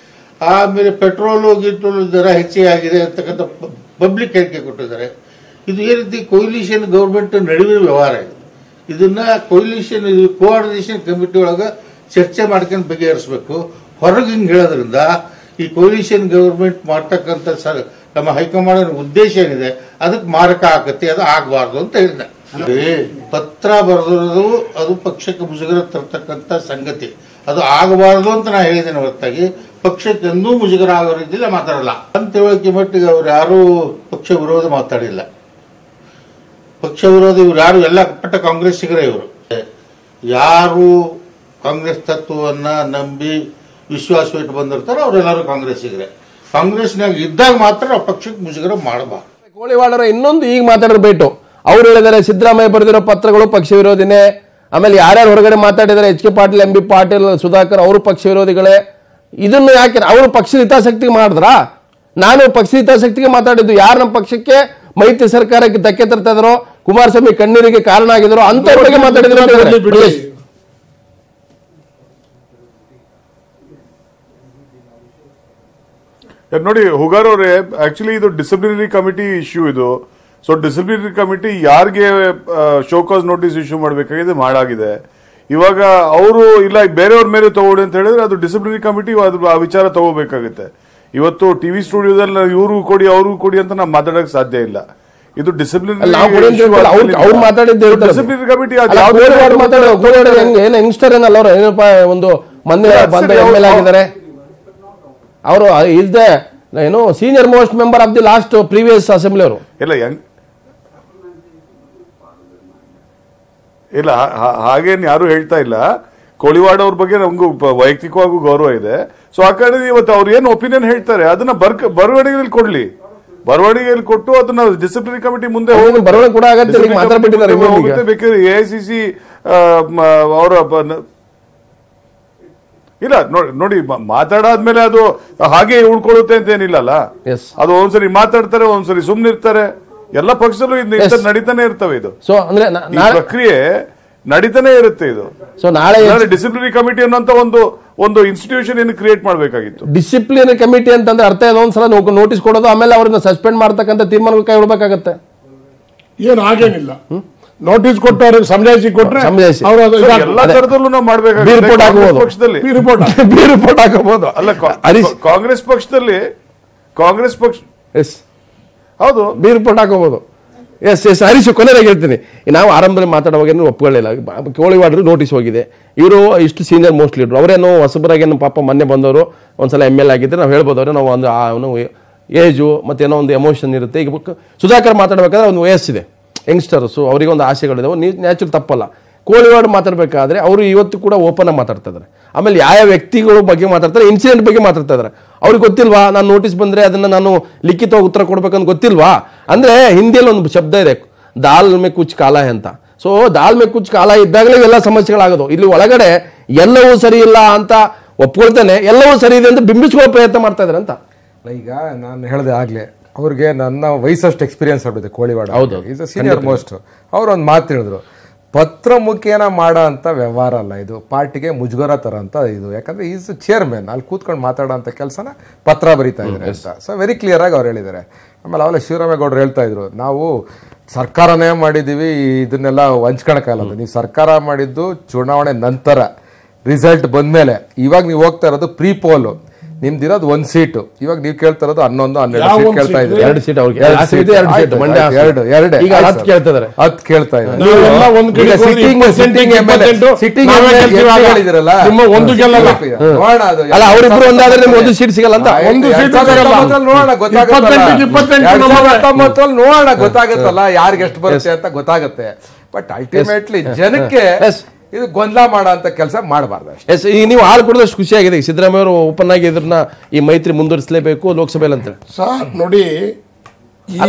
ಆಮೇಲೆ ಪೆಟ್ರೋಲು ಗಿಟ್ರೋಲು ದರ ಹೆಚ್ಚಿಗೆ ಆಗಿದೆ ಅಂತಕ್ಕಂಥ ಪಬ್ಲಿಕ್ ಹೇಳಿಕೆ ಕೊಟ್ಟಿದ್ದಾರೆ. ಇದು ಈ ರೀತಿ ಕೊಯ್ಲಿಷನ್ ಗೌರ್ಮೆಂಟ್ ನಡುವಿನ ವ್ಯವಹಾರ ಇದೆ. ಇದನ್ನ ಕೊಯ್ಲಿಷನ್ ಕೋಆರ್ಡಿನೇಷನ್ ಕಮಿಟಿ ಒಳಗೆ ಚರ್ಚೆ ಮಾಡ್ಕೊಂಡು ಬಗೆಹರಿಸಬೇಕು. ಹೊರಗೆ ಹಿಂಗೆ ಹೇಳೋದ್ರಿಂದ ಈ ಕೊಯ್ಲಿಷನ್ ಗೌರ್ಮೆಂಟ್ ಮಾಡ್ತಕ್ಕಂಥ ನಮ್ಮ ಹೈಕಮಾಂಡ್ ಉದ್ದೇಶ ಏನಿದೆ ಅದಕ್ಕೆ ಮಾರಕ ಆಗತ್ತೆ, ಅದು ಆಗಬಾರ್ದು ಅಂತ ಹೇಳಿದೆ. ಪತ್ರ ಬರೆದಿರೋದು ಅದು ಪಕ್ಷಕ್ಕೆ ಮುಜುಗರ ತರ್ತಕ್ಕಂಥ ಸಂಗತಿ, ಅದು ಆಗಬಾರದು ಅಂತ ನಾ ಹೇಳಿದ್ದೇನೆ ಹೊರತಾಗಿ ಪಕ್ಷಕ್ಕೆ ಎಂದೂ ಮುಜುಗರ ಆಗೋ ರೀತಿಯಲ್ಲಿ ಮಾತಾಡಲ್ಲ ಅಂತ ಹೇಳಿಕೆ ಮಟ್ಟಿಗೆ ಅವ್ರು ಯಾರೂ ಪಕ್ಷ ವಿರೋಧ ಮಾತಾಡಿಲ್ಲ. ಪಕ್ಷ ವಿರೋಧ ಇವ್ರು ಯಾರು ಎಲ್ಲ ಪಟ್ಟ ಕಾಂಗ್ರೆಸ್ಸಿಗರೇ. ಇವರು ಯಾರು ಕಾಂಗ್ರೆಸ್ ತತ್ವವನ್ನ ನಂಬಿ ವಿಶ್ವಾಸವಿಟ್ಟು ಬಂದಿರ್ತಾರೋ ಅವರೆಲ್ಲರೂ ಕಾಂಗ್ರೆಸ್ಸಿಗರೇ. ಕಾಂಗ್ರೆಸ್ನಾಗ ಇದ್ದಾಗ ಮಾತ್ರ ಪಕ್ಷಕ್ಕೆ ಮುಜುಗರ ಮಾಡಬಾರ್ದು. ಕೋಳಿವಾಡರ ಇನ್ನೊಂದು ಈಗ ಮಾತಾಡಿರ್ಬೇಕು. ಅವ್ರು ಹೇಳಿದ್ದಾರೆ ಸಿದ್ದರಾಮಯ್ಯ ಬರೆದಿರೋ ಪತ್ರಗಳು ಪಕ್ಷ ವಿರೋಧಿನೇ. ಆಮೇಲೆ ಯಾರ್ಯಾರು ಹೊರಗಡೆ ಮಾತಾಡಿದ್ದಾರೆ, HK ಪಾಟೀಲ್, MB ಪಾಟೀಲ್, ಸುಧಾಕರ್, ಅವರು ಪಕ್ಷ ವಿರೋಧಿಗಳೇ. ಇದನ್ನು ಯಾಕೆ ಅವರು ಪಕ್ಷದ ಹಿತಾಸಕ್ತಿಗೆ ಮಾಡಿದ್ರ? ನಾನು ಪಕ್ಷದ ಹಿತಾಸಕ್ತಿಗೆ ಮಾತಾಡಿದ್ದು. ಯಾರು ನಮ್ಮ ಪಕ್ಷಕ್ಕೆ ಮೈತ್ರಿ ಸರ್ಕಾರಕ್ಕೆ ಧಕ್ಕೆ ತರ್ತಾ ಇದಾರೋ, ಕುಮಾರಸ್ವಾಮಿ ಕಣ್ಣೀರಿಗೆ ಕಾರಣ ಆಗಿದ್ರು ಅಂತವರಿಗೆ ಮಾತಾಡಿದ್ರು. ನೋಡಿ ಹುಗಾರ್ ಅವರೇ, ಆಕ್ಚುಲಿ ಇದು ಡಿಸಿಪ್ಲಿನರಿ ಕಮಿಟಿ ಇಶ್ಯೂ ಇದು. ಸೊ ಡಿಸಿಪ್ಲಿನರಿ ಕಮಿಟಿ ಯಾರಿಗೆ ಶೋಕಾಸ್ ನೋಟಿಸ್ ಇಶ್ಯೂ ಮಾಡಬೇಕಾಗಿದೆ ಮಾಡಾಗಿದೆ. ಇವಾಗ ಅವರು ಇಲ್ಲ ಬೇರೆಯವ್ರ ಮೇಲೆ ತಗೊಳ್ಳಿ ಅಂತ ಹೇಳಿದ್ರೆ ಅದು ಡಿಸಿಪ್ಲಿನರಿ ಕಮಿಟಿ ಆ ವಿಚಾರ ತಗೋಬೇಕಾಗುತ್ತೆ. ಇವತ್ತು ಟಿವಿ ಸ್ಟುಡಿಯೋದಲ್ಲಿ ಇವರು ಕೊಡಿ ಅವ್ರಿಗೂ ಕೊಡಿ ಅಂತ ನಾವು ಮಾತಾಡಕ್ ಸಾಧ್ಯ ಇಲ್ಲ. ಇದು ಡಿಸಿಪ್ಲಿನರಿ ಕಮಿಟಿ ಯಂಗ್ಸ್ಟರ್ ಏನಲ್ಲ, ಅವರು ಏನಪ್ಪ ಒಂದು ಮೊನ್ನೆ ಬಂದ ML ಆಗಿದ್ದಾರೆ. ಅವರು ಇಸ್ ದ ಏನು senior most member of the last previous assembly. ಅವರು ಇಲ್ಲ ಹಾಗೇನು ಯಾರು ಹೇಳ್ತಾ ಇಲ್ಲ. ಕೋಳಿವಾಡ ಅವ್ರ ಬಗ್ಗೆ ನಮಗೂ ವೈಯಕ್ತಿಕವಾಗೂ ಗೌರವ ಇದೆ. ಸೊ ಆ ಕಾರಣದಿಂದ ಇವತ್ತು ಅವ್ರು ಏನು ಒಪಿನಿಯನ್ ಹೇಳ್ತಾರೆ ಅದನ್ನ ಬರವಣಿಗೆಯಲ್ಲಿ ಕೊಡ್ಲಿ, ಬರವಣಿಗೆಯಲ್ಲಿ ಕೊಟ್ಟು ಅದನ್ನ ಡಿಸಿಪ್ಲಿನರಿ ಕಮಿಟಿ ಮುಂದೆ ಬೇಕಾದ್ರೆ AICC ಅವರ ಇಲ್ಲ ನೋಡಿ ಮಾತಾಡಾದ್ಮೇಲೆ ಅದು ಹಾಗೆ ಉಳ್ಕೊಳ್ಳುತ್ತೆ ಅಂತ ಏನಿಲ್ಲಲ್ಲ. ಅದು ಒಂದ್ಸರಿ ಮಾತಾಡ್ತಾರೆ, ಒಂದ್ಸರಿ ಸುಮ್ನಿರ್ತಾರೆ. ಎಲ್ಲ ಪಕ್ಷದಲ್ಲೂ ಇದು ನಡೀತಾನೆ ಇರ್ತವೆ. ಇದು ಪ್ರಕ್ರಿಯೆ ನಡೀತಾನೆ ಇರುತ್ತೆ. ಇದು ಸೊ ನಾಳೆ ಡಿಸಿಪ್ಲಿನರಿ ಕಮಿಟಿ ಅನ್ನೋಂತ ಒಂದು ಇನ್ಸ್ಟಿಟ್ಯೂಷನ್ ಏನು ಕ್ರಿಯೇಟ್ ಮಾಡಬೇಕಾಗಿತ್ತು. ಡಿಸಿಪ್ಲಿನರಿ ಕಮಿಟಿ ಅಂತಂದ್ರೆ ಅರ್ಥ ಏನೋ ಒಂದ್ಸಲ ನೋಟಿಸ್ ಕೊಡೋದು, ಆಮೇಲೆ ಅವ್ರನ್ನ ಸಸ್ಪೆಂಡ್ ಮಾಡ್ತಕ್ಕಂಥ ತೀರ್ಮಾನ ಕೈ ಬಿಡಬೇಕಾಗತ್ತೆ. ಏನು ಹಾಗೇನಿಲ್ಲ, ನೋಟಿಸ್ ಕೊಟ್ಟು ಅವ್ರಿಗೆ ಸಮಜಾಯಿಸಿ ಕೊಟ್ರೆ ಎಲ್ಲಾ ತರದಲ್ಲೂ ನಾವು ಮಾಡಬೇಕಾಗುತ್ತೆ. ಪಕ್ಷದಲ್ಲಿ ರಿಪೋರ್ಟ್ ಹಾಕಬಹುದು. ಅಲ್ಲ ಕಾಂಗ್ರೆಸ್ ಪಕ್ಷದಲ್ಲಿ ಹೌದು ರಿಪೋರ್ಟ್ ಹಾಕೋಬಹುದು. ಹರೀಶ್ ಕೊನೆಯಾಗಿ ಹೇಳ್ತೀನಿ, ನಾವು ಆರಂಭದಲ್ಲಿ ಮಾತಾಡುವಾಗ ಒಪ್ಕೊಳ್ಳಿಲ್ಲ. ಕೋಳಿವಾಡ್ರು ನೋಟಿಸ್ ಹೋಗಿದೆ, ಇವರು ಇಷ್ಟು ಸೀನಿಯರ್ ಮೋಸ್ಟ್ ಲೀಡರ್, ಅವರೇನೋ ಹೊಸಬರಾಗೇನು ಪಾಪ ಮೊನ್ನೆ ಬಂದವರು ಒಂದ್ಸಲ ML ಆಗಿದ್ರೆ ನಾವು ಹೇಳ್ಬೋದು. ಅವ್ರೆ ನಾವು ಒಂದು ಏಜು ಮತ್ತೇನೋ ಒಂದು ಎಮೋಷನ್ ಇರುತ್ತೆ. ಈಗ ಸುಧಾಕರ್ ಮಾತಾಡ್ಬೇಕಾದ್ರೆ ಒಂದು ವಯಸ್ಸಿದೆ, ಯಂಗ್ಸ್ಟರ್ಸು, ಅವರಿಗೆ ಒಂದು ಆಸೆಗಳಿದಾವೆ, ನ್ಯಾಚುರಲ್ ತಪ್ಪಲ್ಲ. ಕೋಳಿವಾಡ್ ಮಾತಾಡಬೇಕಾದ್ರೆ ಅವರು ಇವತ್ತು ಕೂಡ ಓಪನ್ ಆಗಿ ಮಾತಾಡ್ತಾ ಇದ್ದಾರೆ. ಆಮೇಲೆ ಯಾವ ವ್ಯಕ್ತಿಗಳ ಬಗ್ಗೆ ಮಾತಾಡ್ತಾರೆ, ಇನ್ಸಿಡೆಂಟ್ ಬಗ್ಗೆ ಮಾತಾಡ್ತಾ ಇದ್ದಾರೆ. ಅವ್ರಿಗೆ ಗೊತ್ತಿಲ್ವಾ ನಾನು ನೋಟಿಸ್ ಬಂದರೆ ಅದನ್ನು ನಾನು ಲಿಖಿತವಾಗಿ ಉತ್ತರ ಕೊಡ್ಬೇಕಂತ ಗೊತ್ತಿಲ್ವಾ? ಅಂದರೆ ಹಿಂದಿಯಲ್ಲಿ ಒಂದು ಶಬ್ದ ಇದೆ, ದಾಲ್ ಮೇ ಕುಚ್ ಕಾಲ ಅಂತ. ಸೊ ದಾಲ್ ಮೇ ಕುಚ್ ಕಾಲ ಇದ್ದಾಗಲೇ ಎಲ್ಲ ಸಮಸ್ಯೆಗಳಾಗೋದು. ಇಲ್ಲಿ ಒಳಗಡೆ ಎಲ್ಲವೂ ಸರಿ ಇಲ್ಲ ಅಂತ ಒಪ್ಕೊಳ್ತಾನೆ, ಎಲ್ಲವೂ ಸರಿ ಇದೆ ಅಂತ ಬಿಂಬಿಸುವ ಪ್ರಯತ್ನ ಮಾಡ್ತಾ ಇದ್ದಾರೆ ಅಂತ. ಈಗ ನಾನು ಹೇಳಿದೆ ಆಗ್ಲೇ, ಅವ್ರಿಗೆ ನನ್ನ ವಯಸ್ಸಷ್ಟು ಎಕ್ಸ್ಪೀರಿಯನ್ಸ್ ಆಗ್ಬಿಟ್ಟಿದೆ ಕೋಳಿವಾಡ. ಹೌದು, ಈಸ್ ಸೀನಿಯರ್ ಮೋಸ್ಟ್. ಅವ್ರು ಒಂದು ಮಾತು ಹೇಳಿದ್ರು, ಪತ್ರ ಮುಖೇನ ಮಾಡೋ ಅಂತ ವ್ಯವಹಾರ ಅಲ್ಲ ಇದು, ಪಾರ್ಟಿಗೆ ಮುಜುಗರ ತರ ಅಂತ ಇದು. ಯಾಕಂದ್ರೆ ಈಸ್ ಚೇರ್ಮನ್, ಅಲ್ಲಿ ಕೂತ್ಕೊಂಡು ಮಾತಾಡೋ ಅಂತ ಕೆಲಸನ ಪತ್ರ ಬರೀತಾ ಇದ್ದಾರೆ ಅಂತ. ಸೊ ವೆರಿ ಕ್ಲಿಯರ್ ಆಗಿ ಅವ್ರು ಹೇಳಿದ್ದಾರೆ. ಆಮೇಲೆ ಅವೆಲ್ಲ ಶಿವರಾಮೇಗೌಡರು ಹೇಳ್ತಾ ಇದ್ರು, ನಾವು ಸರ್ಕಾರನೇ ಮಾಡಿದ್ದೀವಿ, ಇದನ್ನೆಲ್ಲ ಹಂಚ್ಕೊಳಕ್ಕಾಗಲ್ಲ. ನೀವು ಸರ್ಕಾರ ಮಾಡಿದ್ದು ಚುನಾವಣೆ ನಂತರ ರಿಸಲ್ಟ್ ಬಂದ್ಮೇಲೆ. ಇವಾಗ ನೀವು ಹೋಗ್ತಾ ಇರೋದು ಪ್ರೀ ಪೋಲ್, ನಿಮ್ದಿರೋದು 1 ಸೀಟು. ಇವಾಗ ನೀವು ಕೇಳ್ತಾ ಇರೋದು 11, 12 ಸೀಟ್ ಕೇಳ್ತಾ ಇದ್ದೀರಿ. 2 ಸೀಟ್ ಅವ್ರಿಗೆ, 10 ಕೇಳ್ತಿದ್ದಾರೆ. ಅವರಿಬ್ರು ಒಂದಾದ್ರೆ ನಿಮ್ಗೆ 1 ಸೀಟ್ ಸಿಗಲ್ಲ ಅಂತ. ನೋಡೋಣ ಗೊತ್ತಾಗುತ್ತಲ್ಲ ಯಾರಿಗೆ ಎಷ್ಟು ಬರುತ್ತೆ ಅಂತ ಗೊತ್ತಾಗುತ್ತೆ. ಬಟ್ ಅಲ್ಟಿಮೇಟ್ಲಿ ಜನಕ್ಕೆ ಇದು ಗೊಂದಲ ಮಾಡೋ ಅಂತ ಕೆಲಸ ಮಾಡಬಾರ್ದು. ಎಸ್, ಈಗ ನೀವು ಹಾಲು ಕುಡಿದಷ್ಟು ಖುಷಿಯಾಗಿದೆ. ಈಗ ಸಿದ್ದರಾಮಯ್ಯ ಅವರು ಓಪನ್ ಆಗಿ ಇದನ್ನ ಈ ಮೈತ್ರಿ ಮುಂದುವರಿಸಲೇಬೇಕು ಲೋಕಸಭೆಯಲ್ಲಿ ಅಂತ ಸರ್ ನೋಡಿ,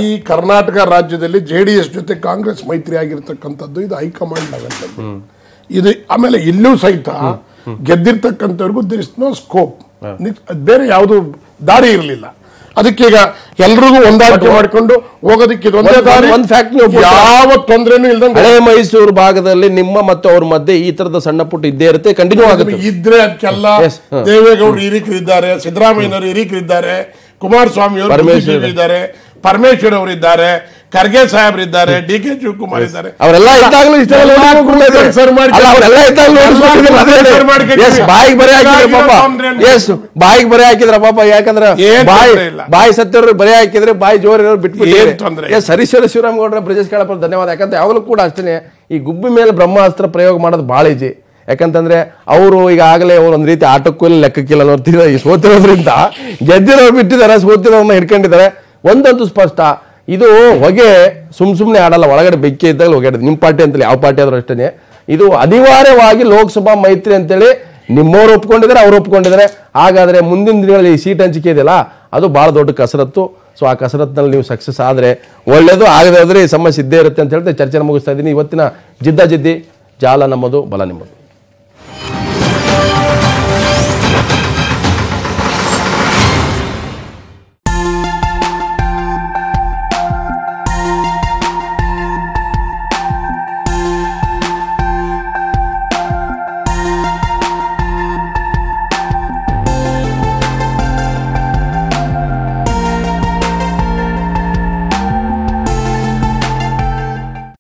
ಈ ಕರ್ನಾಟಕ ರಾಜ್ಯದಲ್ಲಿ JDS ಜೊತೆ ಕಾಂಗ್ರೆಸ್ ಮೈತ್ರಿ ಆಗಿರ್ತಕ್ಕಂಥದ್ದು ಇದು ಹೈಕಮಾಂಡ್ ಲೆವೆಲ್. ಇದು ಆಮೇಲೆ ಇಲ್ಲೂ ಸಹಿತ ಗೆದ್ದಿರ್ತಕ್ಕಂಥವ್ರಿಗೂ ದೇರ್ ಇಸ್ ನೋ ಸ್ಕೋಪ್, ಬೇರೆ ಯಾವುದು ದಾರಿ ಇರಲಿಲ್ಲ. ಅದಕ್ಕೆ ಈಗ ಎಲ್ರಿಗೂ ಹೊಂದಾಣಿಕೆ ಮಾಡಿಕೊಂಡು ಹೋಗೋದಕ್ಕೆ ಇದೊಂದೇ ದಾರಿ. ಒಂದು ಫ್ಯಾಕ್ಟ್, ಯಾವ ತೊಂದರೆನೂ ಇಲ್ದಂಗೆ ಹಳೆ ಮೈಸೂರು ಭಾಗದಲ್ಲಿ ನಿಮ್ಮ ಮತ್ತು ಅವ್ರ ಮಧ್ಯೆ ಈ ತರದ ಸಣ್ಣ ಪುಟ್ಟ ಇದ್ದೇ ಇರುತ್ತೆ, ಕಂಟಿನ್ಯೂ ಆಗುತ್ತೆ. ಇದ್ರೆ ಅದಕ್ಕೆಲ್ಲ ದೇವೇಗೌಡರು ಹಿರಿಕರಿದ್ದಾರೆ, ಸಿದ್ದರಾಮಯ್ಯನವರು ಹಿರಿಕರಿದ್ದಾರೆ, ಕುಮಾರಸ್ವಾಮಿ ಅವರು ಇದ್ದಾರೆ, ಪರಮೇಶ್ವರ್ ಅವರು ಇದ್ದಾರೆ, ಖರ್ಗೆ ಸಾಹೇಬ್ರಿದ್ದಾರೆ, DK ಶಿವಕುಮಾರ್ ಇದ್ದಾರೆ. ಅವರೆಲ್ಲ ಇದ್ದಾಗಲೂ ಬಾಯಿಗೆ ಬರೆ ಹಾಕಿದ್ರ ಪಾಪ. ಯಾಕಂದ್ರೆ ಬಾಯಿ ಸತ್ತವ್ರು ಬರೆ ಹಾಕಿದ್ರೆ ಬಾಯಿ ಜೋರಿರೋರು ಬಿಟ್ಬಿಟ್ಟು ಹರೀಶ್ವರ ಶಿವರಾಮಗೌಡರ ಬ್ರಿಜೇಶ್ ಕಾಳಪ್ಪ ಧನ್ಯವಾದ. ಯಾಕಂದ್ರೆ ಯಾವಾಗಲೂ ಕೂಡ ಅಷ್ಟೇ ಈ ಗುಬ್ಬಿ ಮೇಲೆ ಬ್ರಹ್ಮಾಸ್ತ್ರ ಪ್ರಯೋಗ ಮಾಡೋದು ಬಹಳ ಈಜಿ. ಯಾಕಂತಂದ್ರೆ ಅವರು ಈಗಾಗಲೇ ಅವ್ರು ಒಂದ್ ರೀತಿ ಆಟಕ್ಕೂ ಇಲ್ಲ ಲೆಕ್ಕಕ್ಕಿಲ್ಲ ನೋಡ್ತಿದ್ದಾರೆ. ಈ ಸೋತಿರೋದ್ರಿಂದ ಗೆದ್ದಿರೋರು ಬಿಟ್ಟಿದ್ದಾರೆ, ಸೋತಿರೋರ್ನ ಹಿಡ್ಕೊಂಡಿದ್ದಾರೆ. ಒಂದಂತೂ ಸ್ಪಷ್ಟ, ಇದು ಹೊಗೆ ಸುಮ್ನೆ ಆಡಲ್ಲ, ಒಳಗಡೆ ಬೆಂಕಿ ಇದ್ದಾಗ ಹೊಗೆ. ನಿಮ್ಮ ಪಾರ್ಟಿ ಅಂತೇಳಿ ಯಾವ ಪಾರ್ಟಿ ಆದ್ರೂ ಅಷ್ಟೇ, ಇದು ಅನಿವಾರ್ಯವಾಗಿ ಲೋಕಸಭಾ ಮೈತ್ರಿ ಅಂತೇಳಿ ನಿಮ್ಮವ್ರು ಒಪ್ಕೊಂಡಿದ್ದಾರೆ, ಅವ್ರು ಒಪ್ಕೊಂಡಿದ್ದಾರೆ. ಹಾಗಾದ್ರೆ ಮುಂದಿನ ದಿನಗಳಲ್ಲಿ ಈ ಸೀಟ್ ಹಂಚಿಕೆ ಇದೆಯಲ್ಲ, ಅದು ಬಹಳ ದೊಡ್ಡ ಕಸರತ್ತು. ಸೊ ಆ ಕಸರತ್ನಲ್ಲಿ ನೀವು ಸಕ್ಸಸ್ ಆದ್ರೆ ಒಳ್ಳೇದು, ಆಗದೆ ಹೋದ್ರೆ ಈ ಸಮಸ್ಯೆ ಇದ್ದೇ ಇರುತ್ತೆ ಅಂತ ಹೇಳ್ತಾ ಚರ್ಚೆನ ಮುಗಿಸ್ತಾ ಇದ್ದೀನಿ. ಇವತ್ತಿನ ಜಿದ್ದಾಜಿದ್ದಿ ಜಾಲ ನಮ್ಮದು, ಬಲ ನಿಮ್ಮದು.